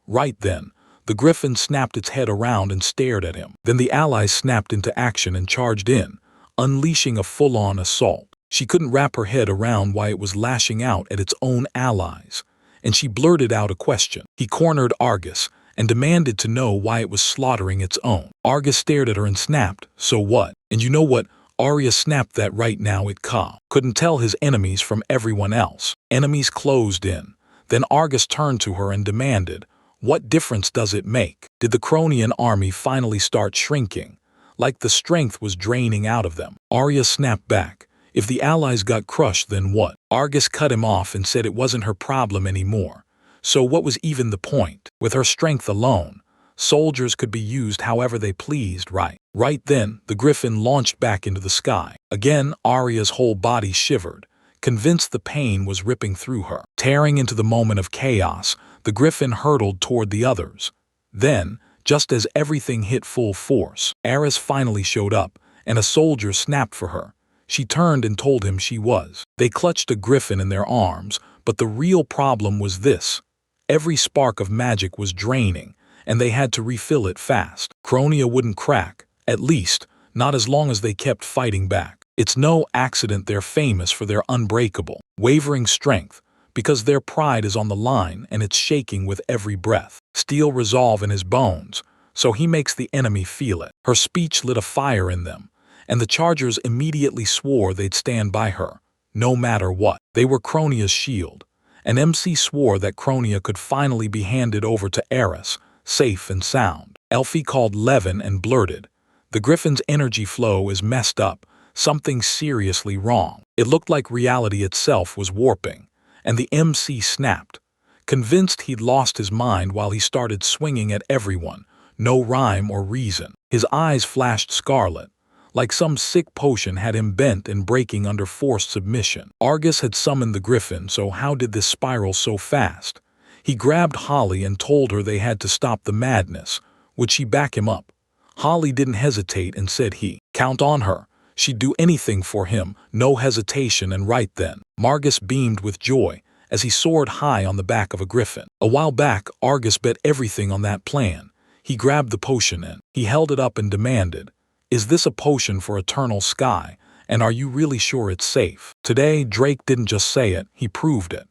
Right then, the Griffin snapped its head around and stared at him. Then the allies snapped into action and charged in, unleashing a full-on assault. She couldn't wrap her head around why it was lashing out at its own allies, and she blurted out a question. He cornered Argus and demanded to know why it was slaughtering its own. Argus stared at her and snapped, "So what?" And you know what? Arya snapped that right now it couldn't tell his enemies from everyone else. Enemies closed in. Then Argus turned to her and demanded, "What difference does it make?" Did the Cronian army finally start shrinking, like the strength was draining out of them? Arya snapped back. If the allies got crushed, then what? Argus cut him off and said it wasn't her problem anymore. So what was even the point? With her strength alone, soldiers could be used however they pleased, right? Right then, the Griffin launched back into the sky. Again, Arya's whole body shivered, convinced the pain was ripping through her. Tearing into the moment of chaos, the Griffin hurtled toward the others. Then, just as everything hit full force, Eris finally showed up, and a soldier snapped for her. She turned and told him she was. They clutched a Griffin in their arms, but the real problem was this. Every spark of magic was draining, and they had to refill it fast. Cronia wouldn't crack, at least, not as long as they kept fighting back. It's no accident they're famous for their unbreakable, wavering strength, because their pride is on the line and it's shaking with every breath. Steel resolve in his bones, so he makes the enemy feel it. Her speech lit a fire in them, and the chargers immediately swore they'd stand by her, no matter what. They were Cronia's shield, and MC swore that Cronia could finally be handed over to Eris, safe and sound. Elfie called Levin and blurted, "The Griffin's energy flow is messed up, something seriously wrong." It looked like reality itself was warping, and the MC snapped, convinced he'd lost his mind while he started swinging at everyone, no rhyme or reason. His eyes flashed scarlet, like some sick potion had him bent and breaking under forced submission. Argus had summoned the Griffin, so how did this spiral so fast? He grabbed Holly and told her they had to stop the madness. Would she back him up? Holly didn't hesitate and said he'd count on her. She'd do anything for him, no hesitation, and right then, Margus beamed with joy as he soared high on the back of a griffin. A while back, Argus bet everything on that plan. He grabbed the potion and he held it up and demanded, "Is this a potion for eternal sky? And are you really sure it's safe?" Today, Drake didn't just say it, he proved it.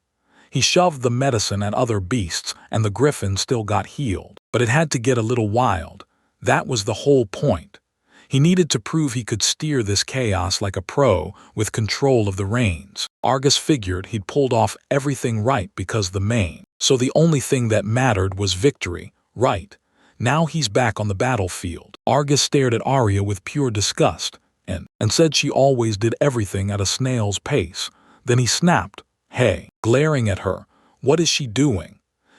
He shoved the medicine at other beasts, and the griffin still got healed. But it had to get a little wild. That was the whole point. He needed to prove he could steer this chaos like a pro with control of the reins. Argus figured he'd pulled off everything right because the main. So the only thing that mattered was victory, right? Now he's back on the battlefield. Argus stared at Arya with pure disgust and said she always did everything at a snail's pace. Then he snapped, "Hey," glaring at her. "What is she doing?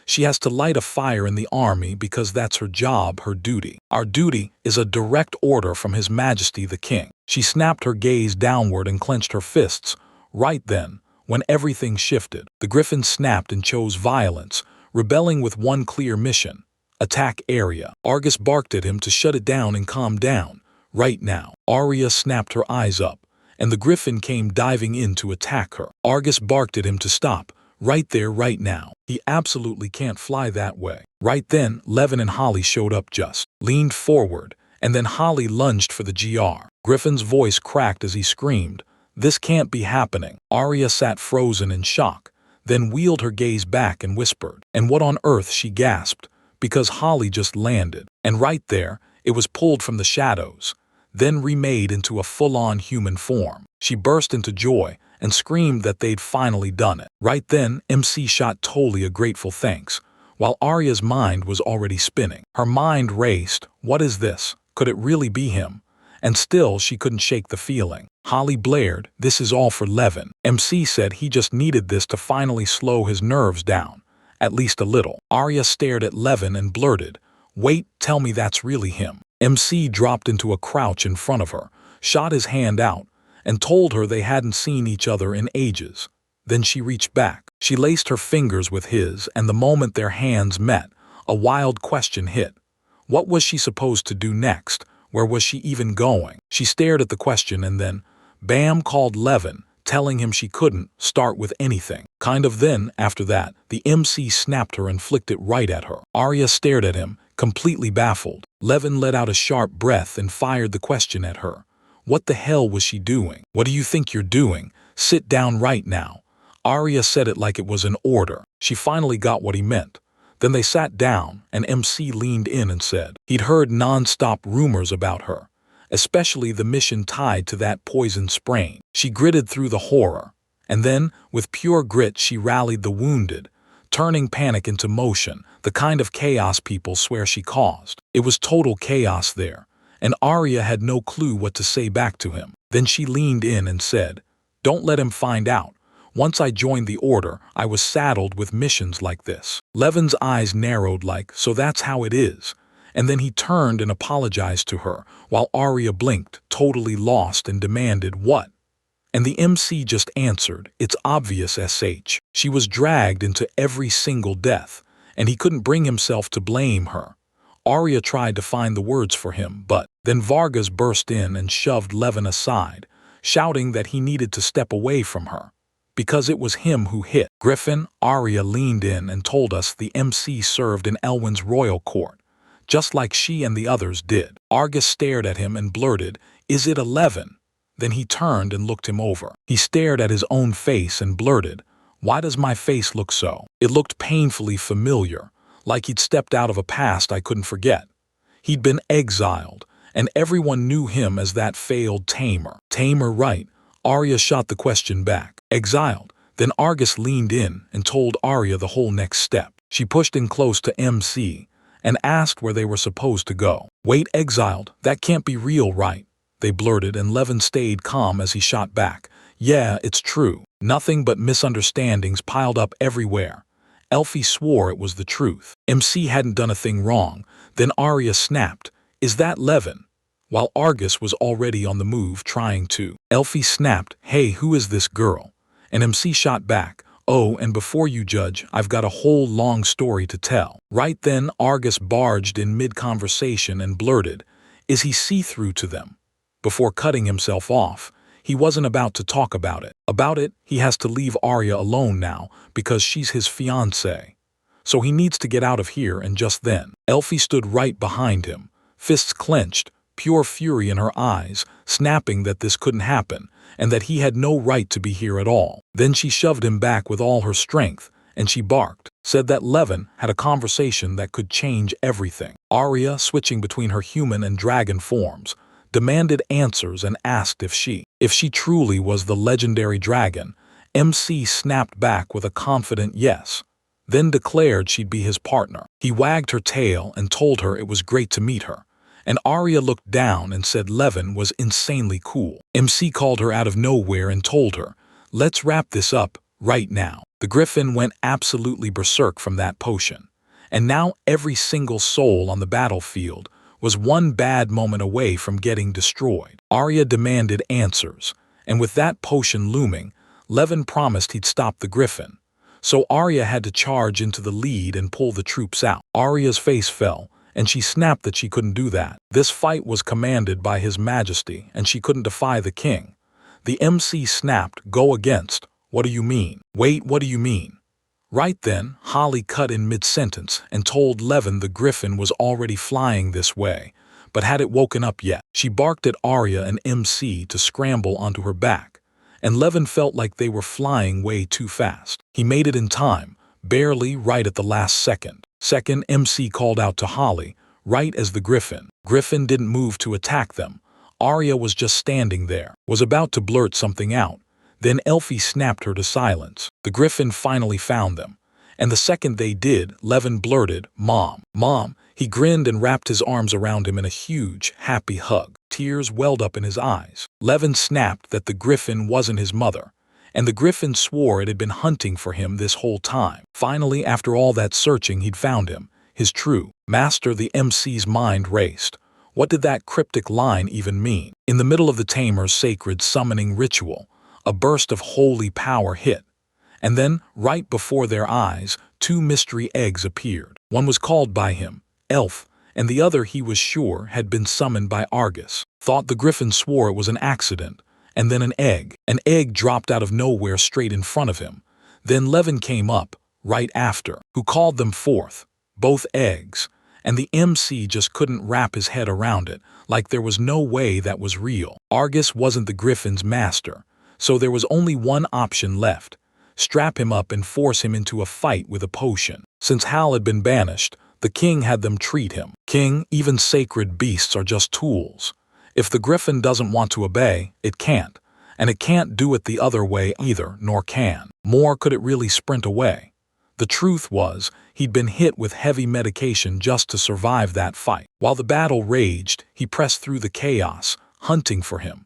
She has to light a fire in the army because that's her job, her duty. Our duty is a direct order from His Majesty the King." She snapped her gaze downward and clenched her fists. Right then, when everything shifted, the griffin snapped and chose violence, rebelling with one clear mission: attack Arya. Argus barked at him to shut it down and calm down. Right now, Arya snapped her eyes up, and the griffin came diving in to attack her. Argus barked at him to stop. Right there, right now. He absolutely can't fly that way. Right then, Levin and Holly showed up, just leaned forward, and then Holly lunged for the GR. Griffin's voice cracked as he screamed, "This can't be happening." Arya sat frozen in shock, then wheeled her gaze back and whispered, "And what on earth?" she gasped, because Holly just landed. And right there, it was pulled from the shadows, then remade into a full-on human form. She burst into joy and screamed that they'd finally done it. Right then, MC shot Tolly a grateful thanks, while Arya's mind was already spinning. Her mind raced. What is this? Could it really be him? And still, she couldn't shake the feeling. Holly blared, "This is all for Levin." MC said he just needed this to finally slow his nerves down, at least a little. Arya stared at Levin and blurted, "Wait, tell me that's really him." MC dropped into a crouch in front of her, shot his hand out, and told her they hadn't seen each other in ages. Then she reached back. She laced her fingers with his, and the moment their hands met, a wild question hit. What was she supposed to do next? Where was she even going? She stared at the question and then, bam, called Levin, telling him she couldn't start with anything. Kind of then, after that, the MC snapped her and flicked it right at her. Arya stared at him, completely baffled. Levin let out a sharp breath and fired the question at her. What the hell was she doing? "What do you think you're doing? Sit down right now." Arya said it like it was an order. She finally got what he meant. Then they sat down, and MC leaned in and said he'd heard non-stop rumors about her, especially the mission tied to that poison sprain. She gritted through the horror, and then, with pure grit, she rallied the wounded, turning panic into motion, the kind of chaos people swear she caused. It was total chaos there, and Arya had no clue what to say back to him. Then she leaned in and said, "Don't let him find out. Once I joined the Order, I was saddled with missions like this." Levin's eyes narrowed like, "So that's how it is." And then he turned and apologized to her, while Arya blinked, totally lost, and demanded, "What?" And the MC just answered, "It's obvious, SH. She was dragged into every single death, and he couldn't bring himself to blame her." Arya tried to find the words for him, but then Vargas burst in and shoved Levin aside, shouting that he needed to step away from her, because it was him who hit Griffin. Arya leaned in and told us the MC served in Elwyn's royal court, just like she and the others did. Argus stared at him and blurted, "Is it 11? Then he turned and looked him over. He stared at his own face and blurted, "Why does my face look so?" It looked painfully familiar, like he'd stepped out of a past I couldn't forget. He'd been exiled, and everyone knew him as that failed tamer. Tamer, right? Arya shot the question back. Exiled. Then Argus leaned in and told Arya the whole next step. She pushed in close to MC and asked where they were supposed to go. "Wait, exiled? That can't be real, right?" they blurted, and Levin stayed calm as he shot back. "Yeah, it's true. Nothing but misunderstandings piled up everywhere." Elfie swore it was the truth. MC hadn't done a thing wrong. Then Arya snapped, "Is that Levin?" While Argus was already on the move trying to. Elfie snapped, "Hey, who is this girl?" And MC shot back, Oh, and before you judge, I've got a whole long story to tell. Right then, Argus barged in mid-conversation and blurted, "Is he see-through to them?" Before cutting himself off. He wasn't about to talk about it. He has to leave Arya alone now because she's his fiancée. So he needs to get out of here, and just then, Elfie stood right behind him, fists clenched, pure fury in her eyes, snapping that this couldn't happen, and that he had no right to be here at all. Then she shoved him back with all her strength, and she barked, said that Levin had a conversation that could change everything. Arya, switching between her human and dragon forms, demanded answers and asked if she truly was the legendary dragon. MC snapped back with a confident yes, then declared she'd be his partner. He wagged her tail and told her it was great to meet her, and Arya looked down and said Levin was insanely cool. MC called her out of nowhere and told her, "Let's wrap this up right now." The Griffin went absolutely berserk from that potion, and now every single soul on the battlefield was one bad moment away from getting destroyed. Arya demanded answers, and with that potion looming, Levin promised he'd stop the Griffin. So Arya had to charge into the lead and pull the troops out. Arya's face fell, and she snapped that she couldn't do that. This fight was commanded by His Majesty, and she couldn't defy the king. The MC snapped, "Go against. What do you mean?" "Wait, what do you mean?" Right then, Holly cut in mid-sentence and told Levin the Griffin was already flying this way, but hadn't woken up yet. She barked at Arya and MC to scramble onto her back, and Levin felt like they were flying way too fast. He made it in time, barely, right at the last second. MC called out to Holly, right as the Griffin didn't move to attack them. Arya was just standing there, was about to blurt something out. Then Elfie snapped her to silence. The Griffin finally found them, and the second they did, Levin blurted, "Mom, Mom." He grinned and wrapped his arms around him in a huge, happy hug. Tears welled up in his eyes. Levin snapped that the Griffin wasn't his mother, and the Griffin swore it had been hunting for him this whole time. Finally, after all that searching, he'd found him, his true master. The MC's mind raced. What did that cryptic line even mean? In the middle of the Tamer's sacred summoning ritual, a burst of holy power hit, and then, right before their eyes, two mystery eggs appeared. One was called by him, Elf, and the other he was sure had been summoned by Argus. Thought the Griffin swore it was an accident, and then an egg dropped out of nowhere straight in front of him. Then Levin came up, right after, who called them forth, both eggs, and the MC just couldn't wrap his head around it, like there was no way that was real. Argus wasn't the Griffin's master, so there was only one option left: strap him up and force him into a fight with a potion. Since Hal had been banished, the king had them treat him. King, even sacred beasts are just tools. If the Griffin doesn't want to obey, it can't, and it can't do it the other way either, nor can. Nor could it really sprint away. The truth was, he'd been hit with heavy medication just to survive that fight. While the battle raged, he pressed through the chaos, hunting for him.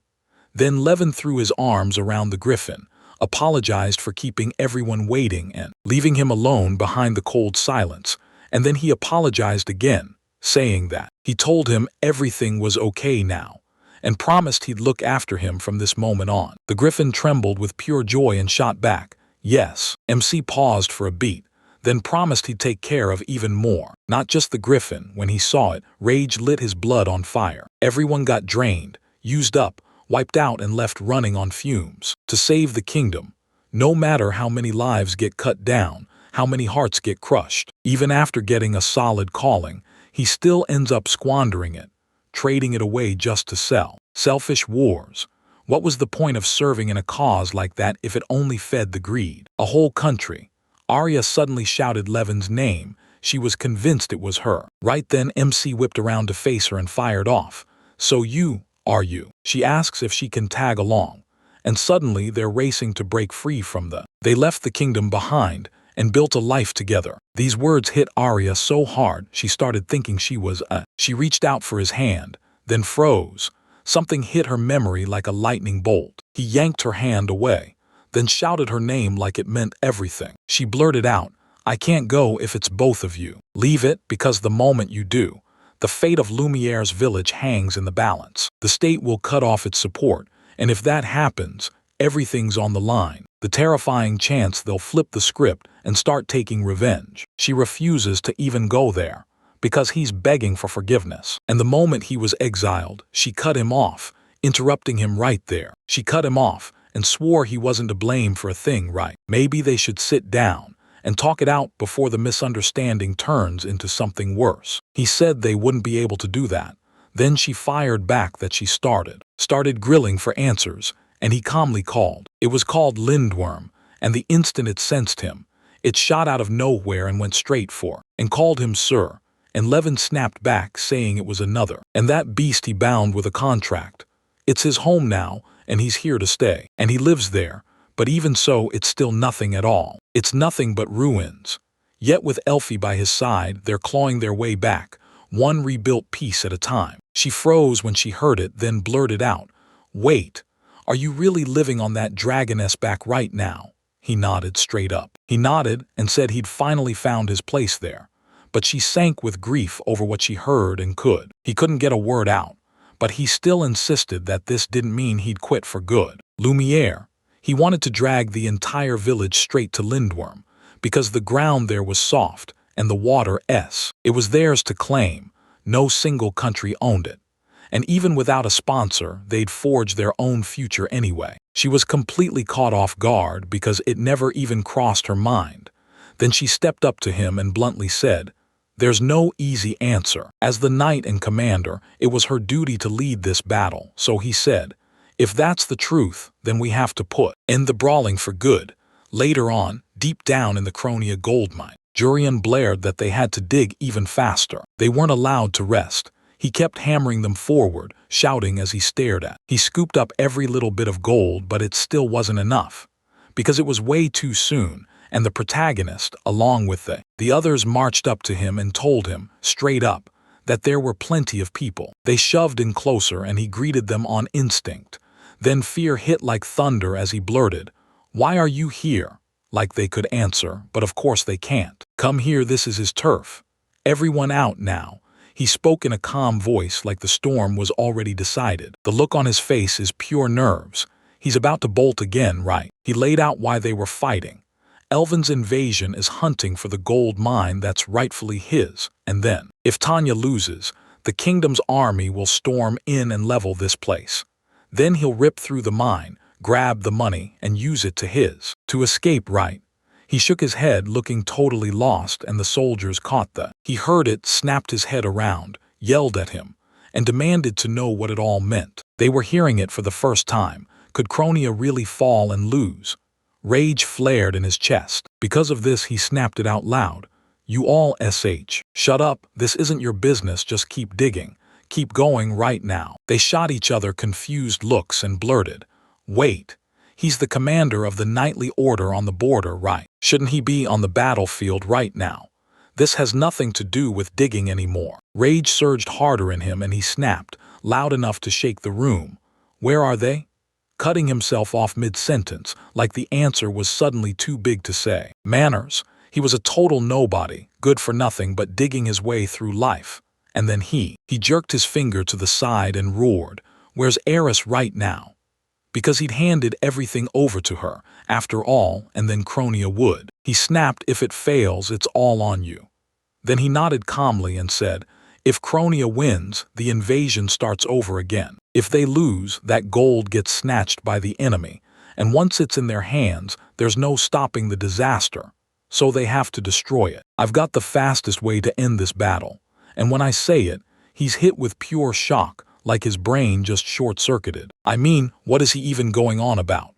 Then Levin threw his arms around the Griffin, apologized for keeping everyone waiting and leaving him alone behind the cold silence, and then he apologized again, saying that he told him everything was okay now, and promised he'd look after him from this moment on. The Griffin trembled with pure joy and shot back, "Yes." MC paused for a beat, then promised he'd take care of even more. Not just the Griffin. When he saw it, rage lit his blood on fire. Everyone got drained, used up, wiped out, and left running on fumes. To save the kingdom, no matter how many lives get cut down, how many hearts get crushed, even after getting a solid calling, he still ends up squandering it, trading it away just to sell. Selfish wars. What was the point of serving in a cause like that if it only fed the greed? A whole country. Arya suddenly shouted Levin's name. She was convinced it was her. Right then, MC whipped around to face her and fired off. "So you are you?" She asks if she can tag along. And suddenly they're racing to break free from They left the kingdom behind and built a life together. These words hit Arya so hard she started thinking she was She reached out for his hand, then froze. Something hit her memory like a lightning bolt. He yanked her hand away, then shouted her name like it meant everything. She blurted out, "I can't go if it's both of you. Leave it, because the moment you do, the fate of Lumiere's village hangs in the balance. The state will cut off its support, and if that happens, everything's on the line." the terrifying chance they'll flip the script and start taking revenge. She refuses to even go there, because he's begging for forgiveness. And the moment he was exiled, she cut him off, interrupting him right there. She cut him off and swore he wasn't to blame for a thing, right? Maybe they should sit down and talk it out before the misunderstanding turns into something worse. He said they wouldn't be able to do that. Then she fired back that she started grilling for answers, and he calmly called. It was called Lindworm, and the instant it sensed him, it shot out of nowhere and went straight for, and called him sir, and Levin snapped back saying it was another. And that beast he bound with a contract. It's his home now, and he's here to stay, and he lives there, but even so it's still nothing at all. It's nothing but ruins. Yet with Elfie by his side, they're clawing their way back, one rebuilt piece at a time. She froze when she heard it, then blurted out, "Wait, are you really living on that dragoness back right now?" He nodded straight up. He nodded and said he'd finally found his place there. But she sank with grief over what she heard and could. He couldn't get a word out, but he still insisted that this didn't mean he'd quit for good. Lumiere. He wanted to drag the entire village straight to Lindworm, because the ground there was soft, and the water it was theirs to claim. No single country owned it. And even without a sponsor, they'd forge their own future anyway. She was completely caught off guard because it never even crossed her mind. Then she stepped up to him and bluntly said, "There's no easy answer." As the knight and commander, it was her duty to lead this battle, so he said, "If that's the truth, then we have to end the brawling for good." Later on, deep down in the Cronia gold mine, Jurian blared that they had to dig even faster. They weren't allowed to rest. He kept hammering them forward, shouting as he stared at. He scooped up every little bit of gold, but it still wasn't enough. Because it was way too soon, and the protagonist, along with the others, marched up to him and told him, straight up, that there were plenty of people. They shoved in closer and he greeted them on instinct. Then fear hit like thunder as he blurted, "Why are you here?" Like they could answer, but of course they can't. "Come here, this is his turf. Everyone out now." He spoke in a calm voice like the storm was already decided. The look on his face is pure nerves. He's about to bolt again, right? He laid out why they were fighting. Elvin's invasion is hunting for the gold mine that's rightfully his, and then, if Tanya loses, the kingdom's army will storm in and level this place. Then he'll rip through the mine, grab the money, and use it to escape, right? He shook his head, looking totally lost, and the soldiers caught He heard it, snapped his head around, yelled at him, and demanded to know what it all meant. They were hearing it for the first time. Could Cronia really fall and lose? Rage flared in his chest. Because of this, he snapped it out loud. "You all shut up, this isn't your business, just keep digging. Keep going right now." They shot each other confused looks and blurted, "Wait. He's the commander of the nightly order on the border, right? Shouldn't he be on the battlefield right now? This has nothing to do with digging anymore." Rage surged harder in him and he snapped, loud enough to shake the room, "Where are they?" Cutting himself off mid-sentence, like the answer was suddenly too big to say. Manners. He was a total nobody, good for nothing but digging his way through life. And then he jerked his finger to the side and roared, "Where's Eris right now?" Because he'd handed everything over to her, after all, and then Cronia would. He snapped, "If it fails, it's all on you." Then he nodded calmly and said, "If Cronia wins, the invasion starts over again. If they lose, that gold gets snatched by the enemy, and once it's in their hands, there's no stopping the disaster. So they have to destroy it. I've got the fastest way to end this battle." And when I say it, he's hit with pure shock, like his brain just short-circuited. I mean, what is he even going on about?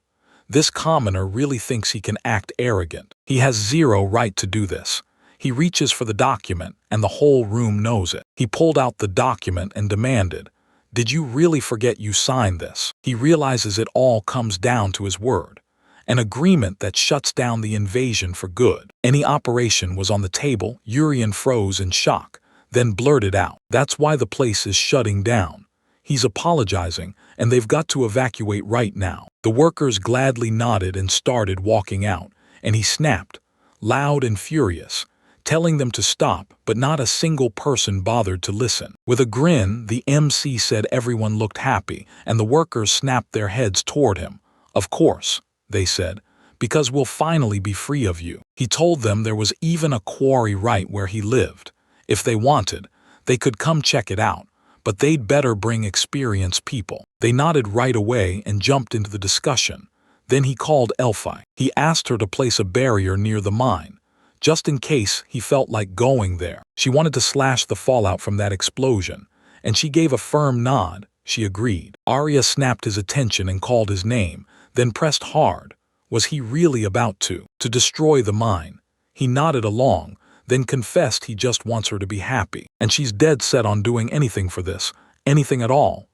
This commoner really thinks he can act arrogant. He has zero right to do this. He reaches for the document, and the whole room knows it. He pulled out the document and demanded, "Did you really forget you signed this?" He realizes it all comes down to his word. An agreement that shuts down the invasion for good. Any operation was on the table. Urian froze in shock, then blurted out, "That's why the place is shutting down. He's apologizing, and they've got to evacuate right now." The workers gladly nodded and started walking out, and he snapped, loud and furious, telling them to stop, but not a single person bothered to listen. With a grin, the MC said everyone looked happy, and the workers snapped their heads toward him. "Of course," they said, because we'll finally be free of you. He told them there was even a quarry right where he lived. If they wanted, they could come check it out, but they'd better bring experienced people. They nodded right away and jumped into the discussion. Then he called Elfi. He asked her to place a barrier near the mine, just in case he felt like going there. She wanted to slash the fallout from that explosion, and she gave a firm nod. She agreed. Arya snapped his attention and called his name, then pressed hard. Was he really about to destroy the mine? He nodded along, then confessed he just wants her to be happy. And she's dead set on doing anything for this, anything at all,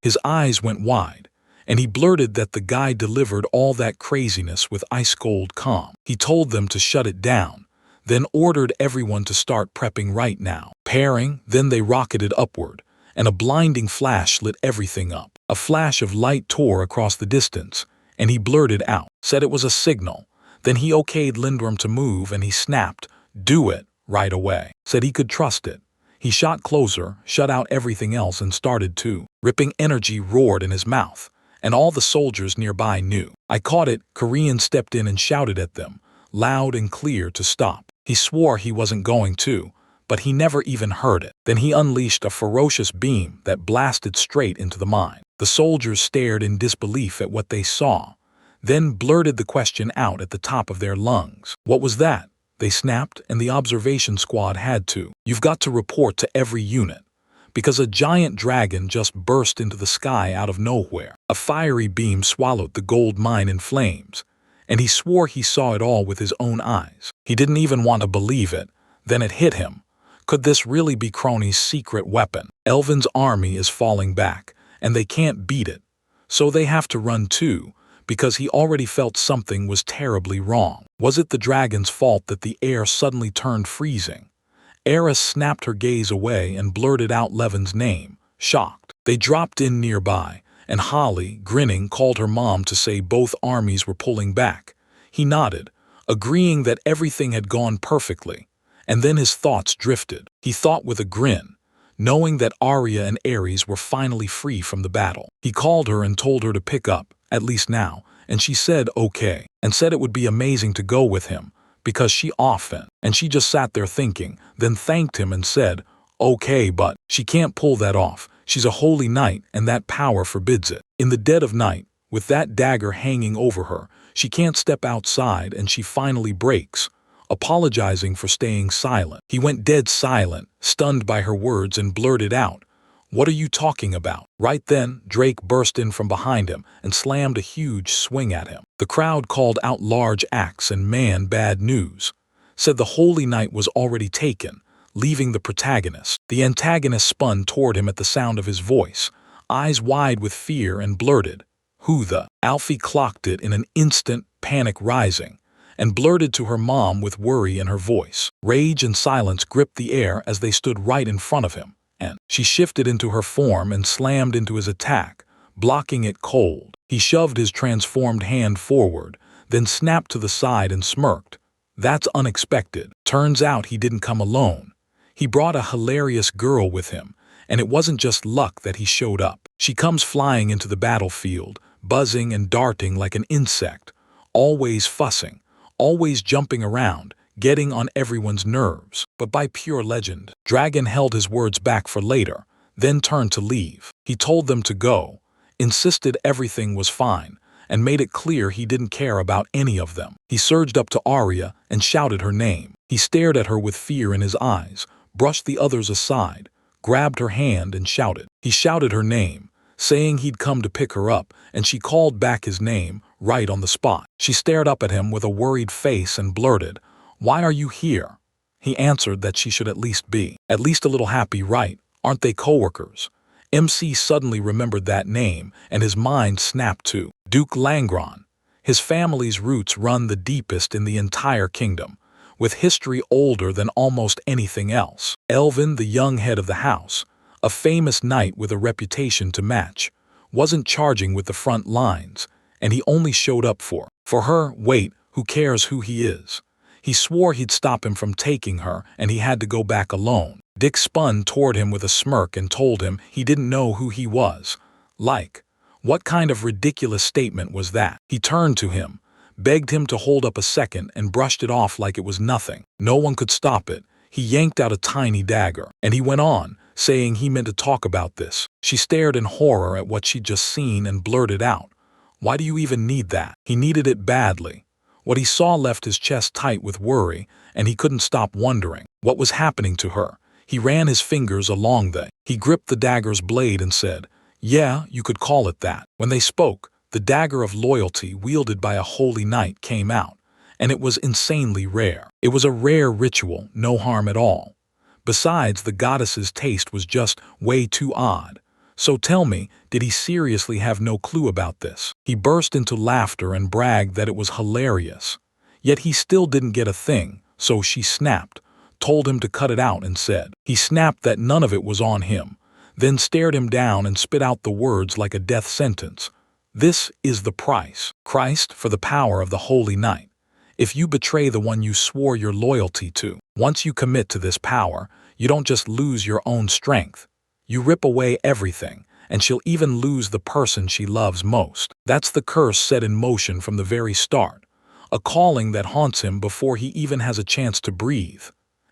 His eyes went wide, and he blurted that the guy delivered all that craziness with ice-cold calm. He told them to shut it down, then ordered everyone to start prepping right now. Pairing, then they rocketed upward, and a blinding flash lit everything up. A flash of light tore across the distance, and he blurted out, said it was a signal. Then he okayed Lindworm to move, and he snapped, "Do it," right away. Said he could trust it. He shot closer, shut out everything else, and started to. Ripping energy roared in his mouth, and all the soldiers nearby knew. I caught it. Korean stepped in and shouted at them, loud and clear, to stop. He swore he wasn't going to, but he never even heard it. Then he unleashed a ferocious beam that blasted straight into the mine. The soldiers stared in disbelief at what they saw, then blurted the question out at the top of their lungs. What was that? They snapped, and the observation squad had to. You've got to report to every unit, because a giant dragon just burst into the sky out of nowhere. A fiery beam swallowed the gold mine in flames, and he swore he saw it all with his own eyes. He didn't even want to believe it. Then it hit him. Could this really be Crony's secret weapon? Elvin's army is falling back, and they can't beat it, so they have to run too, because he already felt something was terribly wrong. Was it the dragon's fault that the air suddenly turned freezing? Eris snapped her gaze away and blurted out Levin's name, shocked. They dropped in nearby, and Holly, grinning, called her mom to say both armies were pulling back. He nodded, agreeing that everything had gone perfectly. And then his thoughts drifted. He thought with a grin, knowing that Arya and Ares were finally free from the battle. He called her and told her to pick up, at least now, and she said okay, and said it would be amazing to go with him, because she often, and she just sat there thinking, then thanked him and said, okay, but she can't pull that off. She's a holy knight, and that power forbids it. In the dead of night, with that dagger hanging over her, she can't step outside, and she finally breaks, apologizing for staying silent. He went dead silent, stunned by her words, and blurted out, "What are you talking about?" Right then, Drake burst in from behind him and slammed a huge swing at him. The crowd called out large axe and man bad news. Said the Holy Knight was already taken, leaving the protagonist. The antagonist spun toward him at the sound of his voice, eyes wide with fear, and blurted, "Who the?" Alfie clocked it in an instant, panic rising, and blurted to her mom with worry in her voice. Rage and silence gripped the air as they stood right in front of him, and she shifted into her form and slammed into his attack, blocking it cold. He shoved his transformed hand forward, then snapped to the side and smirked. That's unexpected. Turns out he didn't come alone. He brought a hilarious girl with him, and it wasn't just luck that he showed up. She comes flying into the battlefield, buzzing and darting like an insect, always fussing, always jumping around, getting on everyone's nerves. But by pure legend, Dragon held his words back for later, then turned to leave. He told them to go, insisted everything was fine, and made it clear he didn't care about any of them. He surged up to Arya and shouted her name. He stared at her with fear in his eyes, brushed the others aside, grabbed her hand and shouted. He shouted her name, saying he'd come to pick her up, and she called back his name, right on the spot. She stared up at him with a worried face and blurted, "Why are you here?" He answered that she should at least a little happy, right? Aren't they coworkers? MC suddenly remembered that name, and his mind snapped to Duke Langron. His family's roots run the deepest in the entire kingdom, with history older than almost anything else. Elvin, the young head of the house, a famous knight with a reputation to match, wasn't charging with the front lines, and he only showed up for her. Wait, who cares who he is? He swore he'd stop him from taking her, and he had to go back alone. Dick spun toward him with a smirk and told him he didn't know who he was. Like, what kind of ridiculous statement was that? He turned to him, begged him to hold up a second and brushed it off like it was nothing. No one could stop it. He yanked out a tiny dagger, and he went on, saying he meant to talk about this. She stared in horror at what she'd just seen and blurted out, "Why do you even need that?" He needed it badly. What he saw left his chest tight with worry, and he couldn't stop wondering what was happening to her. He ran his fingers along he gripped the dagger's blade and said, "Yeah, you could call it that." When they spoke, the dagger of loyalty wielded by a holy knight came out, and it was insanely rare. It was a rare ritual, no harm at all. Besides, the goddess's taste was just way too odd. So tell me, did he seriously have no clue about this? He burst into laughter and bragged that it was hilarious. Yet he still didn't get a thing, so she snapped, told him to cut it out and said. He snapped that none of it was on him, then stared him down and spit out the words like a death sentence. "This is the price, Christ, for the power of the holy knight. If you betray the one you swore your loyalty to, once you commit to this power, you don't just lose your own strength. You rip away everything, and she'll even lose the person she loves most. That's the curse set in motion from the very start, a calling that haunts him before he even has a chance to breathe.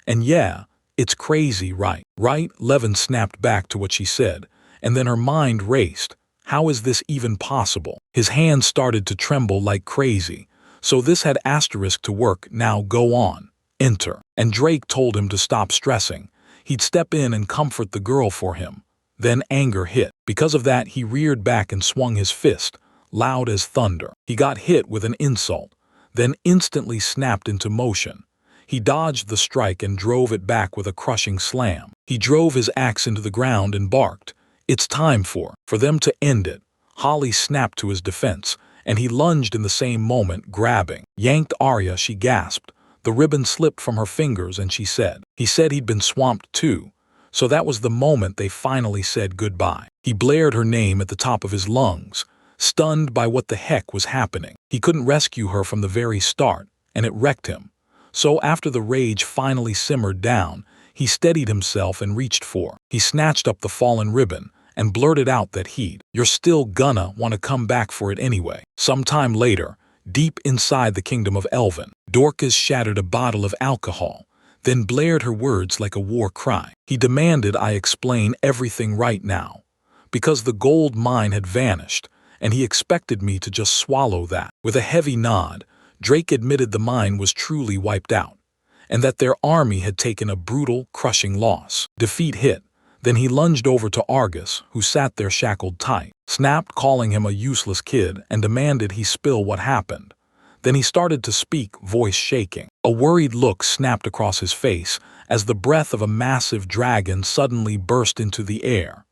And yeah, it's crazy, right?" "Right?" Levin snapped back to what she said, and then her mind raced. How is this even possible? His hands started to tremble like crazy. So this had asterisk to work. Now go on. Enter. And Drake told him to stop stressing. He'd step in and comfort the girl for him. Then anger hit. Because of that, he reared back and swung his fist, loud as thunder. He got hit with an insult, then instantly snapped into motion. He dodged the strike and drove it back with a crushing slam. He drove his axe into the ground and barked, "It's time for them to end it." Holly snapped to his defense, and he lunged in the same moment, grabbing. "Yanked Arya," she gasped. The ribbon slipped from her fingers and she said, "He said he'd been swamped too." So that was the moment they finally said goodbye. He blared her name at the top of his lungs, stunned by what the heck was happening. He couldn't rescue her from the very start, and it wrecked him. So after the rage finally simmered down, he steadied himself and reached for. He snatched up the fallen ribbon and blurted out that "You're still gonna want to come back for it anyway." Sometime later, deep inside the kingdom of Elven, Dorcas shattered a bottle of alcohol, then blared her words like a war cry. He demanded I explain everything right now, because the gold mine had vanished, and he expected me to just swallow that. With a heavy nod, Drake admitted the mine was truly wiped out, and that their army had taken a brutal, crushing loss. Defeat hit. Then he lunged over to Argus, who sat there shackled tight, snapped, calling him a useless kid, and demanded he spill what happened. Then he started to speak, voice shaking. A worried look snapped across his face as the breath of a massive dragon suddenly burst into the air.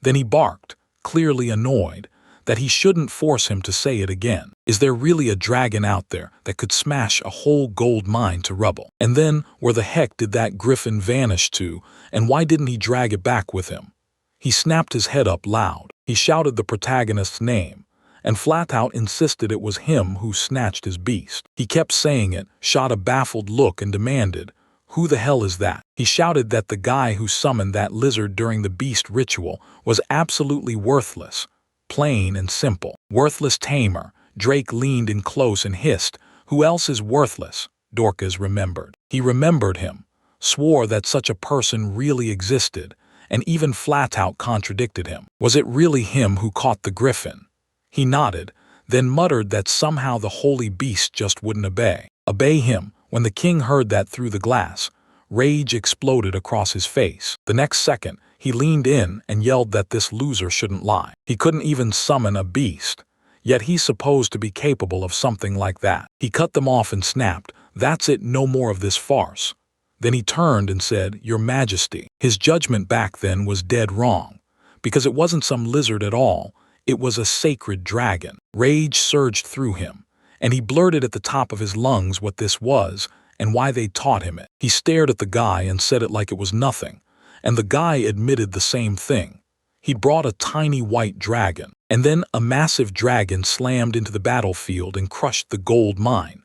Then he barked, clearly annoyed, that he shouldn't force him to say it again. Is there really a dragon out there that could smash a whole gold mine to rubble? And then, where the heck did that griffin vanish to, and why didn't he drag it back with him? He snapped his head up loud. He shouted the protagonist's name, and flat out insisted it was him who snatched his beast. He kept saying it, shot a baffled look and demanded, "Who the hell is that?" He shouted that the guy who summoned that lizard during the beast ritual was absolutely worthless. Plain and simple. Worthless tamer. Drake leaned in close and hissed, "Who else is worthless?" Dorcas remembered. He remembered him, swore that such a person really existed, and even flat out contradicted him. Was it really him who caught the griffin? He nodded, then muttered that somehow the holy beast just wouldn't obey. Obey him. When the king heard that through the glass, rage exploded across his face. The next second, he leaned in and yelled that this loser shouldn't lie. He couldn't even summon a beast, yet he's supposed to be capable of something like that. He cut them off and snapped, "That's it, no more of this farce." Then he turned and said, "Your Majesty." His judgment back then was dead wrong, because it wasn't some lizard at all, it was a sacred dragon. Rage surged through him, and he blurted at the top of his lungs what this was and why they taught him it. He stared at the guy and said it like it was nothing, and the guy admitted the same thing. He'd brought a tiny white dragon, and then a massive dragon slammed into the battlefield and crushed the gold mine,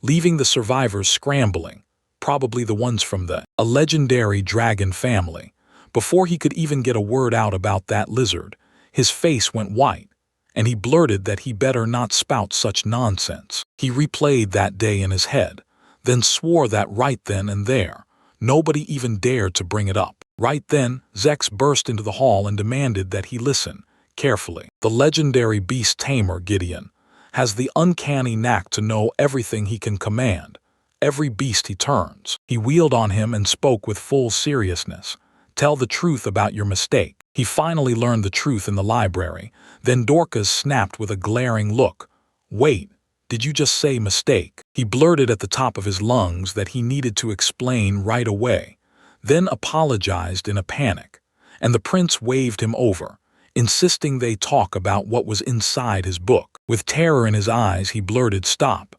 leaving the survivors scrambling, probably the ones from a legendary dragon family. Before he could even get a word out about that lizard, his face went white, and he blurted that he better not spout such nonsense. He replayed that day in his head, then swore that right then and there, nobody even dared to bring it up. Right then, Zex burst into the hall and demanded that he listen carefully. The legendary beast tamer, Gideon, has the uncanny knack to know everything he can command, every beast he turns. He wheeled on him and spoke with full seriousness. Tell the truth about your mistake. He finally learned the truth in the library. Then Dorcas snapped with a glaring look. Wait, did you just say mistake? He blurted at the top of his lungs that he needed to explain right away, then apologized in a panic, and the prince waved him over, insisting they talk about what was inside his book. With terror in his eyes, he blurted stop,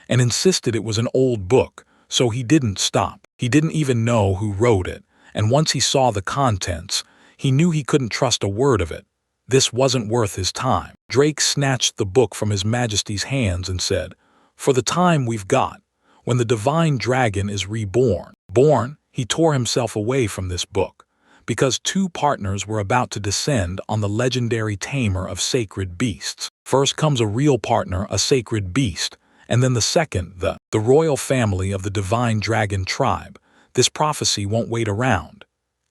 and insisted it was an old book, so he didn't stop. He didn't even know who wrote it, and once he saw the contents, he knew he couldn't trust a word of it. This wasn't worth his time. Drake snatched the book from His Majesty's hands and said, "For the time we've got, when the divine dragon is reborn." He tore himself away from this book, because two partners were about to descend on the legendary tamer of sacred beasts. First comes a real partner, a sacred beast, and then the second, the royal family of the divine dragon tribe. This prophecy won't wait around.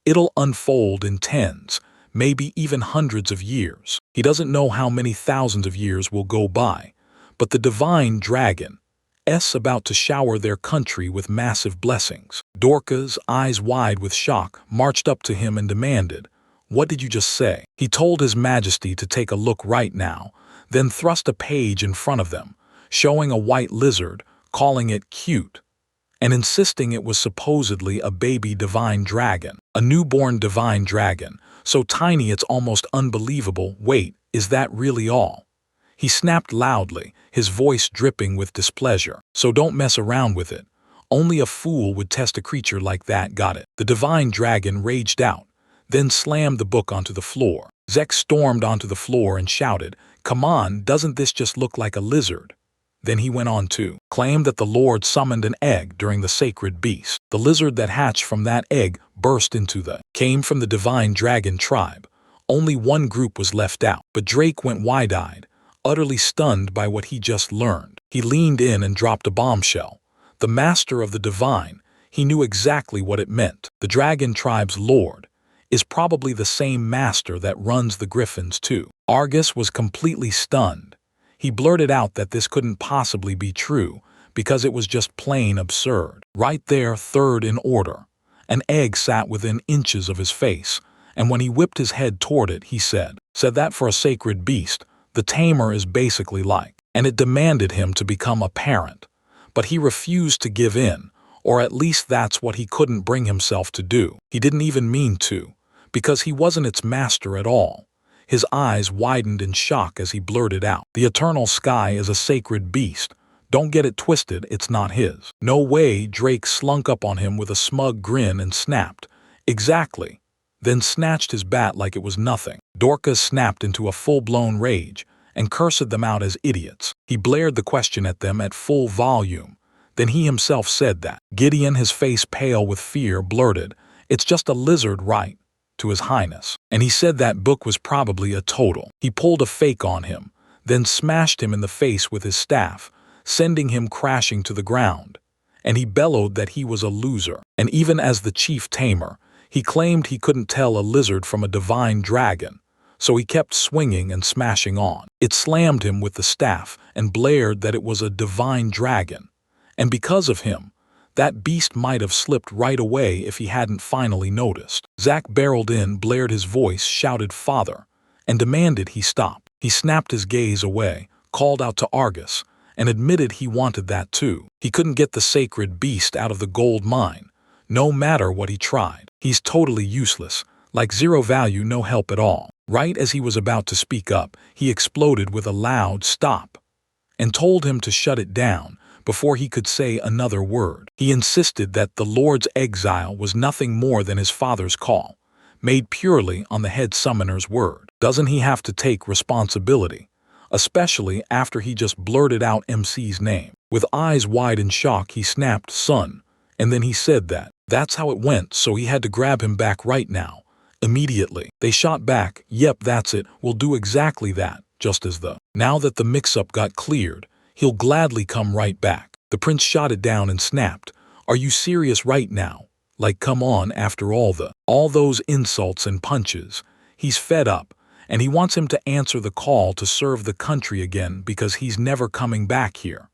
It'll unfold in tens, maybe even hundreds of years. He doesn't know how many thousands of years will go by, but the divine dragon is about to shower their country with massive blessings. Dorcas, eyes wide with shock, marched up to him and demanded, "What did you just say?" He told His Majesty to take a look right now, then thrust a page in front of them, showing a white lizard, calling it cute, and insisting it was supposedly a baby divine dragon, a newborn divine dragon, so tiny it's almost unbelievable. Wait, is that really all? He snapped loudly, his voice dripping with displeasure. So don't mess around with it. Only a fool would test a creature like that, got it? The divine dragon raged out, then slammed the book onto the floor. Zex stormed onto the floor and shouted, "Come on, doesn't this just look like a lizard?" Then he went on to claim that the Lord summoned an egg during the sacred beast. The lizard that hatched from that egg burst into came from the divine dragon tribe. Only one group was left out, but Drake went wide-eyed, utterly stunned by what he just learned. He leaned in and dropped a bombshell. The master of the divine, he knew exactly what it meant. The dragon tribe's lord is probably the same master that runs the griffins too. Argus was completely stunned. He blurted out that this couldn't possibly be true, because it was just plain absurd. Right there, third in order, an egg sat within inches of his face, and when he whipped his head toward it, he said that for a sacred beast, the tamer is basically like, and it demanded him to become a parent. But he refused to give in, or at least that's what he couldn't bring himself to do. He didn't even mean to, because he wasn't its master at all. His eyes widened in shock as he blurted out, "The eternal sky is a sacred beast. Don't get it twisted, it's not his." "No way," Drake slunk up on him with a smug grin and snapped, "Exactly," then snatched his bat like it was nothing. Dorcas snapped into a full-blown rage and cursed them out as idiots. He blared the question at them at full volume. Then he himself said that. Gideon, his face pale with fear, blurted, "It's just a lizard, right?" to His Highness. And he said that book was probably a total. He pulled a fake on him, then smashed him in the face with his staff, sending him crashing to the ground. And he bellowed that he was a loser. And even as the chief tamer, he claimed he couldn't tell a lizard from a divine dragon, so he kept swinging and smashing on. It slammed him with the staff and blared that it was a divine dragon. And because of him, that beast might have slipped right away if he hadn't finally noticed. Zack barreled in, blared his voice, shouted "Father," and demanded he stop. He snapped his gaze away, called out to Argus, and admitted he wanted that too. He couldn't get the sacred beast out of the gold mine, no matter what he tried. He's totally useless, like zero value, no help at all. Right as he was about to speak up, he exploded with a loud "Stop," and told him to shut it down before he could say another word. He insisted that the Lord's exile was nothing more than his father's call, made purely on the head summoner's word. Doesn't he have to take responsibility, especially after he just blurted out MC's name? With eyes wide in shock, he snapped, "Son," and then he said that's how it went, so he had to grab him back right now. Immediately. They shot back, "Yep, that's it, we'll do exactly that." just as the now that the mix-up got cleared, he'll gladly come right back. The prince shot it down and snapped, "Are you serious right now? Like, come on, after all those insults and punches." He's fed up, and he wants him to answer the call to serve the country again because he's never coming back here.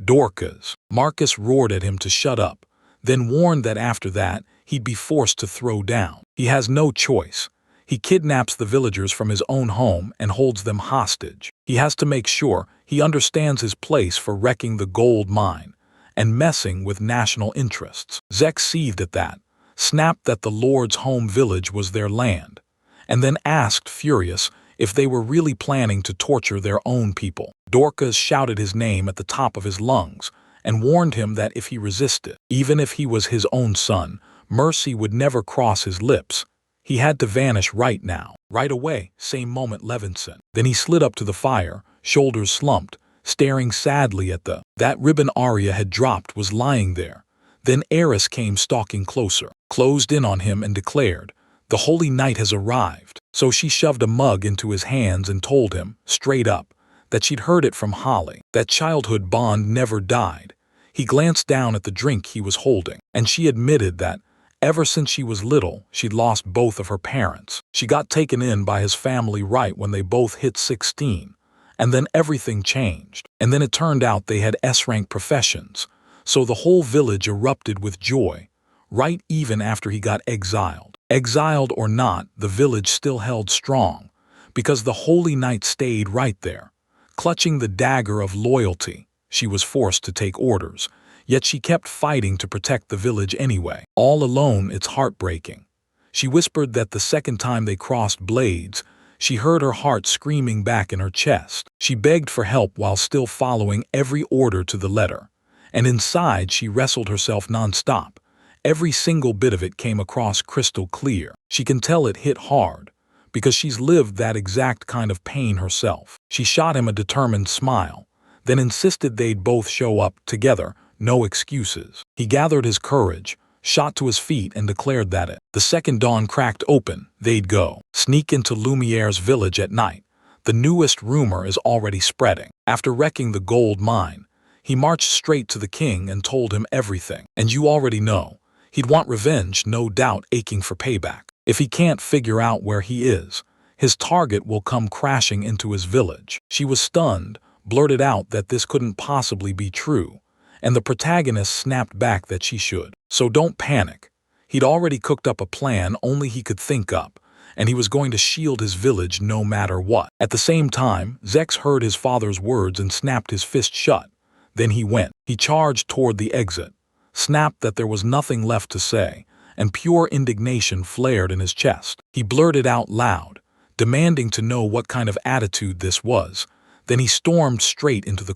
Dorcas. Marcus roared at him to shut up, then warned that after that, he'd be forced to throw down. He has no choice. He kidnaps the villagers from his own home and holds them hostage. He has to make sure he understands his place for wrecking the gold mine and messing with national interests. Zek seethed at that, snapped that the Lord's home village was their land, and then asked, furious, if they were really planning to torture their own people. Dorcas shouted his name at the top of his lungs and warned him that if he resisted, even if he was his own son, mercy would never cross his lips. He had to vanish right now. Right away, same moment Levinson. Then he slid up to the fire, shoulders slumped, staring sadly at that ribbon Arya had dropped was lying there. Then Eris came stalking closer, closed in on him and declared, "The Holy Night has arrived." So she shoved a mug into his hands and told him, straight up, that she'd heard it from Holly. That childhood bond never died. He glanced down at the drink he was holding, and she admitted that, ever since she was little, she'd lost both of her parents. She got taken in by his family right when they both hit 16, and then everything changed. And then it turned out they had S-rank professions, so the whole village erupted with joy, right even after he got exiled. Exiled or not, the village still held strong, because the Holy Knight stayed right there, clutching the dagger of loyalty. She was forced to take orders, yet she kept fighting to protect the village anyway. All alone, it's heartbreaking. She whispered that the second time they crossed blades, she heard her heart screaming back in her chest. She begged for help while still following every order to the letter, and inside she wrestled herself nonstop. Every single bit of it came across crystal clear. She can tell it hit hard, because she's lived that exact kind of pain herself. She shot him a determined smile, then insisted they'd both show up together, no excuses. He gathered his courage, shot to his feet and declared that if the second dawn cracked open, they'd go. Sneak into Lumiere's village at night. The newest rumor is already spreading. After wrecking the gold mine, he marched straight to the king and told him everything. And you already know, he'd want revenge, no doubt aching for payback. If he can't figure out where he is, his target will come crashing into his village. She was stunned, blurted out that this couldn't possibly be true, and the protagonist snapped back that she should. So don't panic. He'd already cooked up a plan only he could think up, and he was going to shield his village no matter what. At the same time, Zex heard his father's words and snapped his fist shut. Then he went. He charged toward the exit, snapped that there was nothing left to say, and pure indignation flared in his chest. He blurted out loud, demanding to know what kind of attitude this was. Then he stormed straight into the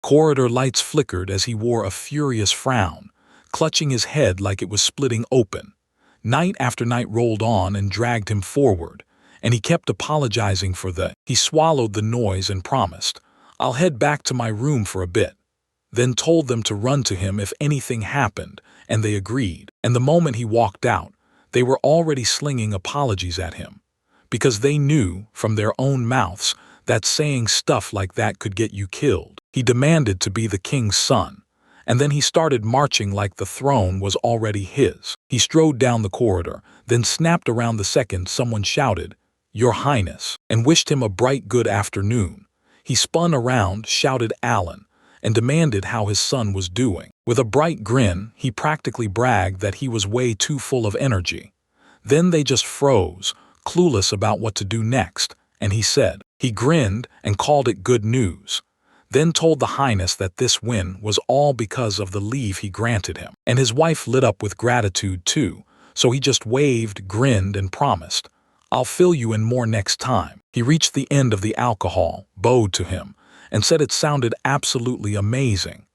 corridor lights flickered as he wore a furious frown, clutching his head like it was splitting open. Night after night rolled on and dragged him forward, and he kept apologizing for he swallowed the noise and promised, "I'll head back to my room for a bit." Then told them to run to him if anything happened, and they agreed. And the moment he walked out, they were already slinging apologies at him, because they knew, from their own mouths, that saying stuff like that could get you killed. He demanded to be the king's son, and then he started marching like the throne was already his. He strode down the corridor, then snapped around the second someone shouted, "Your Highness," and wished him a bright good afternoon. He spun around, shouted Alan, and demanded how his son was doing. With a bright grin, he practically bragged that he was way too full of energy. Then they just froze, clueless about what to do next, and he grinned and called it good news, then told the Highness that this win was all because of the leave he granted him. And his wife lit up with gratitude too, so he just waved, grinned, and promised, "I'll fill you in more next time." He reached the end of the alcohol, bowed to him, and said it sounded absolutely amazing,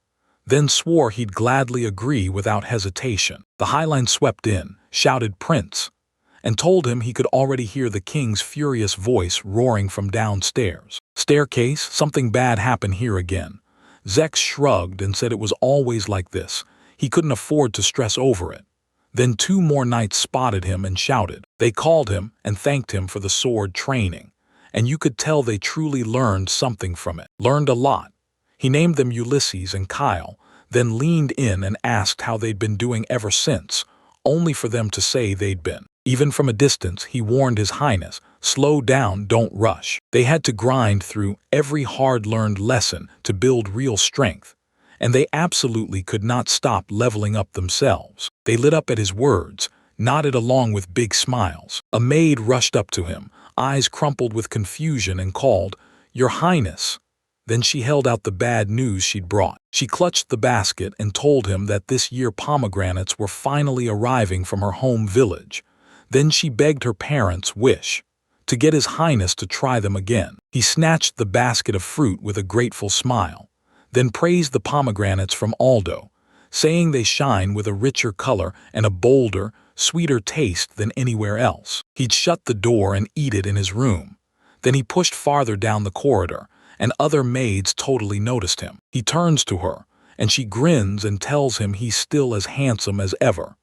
then swore he'd gladly agree without hesitation. The Highline swept in, shouted "Prince," and told him he could already hear the king's furious voice roaring from downstairs. Staircase, something bad happened here again. Zex shrugged and said it was always like this. He couldn't afford to stress over it. Then 2 more knights spotted him and shouted. They called him and thanked him for the sword training, and you could tell they truly learned something from it. Learned a lot. He named them Ulysses and Kyle, then leaned in and asked how they'd been doing ever since, only for them to say they'd been. Even from a distance, he warned His Highness, "Slow down, don't rush." They had to grind through every hard-learned lesson to build real strength, and they absolutely could not stop leveling up themselves. They lit up at his words, nodded along with big smiles. A maid rushed up to him, eyes crumpled with confusion, and called, "Your Highness." Then she held out the bad news she'd brought. She clutched the basket and told him that this year pomegranates were finally arriving from her home village. Then she begged her parents' wish to get His Highness to try them again. He snatched the basket of fruit with a grateful smile, then praised the pomegranates from Aldo, saying they shine with a richer color and a bolder, sweeter taste than anywhere else. He'd shut the door and eat it in his room. Then he pushed farther down the corridor, and other maids totally noticed him. He turns to her, and she grins and tells him he's still as handsome as ever.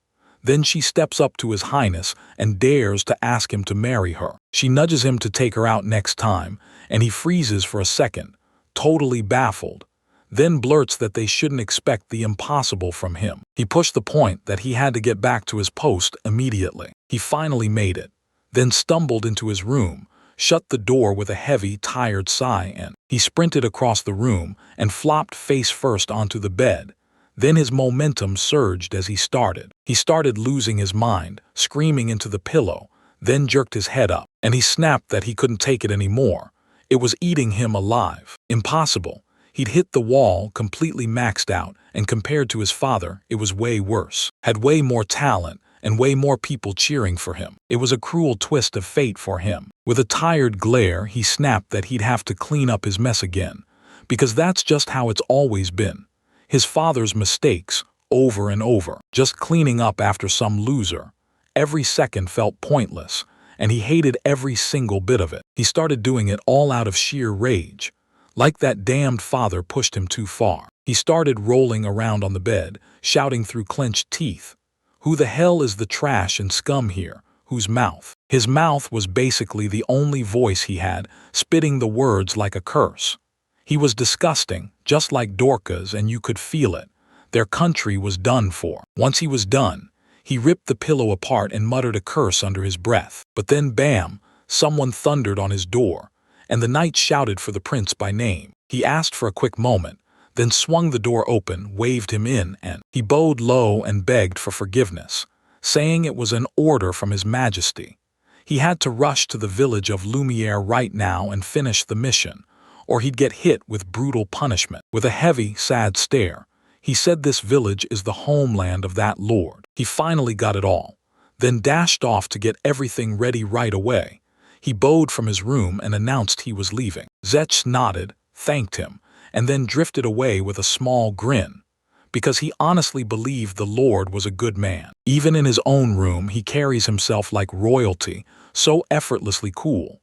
Then she steps up to His Highness and dares to ask him to marry her. She nudges him to take her out next time, and he freezes for a second, totally baffled, then blurts that they shouldn't expect the impossible from him. He pushed the point that he had to get back to his post immediately. He finally made it, then stumbled into his room, shut the door with a heavy, tired sigh, and he sprinted across the room and flopped face first onto the bed. Then his momentum surged as he started losing his mind, screaming into the pillow, then jerked his head up, and he snapped that he couldn't take it anymore. It was eating him alive. Impossible. He'd hit the wall, completely maxed out, and compared to his father, it was way worse. Had way more talent, and way more people cheering for him. It was a cruel twist of fate for him. With a tired glare, he snapped that he'd have to clean up his mess again, because that's just how it's always been. His father's mistakes, over and over, just cleaning up after some loser. Every second felt pointless, and he hated every single bit of it. He started doing it all out of sheer rage. Like that damned father pushed him too far. He started rolling around on the bed, shouting through clenched teeth, "Who the hell is the trash and scum here? Whose mouth?" His mouth was basically the only voice he had, spitting the words like a curse. He was disgusting, just like Dorcas, and you could feel it. Their country was done for. Once he was done, he ripped the pillow apart and muttered a curse under his breath. But then bam, someone thundered on his door, and the knight shouted for the prince by name. He asked for a quick moment, then swung the door open, waved him in, and he bowed low and begged for forgiveness, saying it was an order from His Majesty. He had to rush to the village of Lumiere right now and finish the mission, or he'd get hit with brutal punishment. With a heavy, sad stare, he said this village is the homeland of that lord. He finally got it all, then dashed off to get everything ready right away. He bowed from his room and announced he was leaving. Zetch nodded, thanked him, and then drifted away with a small grin, because he honestly believed the Lord was a good man. Even in his own room, he carries himself like royalty, so effortlessly cool.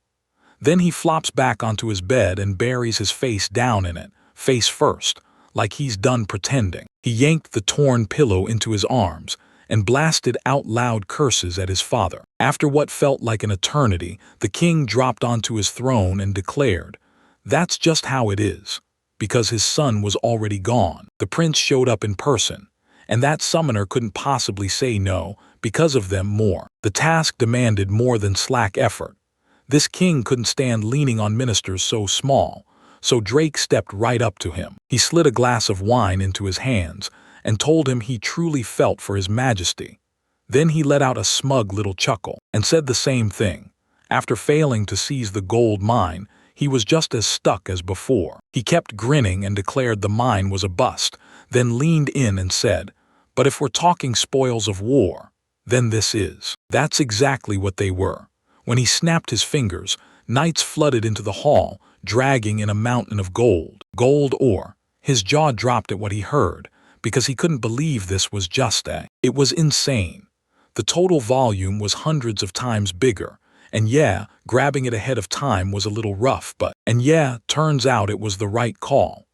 Then he flops back onto his bed and buries his face down in it, face first, like he's done pretending. He yanked the torn pillow into his arms and blasted out loud curses at his father. After what felt like an eternity, the king dropped onto his throne and declared, "That's just how it is," because his son was already gone. The prince showed up in person, and that summoner couldn't possibly say no because of them more. The task demanded more than slack effort. This king couldn't stand leaning on ministers so small, so Drake stepped right up to him. He slid a glass of wine into his hands and told him he truly felt for His Majesty. Then he let out a smug little chuckle and said the same thing. After failing to seize the gold mine, he was just as stuck as before. He kept grinning and declared the mine was a bust, then leaned in and said, "But if we're talking spoils of war, then this is." That's exactly what they were. When he snapped his fingers, knights flooded into the hall, dragging in a mountain of gold. Gold ore. His jaw dropped at what he heard, because he couldn't believe this was just It was insane. The total volume was hundreds of times bigger, and yeah, grabbing it ahead of time was a little rough, but turns out it was the right call.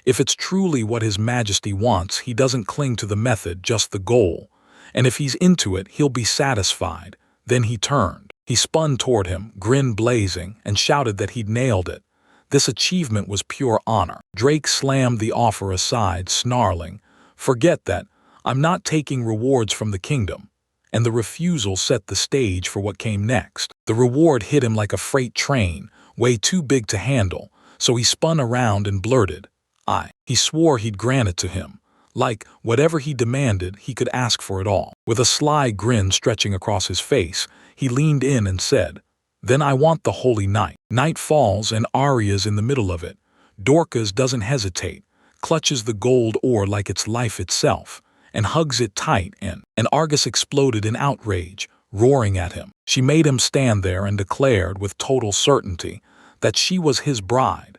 If it's truly what His Majesty wants, he doesn't cling to the method, just the goal. And if he's into it, he'll be satisfied. Then he turned. He spun toward him, grin blazing, and shouted that he'd nailed it. This achievement was pure honor. Drake slammed the offer aside, snarling, "Forget that. I'm not taking rewards from the kingdom." And the refusal set the stage for what came next. The reward hit him like a freight train, way too big to handle, so he spun around and blurted, "I." He swore he'd grant it to him. Like, whatever he demanded, he could ask for it all. With a sly grin stretching across his face, he leaned in and said, "Then I want the holy night." Night falls and Arya's in the middle of it. Dorcas doesn't hesitate, clutches the gold ore like it's life itself, and hugs it tight, and Argus exploded in outrage, roaring at him. She made him stand there and declared with total certainty that she was his bride.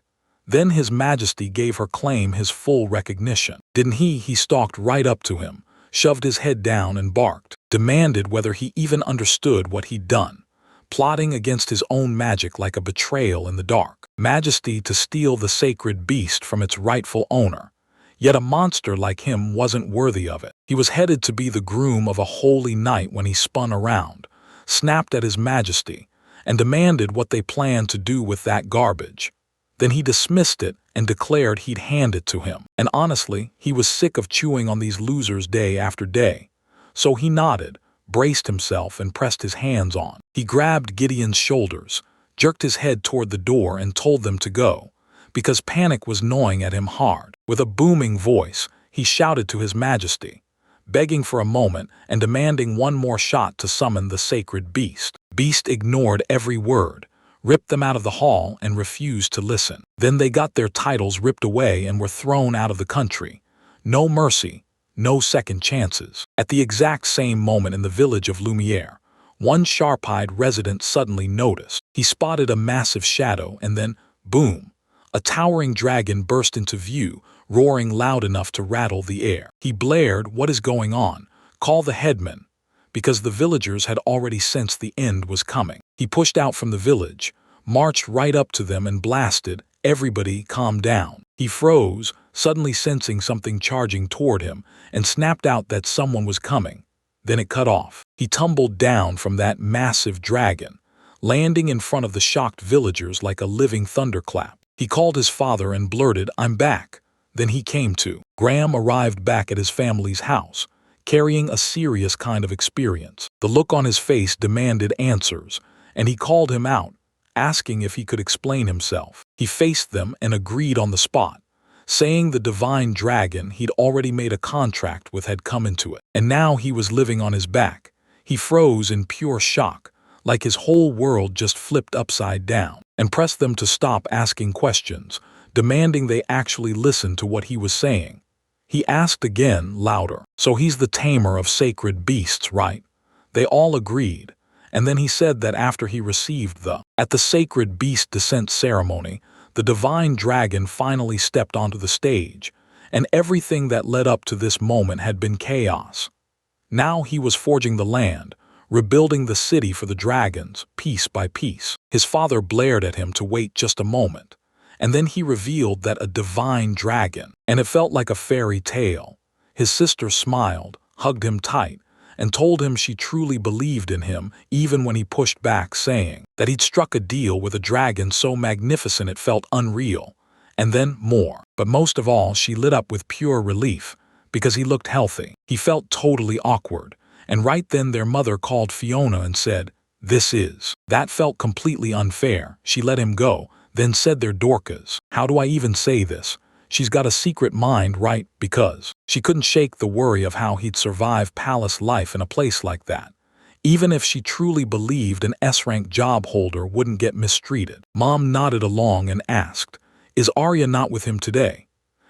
Then His Majesty gave her claim his full recognition. Didn't he? He stalked right up to him, shoved his head down and barked, demanded whether he even understood what he'd done, plotting against his own magic like a betrayal in the dark. Majesty to steal the sacred beast from its rightful owner. Yet a monster like him wasn't worthy of it. He was headed to be the groom of a holy night when he spun around, snapped at His Majesty, and demanded what they planned to do with that garbage. Then he dismissed it and declared he'd hand it to him. And honestly, he was sick of chewing on these losers day after day. So he nodded, braced himself, and pressed his hands on. He grabbed Gideon's shoulders, jerked his head toward the door, and told them to go, because panic was gnawing at him hard. With a booming voice, he shouted to His Majesty, begging for a moment and demanding one more shot to summon the sacred beast. Beast ignored every word, ripped them out of the hall, and refused to listen. Then they got their titles ripped away and were thrown out of the country. No mercy, no second chances. At the exact same moment in the village of Lumiere, one sharp-eyed resident suddenly noticed. He spotted a massive shadow, and then, boom, a towering dragon burst into view, roaring loud enough to rattle the air. He blared, "What is going on? Call the headman," because the villagers had already sensed the end was coming. He pushed out from the village, marched right up to them, and blasted, "Everybody calm down." He froze, suddenly sensing something charging toward him, and snapped out that someone was coming. Then it cut off. He tumbled down from that massive dragon, landing in front of the shocked villagers like a living thunderclap. He called his father and blurted, "I'm back." Then he came to. Graham arrived back at his family's house, carrying a serious kind of experience. The look on his face demanded answers, and he called him out, asking if he could explain himself. He faced them and agreed on the spot, saying the divine dragon he'd already made a contract with had come into it, and now he was living on his back. He froze in pure shock, like his whole world just flipped upside down, and pressed them to stop asking questions, demanding they actually listen to what he was saying. He asked again, louder, "So he's the tamer of sacred beasts, right?" They all agreed, and then he said that after he received at the sacred beast descent ceremony, the divine dragon finally stepped onto the stage, and everything that led up to this moment had been chaos. Now he was forging the land, rebuilding the city for the dragons, piece by piece. His father blared at him to wait just a moment, and then he revealed that a divine dragon, and it felt like a fairy tale. His sister smiled, hugged him tight, and told him she truly believed in him even when he pushed back, saying that he'd struck a deal with a dragon so magnificent it felt unreal, and then more. But most of all, she lit up with pure relief, because he looked healthy. He felt totally awkward, and right then their mother called Fiona and said, "This is." That felt completely unfair. She let him go, then said they're Dorcas. How do I even say this? She's got a secret mind, right? Because she couldn't shake the worry of how he'd survive palace life in a place like that, even if she truly believed an S-rank job holder wouldn't get mistreated. Mom nodded along and asked, "Is Arya not with him today?"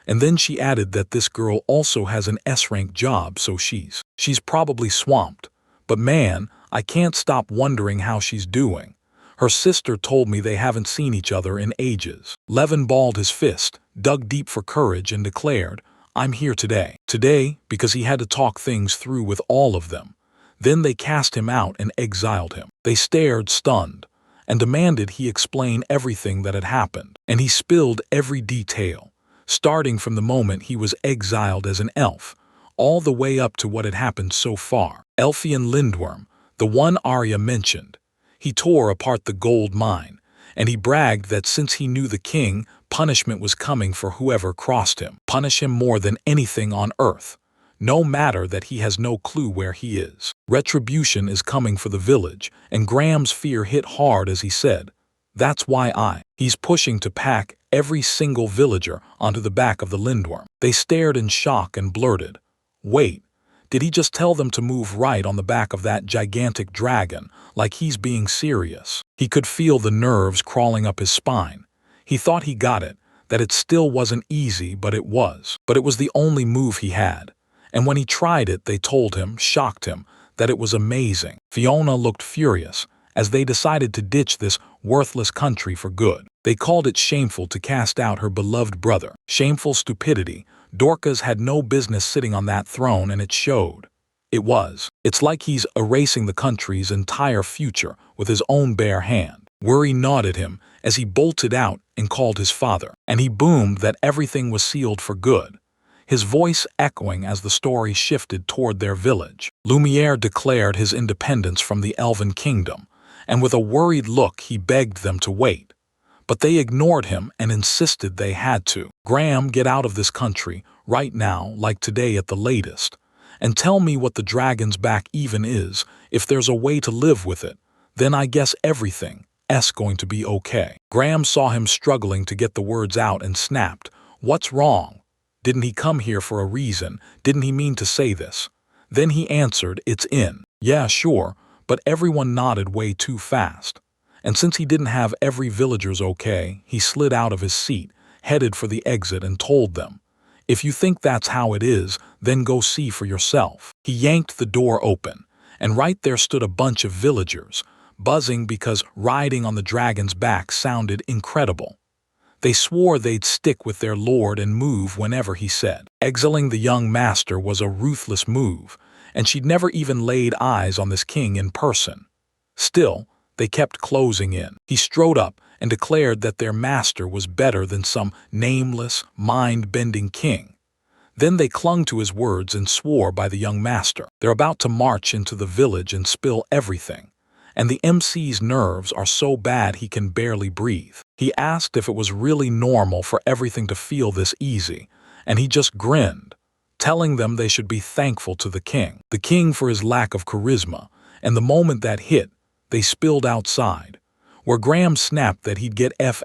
And then she added that this girl also has an S-rank job, so she's probably swamped. But man, I can't stop wondering how she's doing. Her sister told me they haven't seen each other in ages. Levin balled his fist, dug deep for courage, and declared, "I'm here today." Today, because he had to talk things through with all of them. Then they cast him out and exiled him. They stared stunned, and demanded he explain everything that had happened. And he spilled every detail, starting from the moment he was exiled as an elf, all the way up to what had happened so far. Elfian Lindworm, the one Arya mentioned. He tore apart the gold mine, and he bragged that since he knew the king, punishment was coming for whoever crossed him. Punish him more than anything on earth, no matter that he has no clue where he is. Retribution is coming for the village, and Graham's fear hit hard as he said, "That's why He's pushing to pack every single villager onto the back of the Lindworm." They stared in shock and blurted, "Wait, did he just tell them to move right on the back of that gigantic dragon, like he's being serious?" He could feel the nerves crawling up his spine. He thought he got it, that it still wasn't easy, but it was. But it was the only move he had. And when he tried it, they told him, shocked him, that it was amazing. Fiona looked furious, as they decided to ditch this worthless country for good. They called it shameful to cast out her beloved brother. Shameful stupidity. Dorcas had no business sitting on that throne, and it showed. It was. It's like he's erasing the country's entire future with his own bare hand. Worry gnawed at him as he bolted out and called his father, and he boomed that everything was sealed for good, his voice echoing as the story shifted toward their village. Lumiere declared his independence from the Elven Kingdom, and with a worried look he begged them to wait. But they ignored him and insisted they had to. "Graham, get out of this country, right now, like today at the latest, and tell me what the dragon's back even is. If there's a way to live with it, then I guess everything's going to be okay." Graham saw him struggling to get the words out and snapped, "What's wrong? Didn't he come here for a reason? Didn't he mean to say this?" Then he answered, "It's in." "Yeah, sure," but everyone nodded way too fast. And since he didn't have every villager's okay, he slid out of his seat, headed for the exit, and told them, "If you think that's how it is, then go see for yourself." He yanked the door open, and right there stood a bunch of villagers, buzzing because riding on the dragon's back sounded incredible. They swore they'd stick with their lord and move whenever he said. Exiling the young master was a ruthless move, and she'd never even laid eyes on this king in person. Still, they kept closing in. He strode up and declared that their master was better than some nameless, mind-bending king. Then they clung to his words and swore by the young master. They're about to march into the village and spill everything, and the MC's nerves are so bad he can barely breathe. He asked if it was really normal for everything to feel this easy, and he just grinned, telling them they should be thankful to the king for his lack of charisma, and the moment that hit, they spilled outside, where Graham snapped that he'd get Ed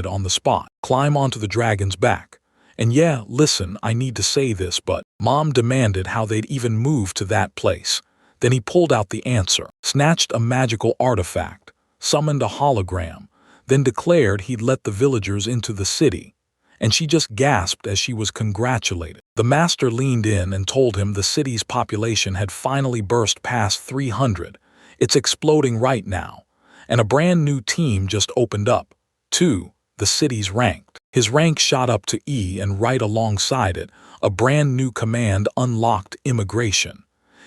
on the spot, climb onto the dragon's back. And yeah, listen, I need to say this, but Mom demanded how they'd even moved to that place. Then he pulled out the answer, snatched a magical artifact, summoned a hologram, then declared he'd let the villagers into the city. And she just gasped as she was congratulated. The master leaned in and told him the city's population had finally burst past 300. It's exploding right now. And a brand new team just opened up. 2. The city's ranked. His rank shot up to E, and right alongside it, a brand new command unlocked immigration.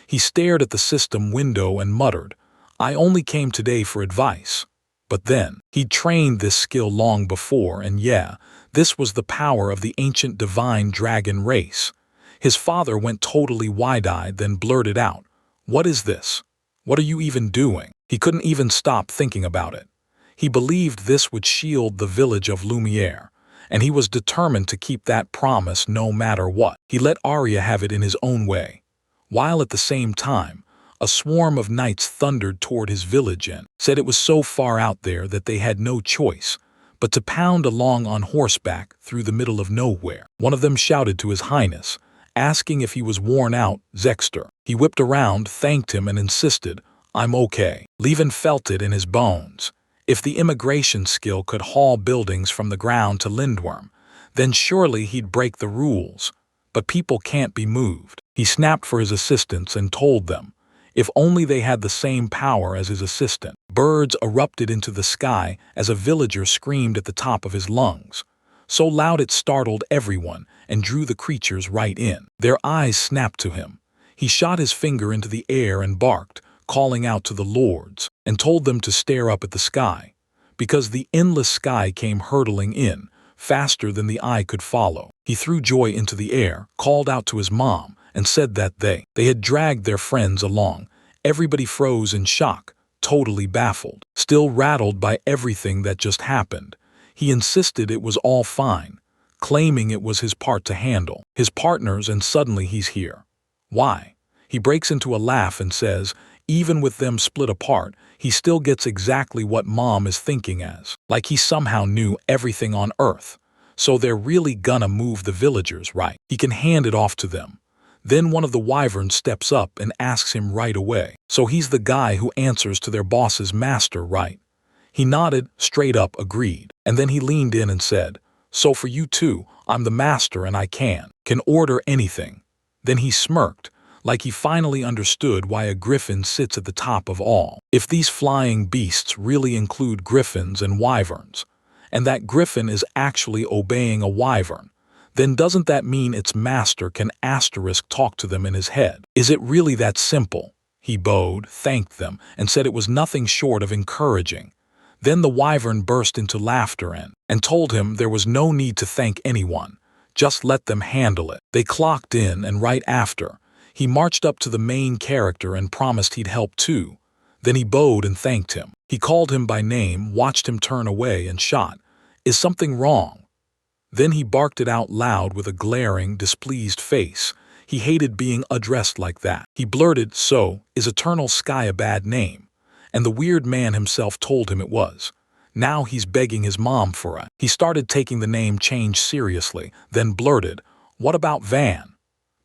He stared at the system window and muttered, "I only came today for advice." But then, he'd trained this skill long before, and yeah, this was the power of the ancient divine dragon race. His father went totally wide-eyed, then blurted out, "What is this? What are you even doing?" He couldn't even stop thinking about it. He believed this would shield the village of Lumiere, and he was determined to keep that promise no matter what. He let Arya have it in his own way, while at the same time, a swarm of knights thundered toward his village and said it was so far out there that they had no choice but to pound along on horseback through the middle of nowhere. One of them shouted to his highness, asking if he was worn out. Zexter. He whipped around, thanked him, and insisted, "I'm okay." Levin felt it in his bones. If the immigration skill could haul buildings from the ground to Lindworm, then surely he'd break the rules. But people can't be moved. He snapped for his assistants and told them, if only they had the same power as his assistant. Birds erupted into the sky as a villager screamed at the top of his lungs, so loud it startled everyone and drew the creatures right in. Their eyes snapped to him. He shot his finger into the air and barked, calling out to the lords, and told them to stare up at the sky, because the endless sky came hurtling in, faster than the eye could follow. He threw joy into the air, called out to his mom, and said that they had dragged their friends along, Everybody froze in shock, totally baffled, still rattled by everything that just happened. He insisted it was all fine, claiming it was his part to handle, his partners, and suddenly he's here. Why? He breaks into a laugh and says, even with them split apart, he still gets exactly what Mom is thinking as, like he somehow knew everything on Earth. So they're really gonna move the villagers, right? He can hand it off to them. Then one of the wyverns steps up and asks him right away. So he's the guy who answers to their boss's master, right? He nodded, straight up agreed, and then he leaned in and said, so for you two, I'm the master and I can order anything. Then he smirked, like he finally understood why a griffin sits at the top of all. If these flying beasts really include griffins and wyverns, and that griffin is actually obeying a wyvern, then doesn't that mean its master can talk to them in his head? Is it really that simple? He bowed, thanked them, and said it was nothing short of encouraging. Then the wyvern burst into laughter and told him there was no need to thank anyone. Just let them handle it. They clocked in, and right after, he marched up to the main character and promised he'd help too. Then he bowed and thanked him. He called him by name, watched him turn away, and shot, "Is something wrong?" Then he barked it out loud with a glaring, displeased face. He hated being addressed like that. He blurted, "So, is Eternal Sky a bad name?" And the weird man himself told him it was. Now he's begging his mom for it. He started taking the name change seriously, then blurted, "What about Van?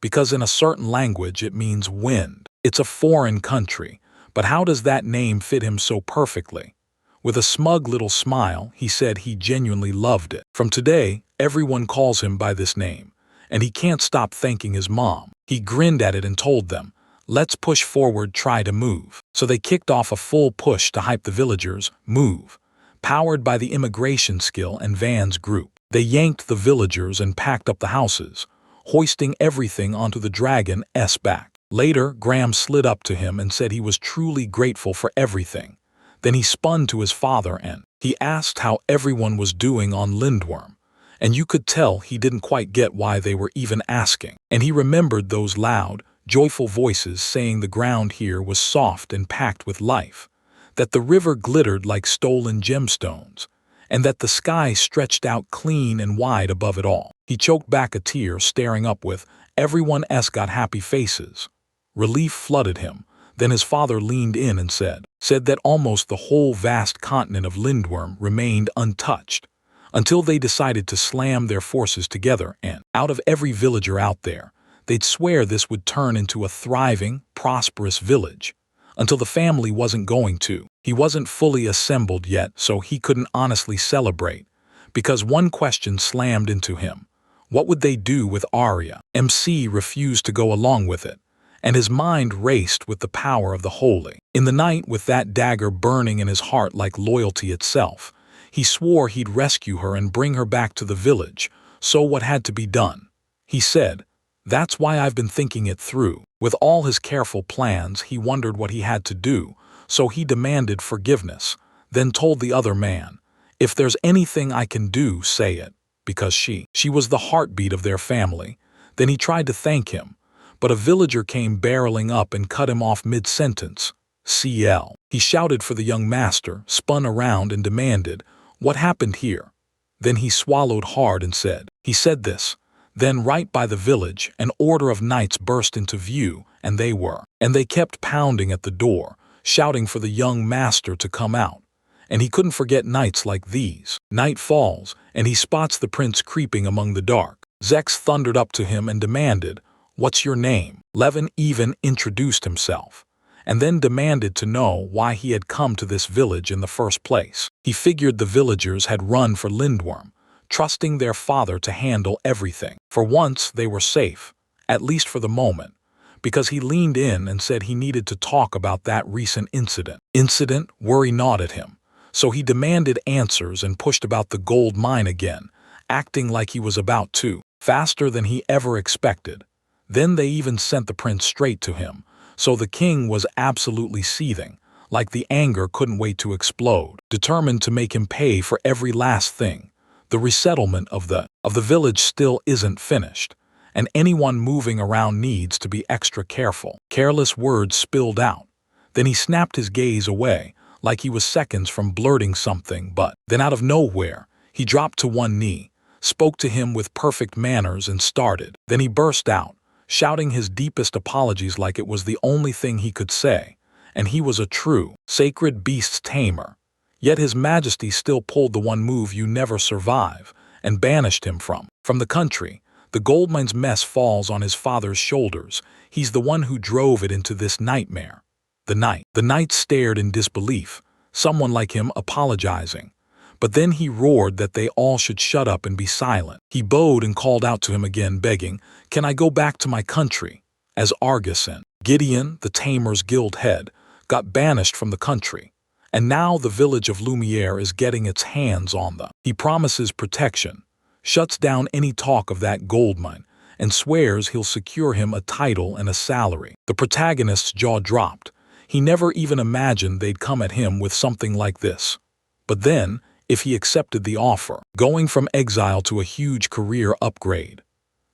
Because in a certain language it means wind. It's a foreign country, but how does that name fit him so perfectly?" With a smug little smile, he said he genuinely loved it. From today, everyone calls him by this name, and he can't stop thanking his mom. He grinned at it and told them, "Let's push forward, try to move." So they kicked off a full push to hype the villagers, move. Powered by the immigration skill and Van's group, they yanked the villagers and packed up the houses, hoisting everything onto the dragon's back. Later, Graham slid up to him and said he was truly grateful for everything. Then he spun to his father and he asked how everyone was doing on Lindworm, and you could tell he didn't quite get why they were even asking. And he remembered those loud, joyful voices saying the ground here was soft and packed with life, that the river glittered like stolen gemstones, and that the sky stretched out clean and wide above it all. He choked back a tear, staring up with, "Everyone's got happy faces." Relief flooded him. Then his father leaned in and said that almost the whole vast continent of Lindworm remained untouched, until they decided to slam their forces together and, out of every villager out there, they'd swear this would turn into a thriving, prosperous village. Until the family wasn't going to. He wasn't fully assembled yet, so he couldn't honestly celebrate, because one question slammed into him. What would they do with Arya? MC refused to go along with it, and his mind raced with the power of the holy. In the night, with that dagger burning in his heart like loyalty itself, he swore he'd rescue her and bring her back to the village. So what had to be done? He said, "That's why I've been thinking it through." With all his careful plans, he wondered what he had to do, so he demanded forgiveness, then told the other man, "If there's anything I can do, say it," because she was the heartbeat of their family. Then he tried to thank him, but a villager came barreling up and cut him off mid-sentence. CL. He shouted for the young master, spun around and demanded, "What happened here?" Then he swallowed hard and he said this. Then right by the village, an order of knights burst into view, and they kept pounding at the door, shouting for the young master to come out. And he couldn't forget knights like these. Night falls, and he spots the prince creeping among the dark. Zex thundered up to him and demanded, "What's your name?" Levin even introduced himself, and then demanded to know why he had come to this village in the first place. He figured the villagers had run for Lindworm, trusting their father to handle everything. For once, they were safe, at least for the moment, because he leaned in and said he needed to talk about that recent incident. Worry gnawed at him, so he demanded answers and pushed about the gold mine again, acting like he was about to, faster than he ever expected. Then they even sent the prince straight to him, so the king was absolutely seething, like the anger couldn't wait to explode, determined to make him pay for every last thing. The resettlement of the village still isn't finished, and anyone moving around needs to be extra careful. Careless words spilled out, Then he snapped his gaze away, like he was seconds from blurting something, but then out of nowhere, he dropped to one knee, spoke to him with perfect manners and started. Then he burst out, shouting his deepest apologies like it was the only thing he could say, and he was a true, sacred beast's tamer. Yet his majesty still pulled the one move you never survive, and banished him from the country. The goldmine's mess falls on his father's shoulders. He's the one who drove it into this nightmare. The knight stared in disbelief, someone like him apologizing. But then he roared that they all should shut up and be silent. He bowed and called out to him again, begging, "Can I go back to my country?" As Argus and Gideon, the tamer's guild head, got banished from the country. And now the village of Lumiere is getting its hands on them. He promises protection, shuts down any talk of that goldmine, and swears he'll secure him a title and a salary. The protagonist's jaw dropped. He never even imagined they'd come at him with something like this. But then, if he accepted the offer, going from exile to a huge career upgrade.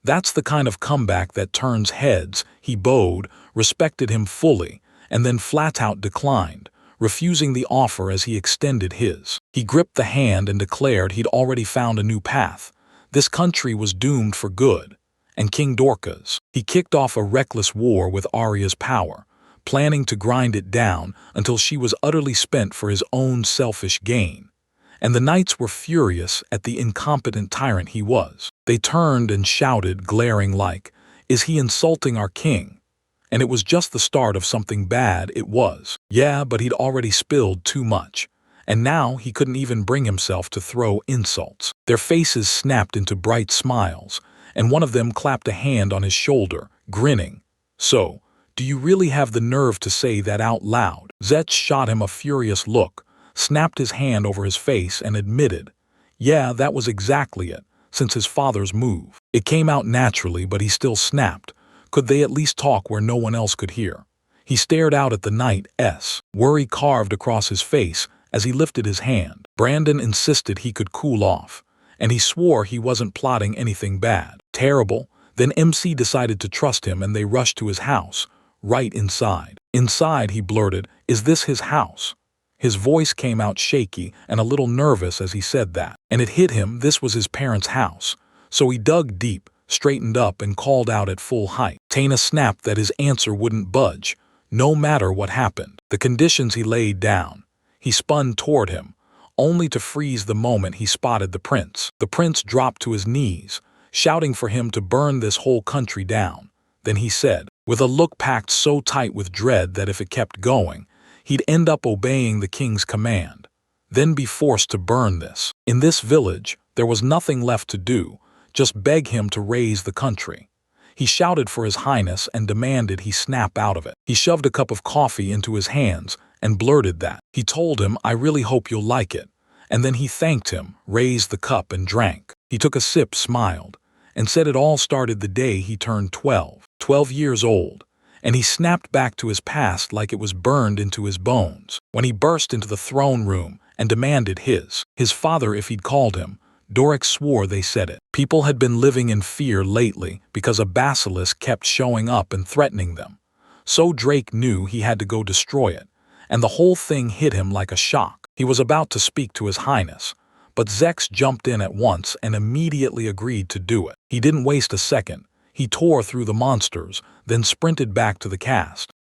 That's the kind of comeback that turns heads. He bowed, respected him fully, and then flat out declined, refusing the offer as he extended his. He gripped the hand and declared he'd already found a new path. This country was doomed for good. And King Dorcas, he kicked off a reckless war with Arya's power, planning to grind it down until she was utterly spent for his own selfish gain. And the knights were furious at the incompetent tyrant he was. They turned and shouted, glaring like, "Is he insulting our king?" And it was just the start of something bad, it was. Yeah, but he'd already spilled too much. And now he couldn't even bring himself to throw insults. Their faces snapped into bright smiles, and one of them clapped a hand on his shoulder, grinning. "So, do you really have the nerve to say that out loud?" Zech shot him a furious look, snapped his hand over his face, and admitted, "Yeah, that was exactly it, since his father's move." It came out naturally, but he still snapped. Could they at least talk where no one else could hear? He stared out at the knight's, worry carved across his face as he lifted his hand. Brandon insisted he could cool off, and he swore he wasn't plotting anything bad. Terrible. Then MC decided to trust him, and they rushed to his house, right inside. Inside, he blurted, "Is this his house?" His voice came out shaky and a little nervous as he said that, and it hit him this was his parents' house. So he dug deep, straightened up, and called out at full height. Tana snapped that his answer wouldn't budge, no matter what happened. The conditions he laid down. He spun toward him, only to freeze the moment he spotted the prince. The prince dropped to his knees, shouting for him to burn this whole country down. Then he said, with a look packed so tight with dread that if it kept going, he'd end up obeying the king's command, then be forced to burn this. In this village, there was nothing left to do, just beg him to raise the country. He shouted for his highness and demanded he snap out of it. He shoved a cup of coffee into his hands and blurted that. He told him, "I really hope you'll like it." And then he thanked him, raised the cup, and drank. He took a sip, smiled, and said it all started the day he turned 12 years old, and he snapped back to his past like it was burned into his bones. When he burst into the throne room and demanded his father if he'd called him, Doric swore they said it. People had been living in fear lately because a basilisk kept showing up and threatening them. So Drake knew he had to go destroy it, and the whole thing hit him like a shock. He was about to speak to his highness, but Zex jumped in at once and immediately agreed to do it. He didn't waste a second. He tore through the monsters, then sprinted back to the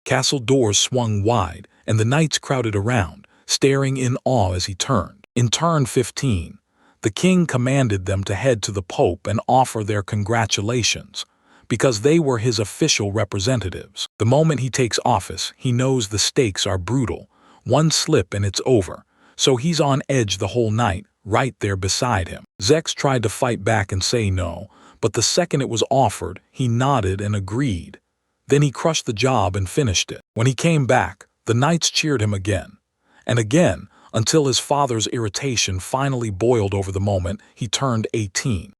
castle doors swung wide, and the knights crowded around, staring in awe as he turned. In turn 15, the king commanded them to head to the Pope and offer their congratulations, because they were his official representatives. The moment he takes office, he knows the stakes are brutal. One slip and it's over, so he's on edge the whole night, right there beside him. Zex tried to fight back and say no, but the second it was offered, he nodded and agreed. Then he crushed the job and finished it. When he came back, the knights cheered him again, and again, until his father's irritation finally boiled over the moment he turned 18.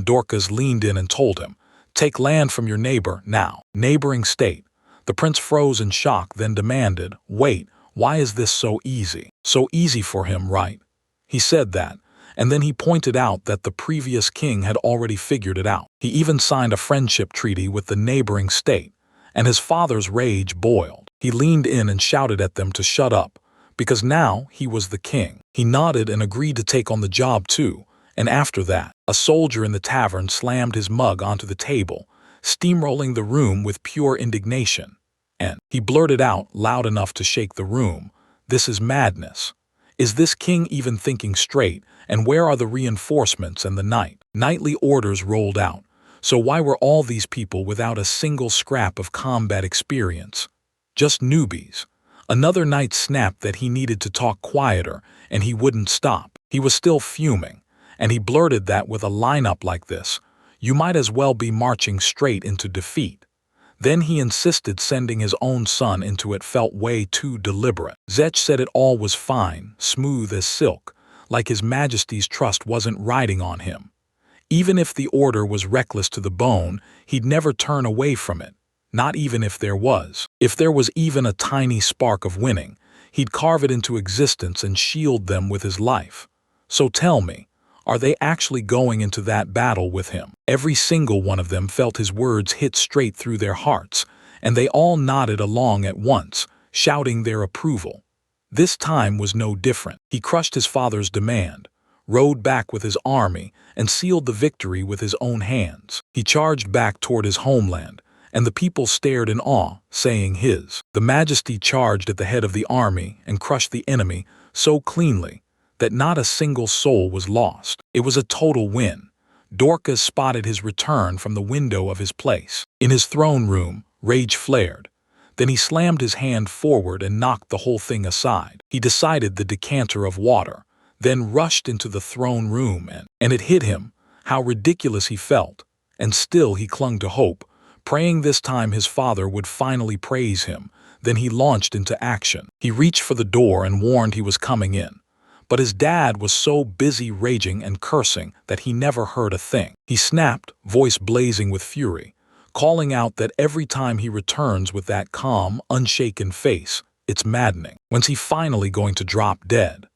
Dorcas leaned in and told him, "Take land from your neighbor now." Neighboring state. The prince froze in shock, then demanded, "Wait, why is this so easy?" "So easy for him, right?" He said that, and then he pointed out that the previous king had already figured it out. He even signed a friendship treaty with the neighboring state, and his father's rage boiled. He leaned in and shouted at them to shut up, because now he was the king. He nodded and agreed to take on the job too, and after that, a soldier in the tavern slammed his mug onto the table, steamrolling the room with pure indignation. And he blurted out loud enough to shake the room, "This is madness. Is this king even thinking straight, and where are the reinforcements and the nightly orders rolled out? So why were all these people without a single scrap of combat experience? Just newbies." Another knight snapped that he needed to talk quieter, and he wouldn't stop. He was still fuming, and he blurted that with a lineup like this, you might as well be marching straight into defeat. Then he insisted sending his own son into it felt way too deliberate. Zech said it all was fine, smooth as silk, like His Majesty's trust wasn't riding on him. Even if the order was reckless to the bone, he'd never turn away from it. Not even if there was. If there was even a tiny spark of winning, he'd carve it into existence and shield them with his life. So tell me, are they actually going into that battle with him? Every single one of them felt his words hit straight through their hearts, and they all nodded along at once, shouting their approval. This time was no different. He crushed his father's demand, rode back with his army, and sealed the victory with his own hands. He charged back toward his homeland, and the people stared in awe, saying the Majesty charged at the head of the army and crushed the enemy so cleanly that not a single soul was lost. It was a total win. Dorcas spotted his return from the window of his place. In his throne room, rage flared. Then he slammed his hand forward and knocked the whole thing aside. He decided the decanter of water, then rushed into the throne room and it hit him, how ridiculous he felt. And still he clung to hope, praying this time his father would finally praise him. Then he launched into action. He reached for the door and warned he was coming in. But his dad was so busy raging and cursing that he never heard a thing. He snapped, voice blazing with fury, calling out that every time he returns with that calm, unshaken face, it's maddening. When's he finally going to drop dead?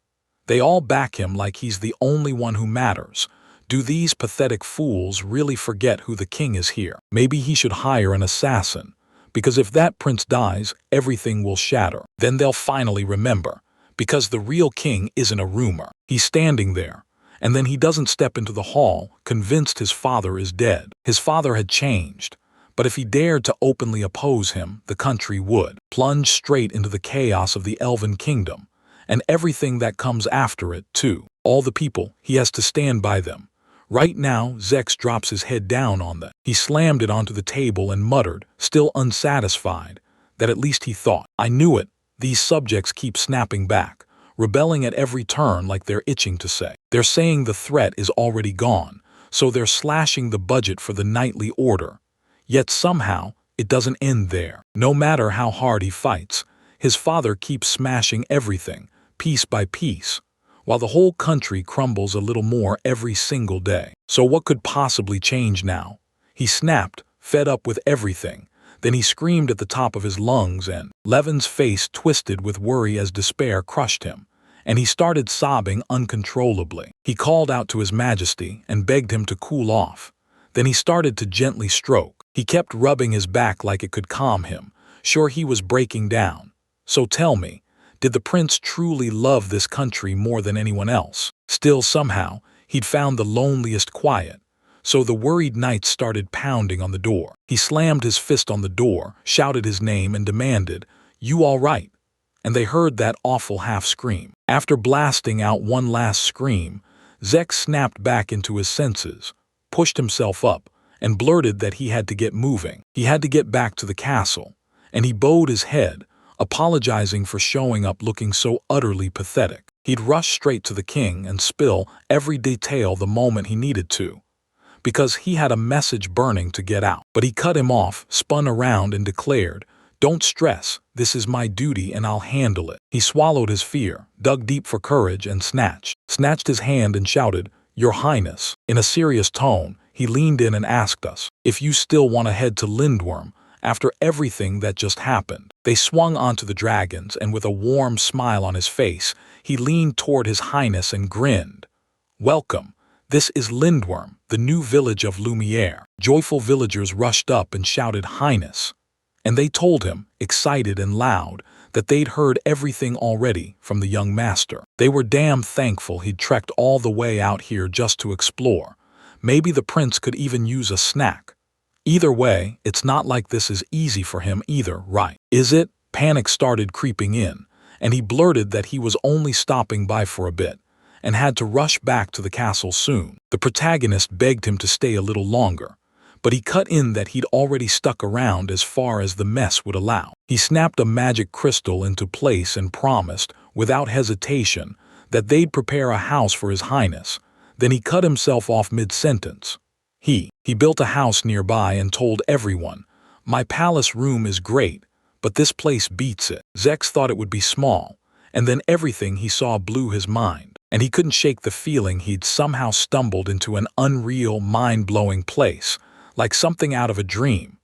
They all back him like he's the only one who matters. Do these pathetic fools really forget who the king is here? Maybe he should hire an assassin, because if that prince dies, everything will shatter. Then they'll finally remember, because the real king isn't a rumor. He's standing there, and then he doesn't step into the hall, convinced his father is dead. His father had changed, but if he dared to openly oppose him, the country would plunge straight into the chaos of the Elven Kingdom, and everything that comes after it, too. All the people, he has to stand by them. Right now, Zex drops his head down on that. He slammed it onto the table and muttered, still unsatisfied, that at least he thought, I knew it. These subjects keep snapping back, rebelling at every turn like they're itching to say. They're saying the threat is already gone, so they're slashing the budget for the nightly order. Yet somehow, it doesn't end there. No matter how hard he fights, his father keeps smashing everything, piece by piece, while the whole country crumbles a little more every single day. So what could possibly change now? He snapped, fed up with everything. Then he screamed at the top of his lungs and Levin's face twisted with worry as despair crushed him, and he started sobbing uncontrollably. He called out to His Majesty and begged him to cool off. Then he started to gently stroke. He kept rubbing his back like it could calm him, sure he was breaking down. So tell me, did the prince truly love this country more than anyone else? Still somehow, he'd found the loneliest quiet. So the worried knight started pounding on the door. He slammed his fist on the door, shouted his name and demanded, "You all right?" And they heard that awful half-scream. After blasting out one last scream, Zex snapped back into his senses, pushed himself up, and blurted that he had to get moving. He had to get back to the castle, and he bowed his head, apologizing for showing up looking so utterly pathetic. He'd rush straight to the king and spill every detail the moment he needed to, because he had a message burning to get out. But he cut him off, spun around, and declared, "Don't stress, this is my duty and I'll handle it." He swallowed his fear, dug deep for courage, and snatched his hand and shouted, "Your Highness." In a serious tone, he leaned in and asked us if you still want to head to Lindworm after everything that just happened. They swung onto the dragons, and with a warm smile on his face, he leaned toward His Highness and grinned. "Welcome. This is Lindworm, the new village of Lumiere." Joyful villagers rushed up and shouted, "Highness." And they told him, excited and loud, that they'd heard everything already from the young master. They were damn thankful he'd trekked all the way out here just to explore. Maybe the prince could even use a snack. Either way, it's not like this is easy for him either, right? Is it? Panic started creeping in, and he blurted that he was only stopping by for a bit, and had to rush back to the castle soon. The protagonist begged him to stay a little longer, but he cut in that he'd already stuck around as far as the mess would allow. He snapped a magic crystal into place and promised, without hesitation, that they'd prepare a house for his highness. Then he cut himself off mid-sentence. He built a house nearby and told everyone, "My palace room is great, but this place beats it." Zex thought it would be small, and then everything he saw blew his mind, and he couldn't shake the feeling he'd somehow stumbled into an unreal, mind-blowing place, like something out of a dream.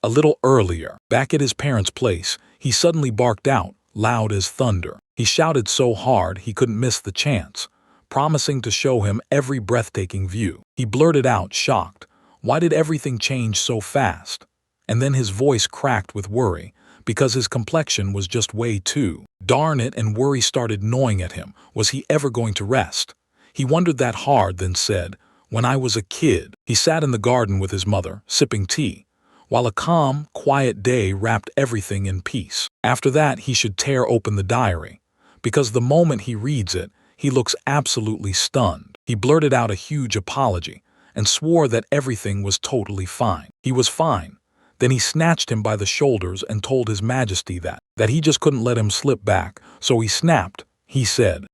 A little earlier, back at his parents' place, he suddenly barked out, loud as thunder. He shouted so hard he couldn't miss the chance, promising to show him every breathtaking view. He blurted out, shocked, "Why did everything change so fast?" And then his voice cracked with worry, because his complexion was just way too. Darn it, and worry started gnawing at him. Was he ever going to rest? He wondered that hard, then said, "When I was a kid." He sat in the garden with his mother, sipping tea, while a calm, quiet day wrapped everything in peace. After that, he should tear open the diary, because the moment he reads it, he looks absolutely stunned. He blurted out a huge apology and swore that everything was totally fine. He was fine. Then he snatched him by the shoulders and told His Majesty that he just couldn't let him slip back, so he snapped. He said,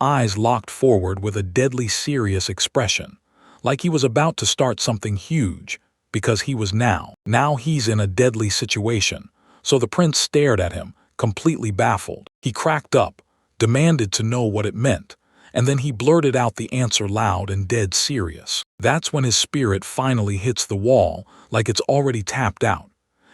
eyes locked forward with a deadly serious expression, like he was about to start something huge, because he was now he's in a deadly situation. So the prince stared at him, completely baffled. He cracked up, demanded to know what it meant, and then he blurted out the answer loud and dead serious. That's when his spirit finally hits the wall, like it's already tapped out.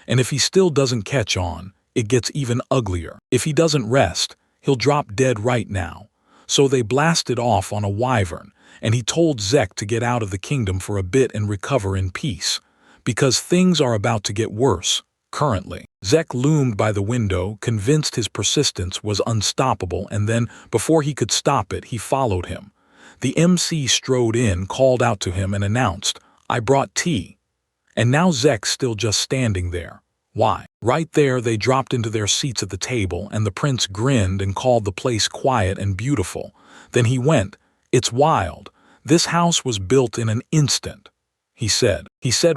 And if he still doesn't catch on, it gets even uglier. If he doesn't rest, he'll drop dead right now. So they blasted off on a wyvern, and he told Zek to get out of the kingdom for a bit and recover in peace, because things are about to get worse. Currently, Zek loomed by the window, convinced his persistence was unstoppable, and then, before he could stop it, he followed him. The MC strode in, called out to him, and announced, "I brought tea." And now Zek's still just standing there. Why? Right there, they dropped into their seats at the table, and the prince grinned and called the place quiet and beautiful. Then he went, "It's wild. This house was built in an instant." He said,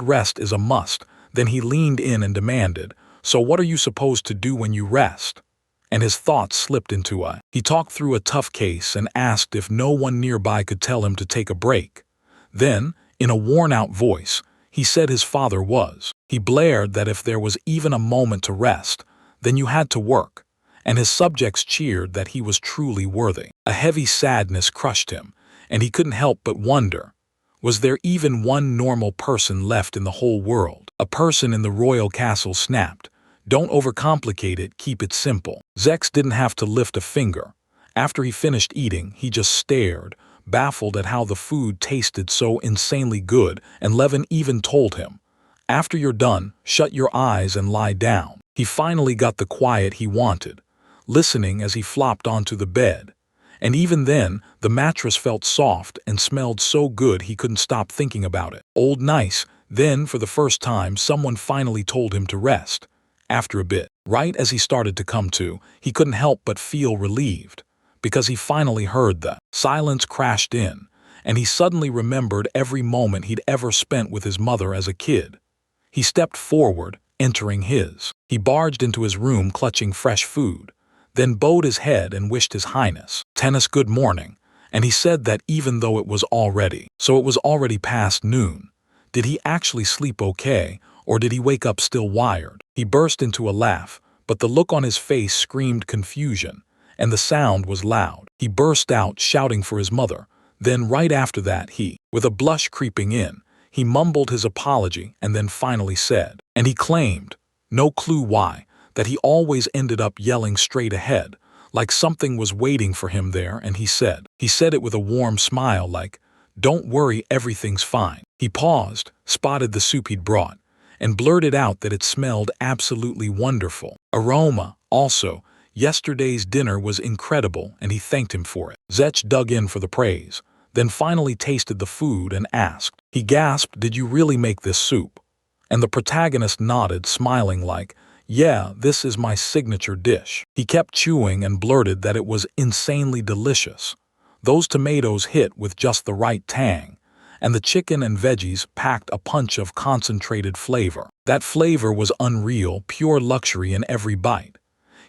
"Rest is a must." Then he leaned in and demanded, "So what are you supposed to do when you rest?" And his thoughts slipped into he talked through a tough case and asked if no one nearby could tell him to take a break. Then, in a worn-out voice, he said his father was. He blared that if there was even a moment to rest, then you had to work, and his subjects cheered that he was truly worthy. A heavy sadness crushed him, and he couldn't help but wonder, was there even one normal person left in the whole world? A person in the royal castle snapped, "Don't overcomplicate it, keep it simple." Zex didn't have to lift a finger. After he finished eating, he just stared, baffled at how the food tasted so insanely good, and Levin even told him, "After you're done, shut your eyes and lie down." He finally got the quiet he wanted, listening as he flopped onto the bed. And even then, the mattress felt soft and smelled so good he couldn't stop thinking about it. Old nice. Then, for the first time, someone finally told him to rest. After a bit, right as he started to come to, he couldn't help but feel relieved, because he finally heard the silence crashed in, and he suddenly remembered every moment he'd ever spent with his mother as a kid. He stepped forward, entering his. He barged into his room clutching fresh food, then bowed his head and wished His Highness Tennis good morning, and he said that even though it was already past noon, did he actually sleep okay, or did he wake up still wired? He burst into a laugh, but the look on his face screamed confusion, and the sound was loud. He burst out shouting for his mother. Then right after that with a blush creeping in, he mumbled his apology and then finally said, and he claimed, no clue why, that he always ended up yelling straight ahead, like something was waiting for him there, and he said it with a warm smile like, "Don't worry, everything's fine." He paused, spotted the soup he'd brought, and blurted out that it smelled absolutely wonderful. Aroma, also, yesterday's dinner was incredible and he thanked him for it. Zech dug in for the praise, then finally tasted the food and asked. He gasped, "Did you really make this soup?" And the protagonist nodded, smiling like, "Yeah, this is my signature dish." He kept chewing and blurted that it was insanely delicious. Those tomatoes hit with just the right tang, and the chicken and veggies packed a punch of concentrated flavor. That flavor was unreal, pure luxury in every bite.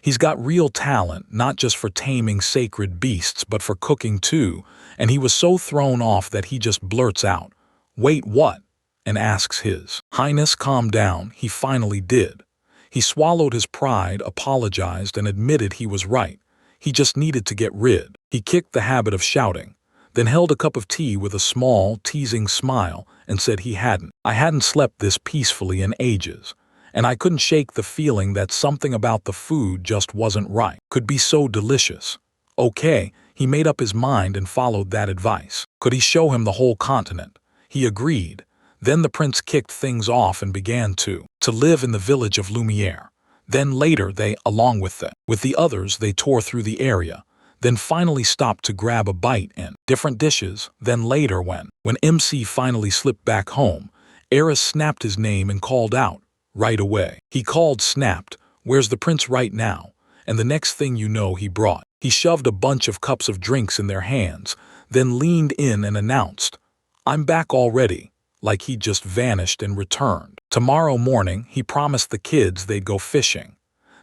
He's got real talent, not just for taming sacred beasts, but for cooking too, and he was so thrown off that he just blurts out, "Wait, what?" and asks His Highness calm down. He finally did. He swallowed his pride, apologized, and admitted he was right. He just needed to get rid. He kicked the habit of shouting, then held a cup of tea with a small, teasing smile and said he hadn't. "I hadn't slept this peacefully in ages, and I couldn't shake the feeling that something about the food just wasn't right. Could be so delicious." Okay, he made up his mind and followed that advice. Could he show him the whole continent? He agreed. Then the prince kicked things off and began to live in the village of Lumiere. Then later they, along with the others, they tore through the area, then finally stopped to grab a bite in different dishes. Then later when MC finally slipped back home, Eris snapped his name and called out, right away. He called, snapped, "Where's the prince right now?" And the next thing you know he shoved a bunch of cups of drinks in their hands, then leaned in and announced, "I'm back already," like he'd just vanished and returned. Tomorrow morning, he promised the kids they'd go fishing.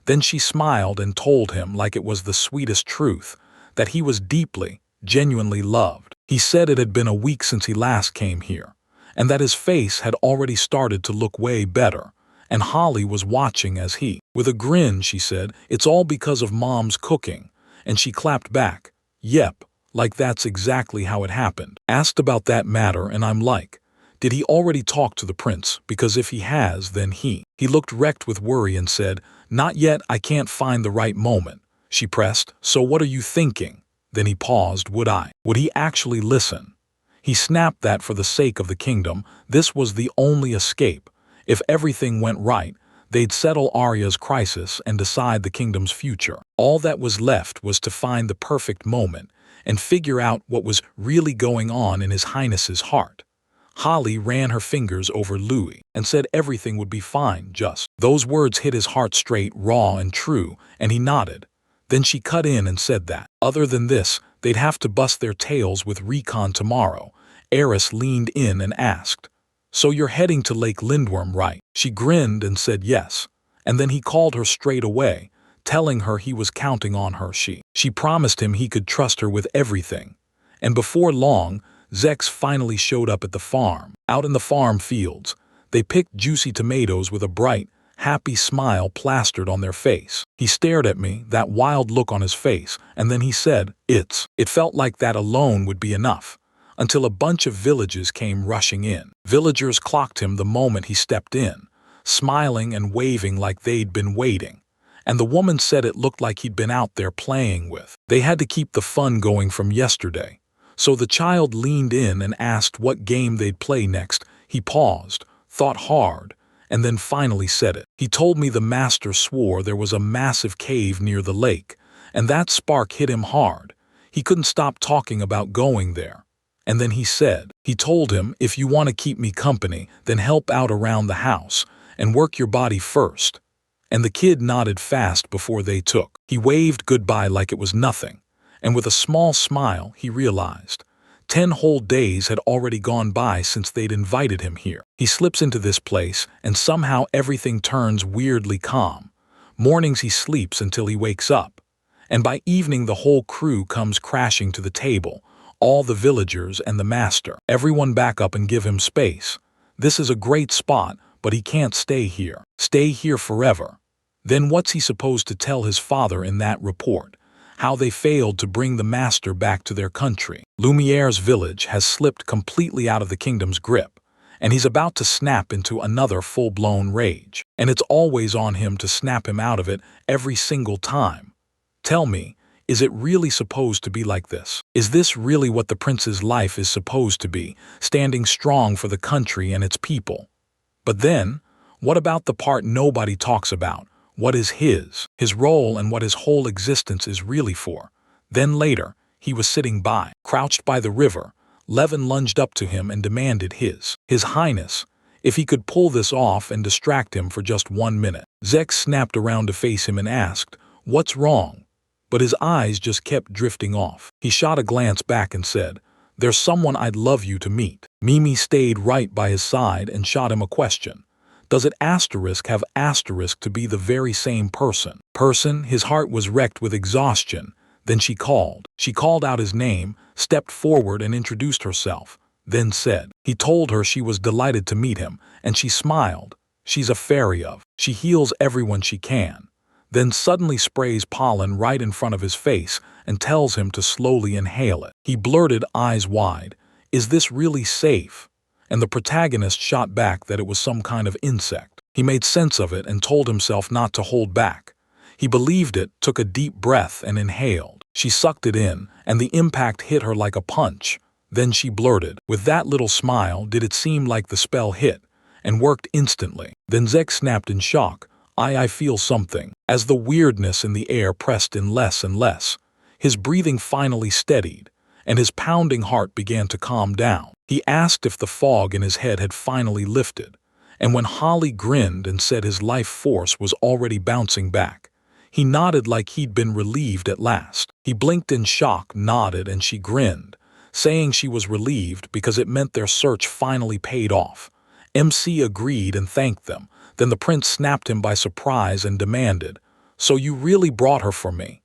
Then she smiled and told him, like it was the sweetest truth, that he was deeply, genuinely loved. He said it had been a week since he last came here, and that his face had already started to look way better, and Holly was watching as he, with a grin, she said, "It's all because of Mom's cooking," and she clapped back, "Yep, like that's exactly how it happened." Asked about that matter, and I'm like, did he already talk to the prince? Because if he has, then he looked wrecked with worry and said, "Not yet, I can't find the right moment." She pressed, "So what are you thinking?" Then he paused. Would he actually listen? He snapped that for the sake of the kingdom, this was the only escape. If everything went right, they'd settle Arya's crisis and decide the kingdom's future. All that was left was to find the perfect moment and figure out what was really going on in His Highness's heart. Holly ran her fingers over Louis and said everything would be fine, just. Those words hit his heart straight, raw and true, and he nodded. Then she cut in and said that, other than this, they'd have to bust their tails with recon tomorrow. Eris leaned in and asked, "So you're heading to Lake Lindworm, right?" She grinned and said yes, and then he called her straight away, telling her he was counting on her. She promised him he could trust her with everything. And before long, Zex finally showed up at the farm. Out in the farm fields, they picked juicy tomatoes with a bright, happy smile plastered on their face. He stared at me, that wild look on his face, and then he said, It felt like that alone would be enough, until a bunch of villagers came rushing in. Villagers clocked him the moment he stepped in, smiling and waving like they'd been waiting. And the woman said it looked like he'd been out there playing with. They had to keep the fun going from yesterday. So the child leaned in and asked what game they'd play next. He paused, thought hard, and then finally said it. He told me the master swore there was a massive cave near the lake, and that spark hit him hard. He couldn't stop talking about going there. And then he told him, "If you want to keep me company, then help out around the house, and work your body first." And the kid nodded fast before they took. He waved goodbye like it was nothing, and with a small smile, he realized 10 whole days had already gone by since they'd invited him here. He slips into this place, and somehow everything turns weirdly calm. Mornings he sleeps until he wakes up, and by evening the whole crew comes crashing to the table, all the villagers and the master. Everyone back up and give him space. This is a great spot, but he can't stay here. Stay here forever. Then what's he supposed to tell his father in that report? How they failed to bring the master back to their country. Lumiere's village has slipped completely out of the kingdom's grip, and he's about to snap into another full-blown rage. And it's always on him to snap him out of it every single time. Tell me, is it really supposed to be like this? Is this really what the prince's life is supposed to be, standing strong for the country and its people? But then, What about the part nobody talks about? What is his role and what his whole existence is really for? Then later, he was sitting by, crouched by the river. Levin lunged up to him and demanded his highness, if he could pull this off and distract him for just 1 minute. Zek snapped around to face him and asked, "What's wrong?" But his eyes just kept drifting off. He shot a glance back and said, "There's someone I'd love you to meet." Mimi stayed right by his side and shot him a question. Does it asterisk have asterisk to be the very same person? His heart was wrecked with exhaustion. Then she called. She called out his name, stepped forward and introduced herself, then said. He told her she was delighted to meet him, and she smiled. She's a fairy of. She heals everyone she can. Then suddenly sprays pollen right in front of his face and tells him to slowly inhale it. He blurted, eyes wide, "Is this really safe?" And the protagonist shot back that it was some kind of insect. He made sense of it and told himself not to hold back. He believed it, took a deep breath and inhaled. She sucked it in, and the impact hit her like a punch. Then she blurted, with that little smile, did it seem like the spell hit, and worked instantly. Then Zek snapped in shock, I feel something. As the weirdness in the air pressed in less and less, his breathing finally steadied, and his pounding heart began to calm down. He asked if the fog in his head had finally lifted, and when Holly grinned and said his life force was already bouncing back, he nodded like he'd been relieved at last. He blinked in shock, nodded, and she grinned, saying she was relieved because it meant their search finally paid off. MC agreed and thanked them. Then the prince snapped him by surprise and demanded, "So you really brought her for me?"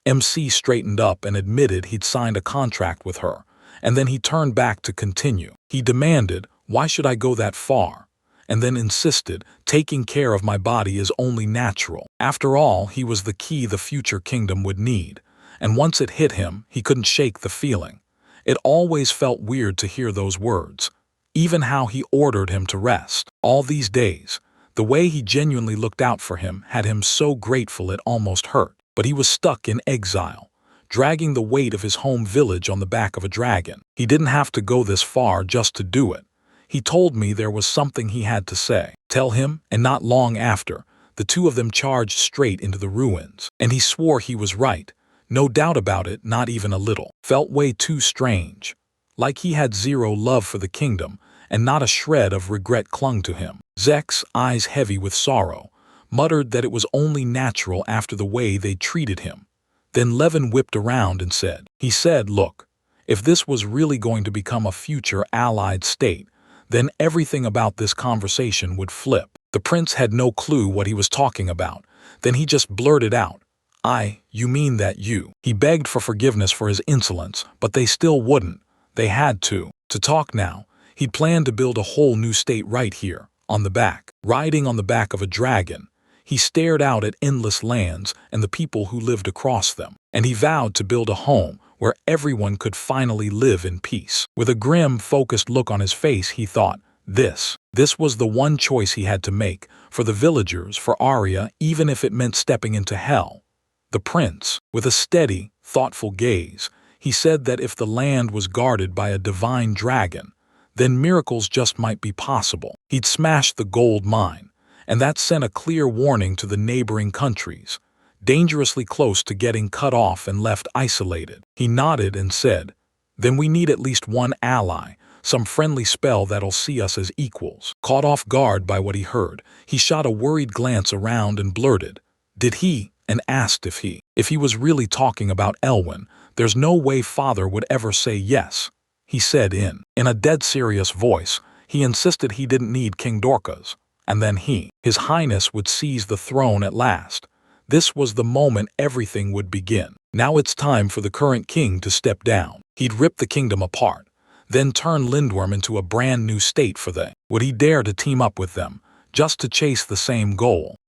MC straightened up and admitted he'd signed a contract with her, and then he turned back to continue. He demanded, "Why should I go that far?" And then insisted, "Taking care of my body is only natural." After all, he was the key the future kingdom would need, and once it hit him, he couldn't shake the feeling. It always felt weird to hear those words, even how he ordered him to rest. All these days, the way he genuinely looked out for him had him so grateful it almost hurt. But he was stuck in exile, dragging the weight of his home village on the back of a dragon. He didn't have to go this far just to do it. He told me there was something he had to say. Tell him, and not long after, the two of them charged straight into the ruins. And he swore he was right. No doubt about it, not even a little. Felt way too strange. Like he had zero love for the kingdom, and not a shred of regret clung to him. Zek's, eyes heavy with sorrow, muttered that it was only natural after the way they treated him. Then Levin whipped around and said, "Look, if this was really going to become a future allied state, then everything about this conversation would flip." The prince had no clue what he was talking about. Then he just blurted out, You mean that you." He begged for forgiveness for his insolence, but they still wouldn't. They had to talk now. He'd planned to build a whole new state right here, on the back. Riding on the back of a dragon, he stared out at endless lands and the people who lived across them. And he vowed to build a home where everyone could finally live in peace. With a grim, focused look on his face, he thought, this was the one choice he had to make, for the villagers, for Arya, even if it meant stepping into hell. The prince, with a steady, thoughtful gaze, he said that if the land was guarded by a divine dragon, then miracles just might be possible. He'd smashed the gold mine, and that sent a clear warning to the neighboring countries, dangerously close to getting cut off and left isolated. He nodded and said, "Then we need at least one ally, some friendly spell that'll see us as equals." Caught off guard by what he heard, he shot a worried glance around and blurted, "Did he?" and asked if he was really talking about Elwyn. "There's no way father would ever say yes," he said in a dead serious voice. He insisted he didn't need King Dorcas, and then his highness would seize the throne at last. This was the moment everything would begin. Now it's time for the current king to step down. He'd rip the kingdom apart, then turn Lindworm into a brand new state for them. Would he dare to team up with them, just to chase the same goal?